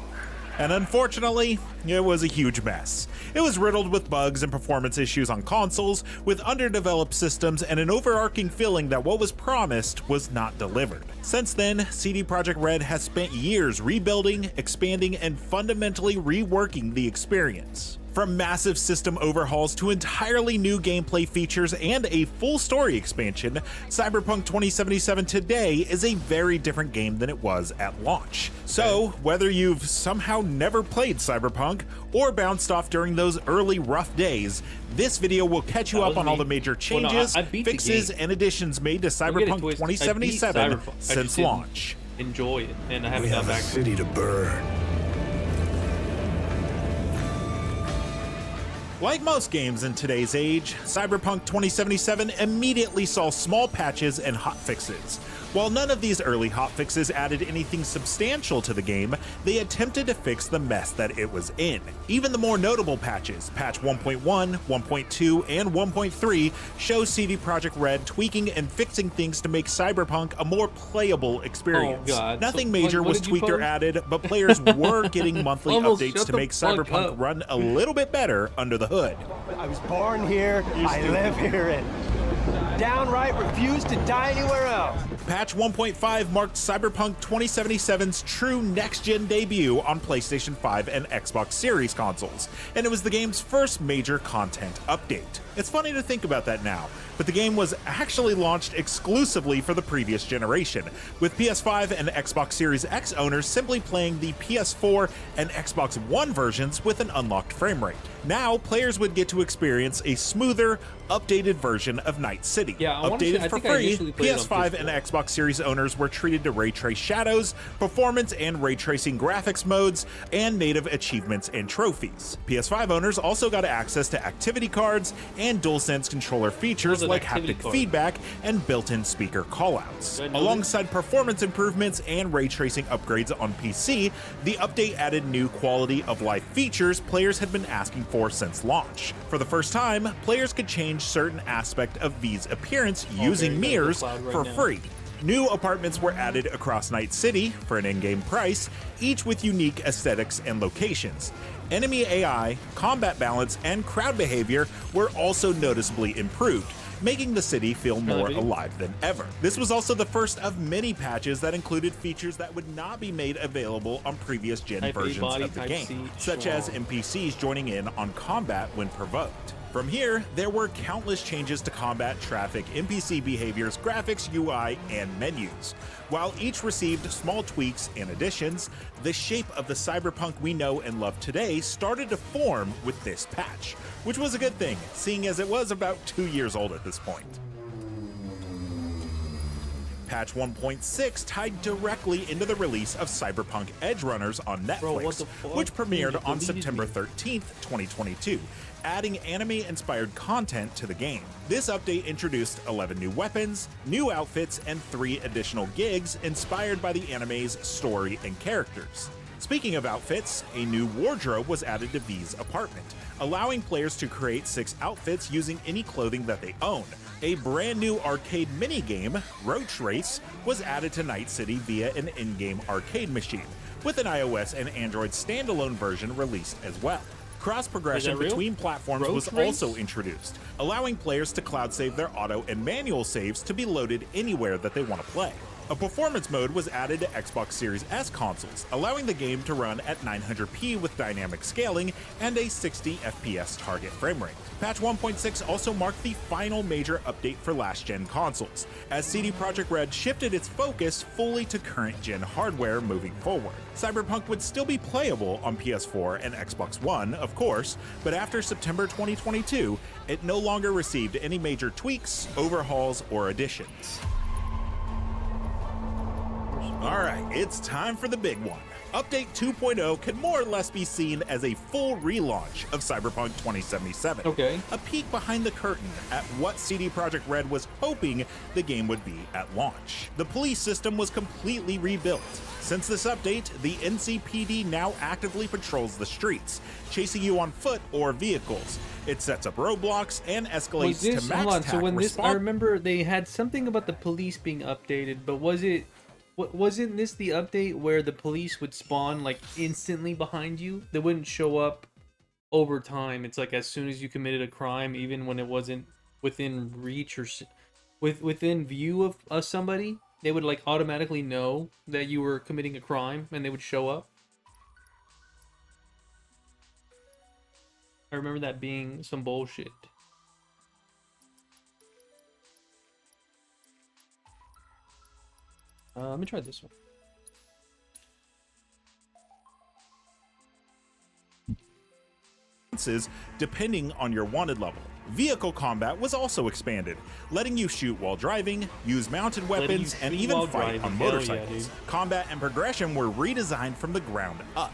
And unfortunately, it was a huge mess. It was riddled with bugs and performance issues on consoles, with underdeveloped systems and an overarching feeling that what was promised was not delivered. Since then, CD Projekt Red has spent years rebuilding, expanding, and fundamentally reworking the experience. From massive system overhauls to entirely new gameplay features and a full story expansion, Cyberpunk 2077 today is a very different game than it was at launch. So, whether you've somehow never played Cyberpunk or bounced off during those early rough days, this video will catch you up on all the major changes, fixes, and additions made to Cyberpunk 2077 since launch. Enjoy it, and I haven't We gone have back a city to burn. Like most games in today's age, Cyberpunk 2077 immediately saw small patches and hotfixes. While none of these early hotfixes added anything substantial to the game, they attempted to fix the mess that it was in. Even the more notable patches, patch 1.1, 1.2, and 1.3, show CD Projekt Red tweaking and fixing things to make Cyberpunk a more playable experience. Oh, God. Nothing major was tweaked or added, but players were getting monthly updates to make Cyberpunk run a little bit better under the hood. I was born here, I live here, and downright refuse to die anywhere else. Patch 1.5 marked Cyberpunk 2077's true next-gen debut on PlayStation 5 and Xbox Series consoles, and it was the game's first major content update. It's funny to think about that now, but the game was actually launched exclusively for the previous generation, with PS5 and Xbox Series X owners simply playing the PS4 and Xbox One versions with an unlocked frame rate. Now, players would get to experience a smoother, updated version of Night City. Updated for free, PS5 and Xbox Series owners were treated to ray trace shadows, performance and ray tracing graphics modes, and native achievements and trophies. PS5 owners also got access to activity cards and DualSense controller features like haptic feedback and built-in speaker callouts. Alongside performance improvements and ray tracing upgrades on PC, the update added new quality of life features players had been asking for since launch. For the first time, players could change certain aspect of V's appearance using mirrors for free. New apartments were added across Night City for an in-game price, each with unique aesthetics and locations. Enemy AI, combat balance, and crowd behavior were also noticeably improved, making the city feel more alive than ever. This was also the first of many patches that included features that would not be made available on previous gen versions of the game, such as NPCs joining in on combat when provoked. From here, there were countless changes to combat, traffic, NPC behaviors, graphics, UI, and menus. While each received small tweaks and additions, the shape of the Cyberpunk we know and love today started to form with this patch, which was a good thing, seeing as it was about 2 years old at this point. Patch 1.6 tied directly into the release of Cyberpunk Edgerunners on Netflix, which premiered on September 13th, 2022, adding anime-inspired content to the game. This update introduced 11 new weapons, new outfits, and 3 additional gigs inspired by the anime's story and characters. Speaking of outfits, a new wardrobe was added to V's apartment, allowing players to create 6 outfits using any clothing that they own. A brand new arcade minigame, Roach Race, was added to Night City via an in-game arcade machine, with an iOS and Android standalone version released as well. Cross-progression between platforms was also introduced, allowing players to cloud save their auto and manual saves to be loaded anywhere that they want to play. A performance mode was added to Xbox Series S consoles, allowing the game to run at 900p with dynamic scaling and a 60 FPS target frame rate. Patch 1.6 also marked the final major update for last-gen consoles, as CD Projekt Red shifted its focus fully to current-gen hardware moving forward. Cyberpunk would still be playable on PS4 and Xbox One, of course, but after September 2022, it no longer received any major tweaks, overhauls, or additions. Alright, it's time for the big one. Update 2.0 can more or less be seen as a full relaunch of Cyberpunk 2077. Okay. A peek behind the curtain at what CD Projekt Red was hoping the game would be at launch. The police system was completely rebuilt. Since this update, the NCPD now actively patrols the streets, chasing you on foot or vehicles. It sets up roadblocks and escalates to max hold on, tac so when this, I response. remember they had something about the police being updated, but wasn't this the update where the police would spawn like instantly behind you? They wouldn't show up over time. It's like as soon as you committed a crime, even when it wasn't within reach or within view of somebody, they would like automatically know that you were committing a crime and they would show up. I remember that being some bullshit. Let me try this one. Depending on your wanted level. Vehicle combat was also expanded, letting you shoot while driving, use mounted weapons, and even fight on motorcycles. Combat and progression were redesigned from the ground up.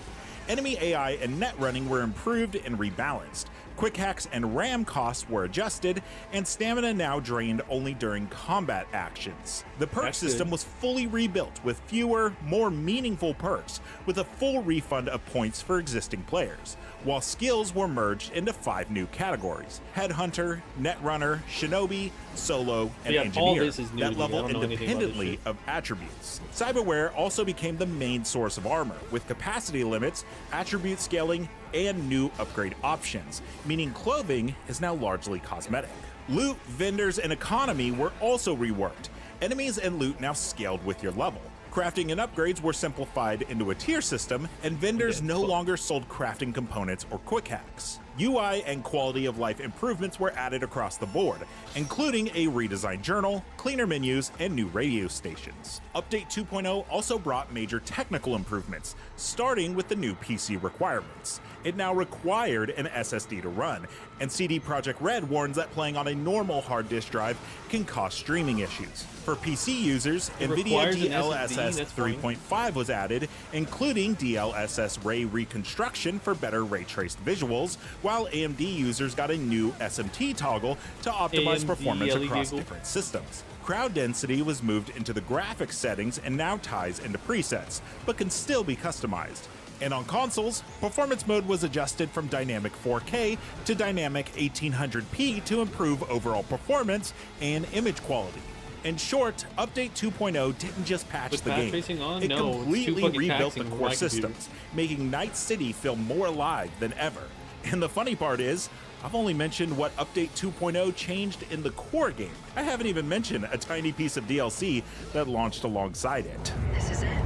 Enemy AI and net running were improved and rebalanced. Quick hacks and RAM costs were adjusted, and stamina now drained only during combat actions. The perk system was fully rebuilt with fewer, more meaningful perks, with a full refund of points for existing players, while skills were merged into 5 new categories: Headhunter, Netrunner, Shinobi, Solo, and Engineer that level independently of attributes. Cyberware also became the main source of armor, with capacity limits, attribute scaling, and new upgrade options, meaning clothing is now largely cosmetic. Loot, vendors, and economy were also reworked. Enemies and loot now scaled with your level. Crafting and upgrades were simplified into a tier system, and vendors no longer sold crafting components or quick hacks. UI and quality of life improvements were added across the board, including a redesigned journal, cleaner menus, and new radio stations. Update 2.0 also brought major technical improvements, starting with the new PC requirements. It now required an SSD to run, and CD Projekt Red warns that playing on a normal hard disk drive can cause streaming issues. For PC users, NVIDIA DLSS 3.5 was added, including DLSS ray reconstruction for better ray-traced visuals, while AMD users got a new SMT toggle to optimize performance across different systems. Crowd density was moved into the graphics settings and now ties into presets, but can still be customized. And on consoles, performance mode was adjusted from dynamic 4K to dynamic 1800p to improve overall performance and image quality. In short, Update 2.0 didn't just patch the game, it completely rebuilt the core systems, making Night City feel more alive than ever. And the funny part is, I've only mentioned what Update 2.0 changed in the core game. I haven't even mentioned a tiny piece of DLC that launched alongside it. This is it.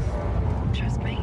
Trust me.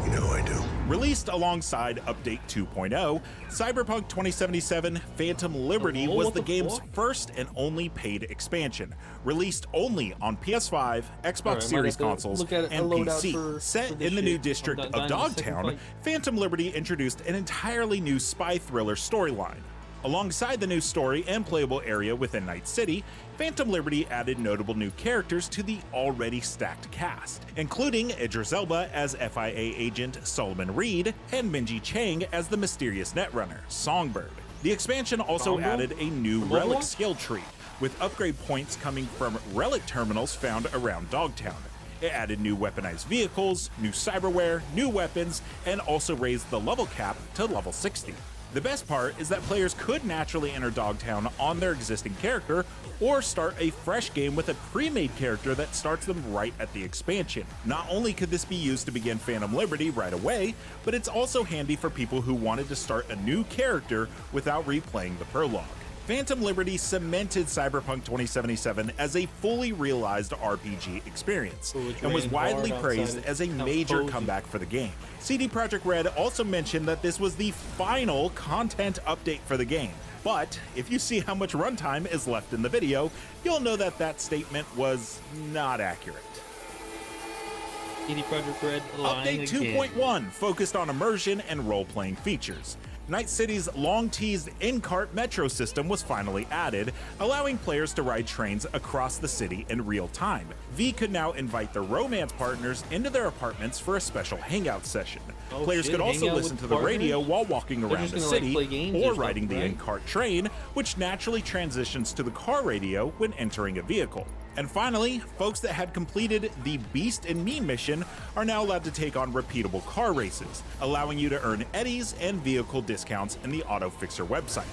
You know I do. Released alongside Update 2.0, Cyberpunk 2077 Phantom Liberty was the game's first and only paid expansion, released only on PS5, Xbox Series consoles, and PC. Set in the new district of Dogtown, Phantom Liberty introduced an entirely new spy thriller storyline. Alongside the new story and playable area within Night City, Phantom Liberty added notable new characters to the already stacked cast, including Idris Elba as FIA agent Solomon Reed and Minji Chang as the mysterious netrunner, Songbird. The expansion also added a new relic skill tree, with upgrade points coming from relic terminals found around Dogtown. It added new weaponized vehicles, new cyberware, new weapons, and also raised the level cap to level 60. The best part is that players could naturally enter Dogtown on their existing character or start a fresh game with a pre-made character that starts them right at the expansion. Not only could this be used to begin Phantom Liberty right away, but it's also handy for people who wanted to start a new character without replaying the prologue. Phantom Liberty cemented Cyberpunk 2077 as a fully realized RPG experience, and was widely praised as a major comeback for the game. CD Projekt Red also mentioned that this was the final content update for the game, but if you see how much runtime is left in the video, you'll know that that statement was not accurate. CD Projekt Red lying Update 2.1 focused on immersion and role-playing features. Night City's long-teased in-cart metro system was finally added, allowing players to ride trains across the city in real time. V could now invite their romance partners into their apartments for a special hangout session. Players could also listen to the radio while walking around the city or riding the in-cart train, which naturally transitions to the car radio when entering a vehicle. And finally, folks that had completed the Beast and Me mission are now allowed to take on repeatable car races, allowing you to earn eddies and vehicle discounts in the Auto Fixer website.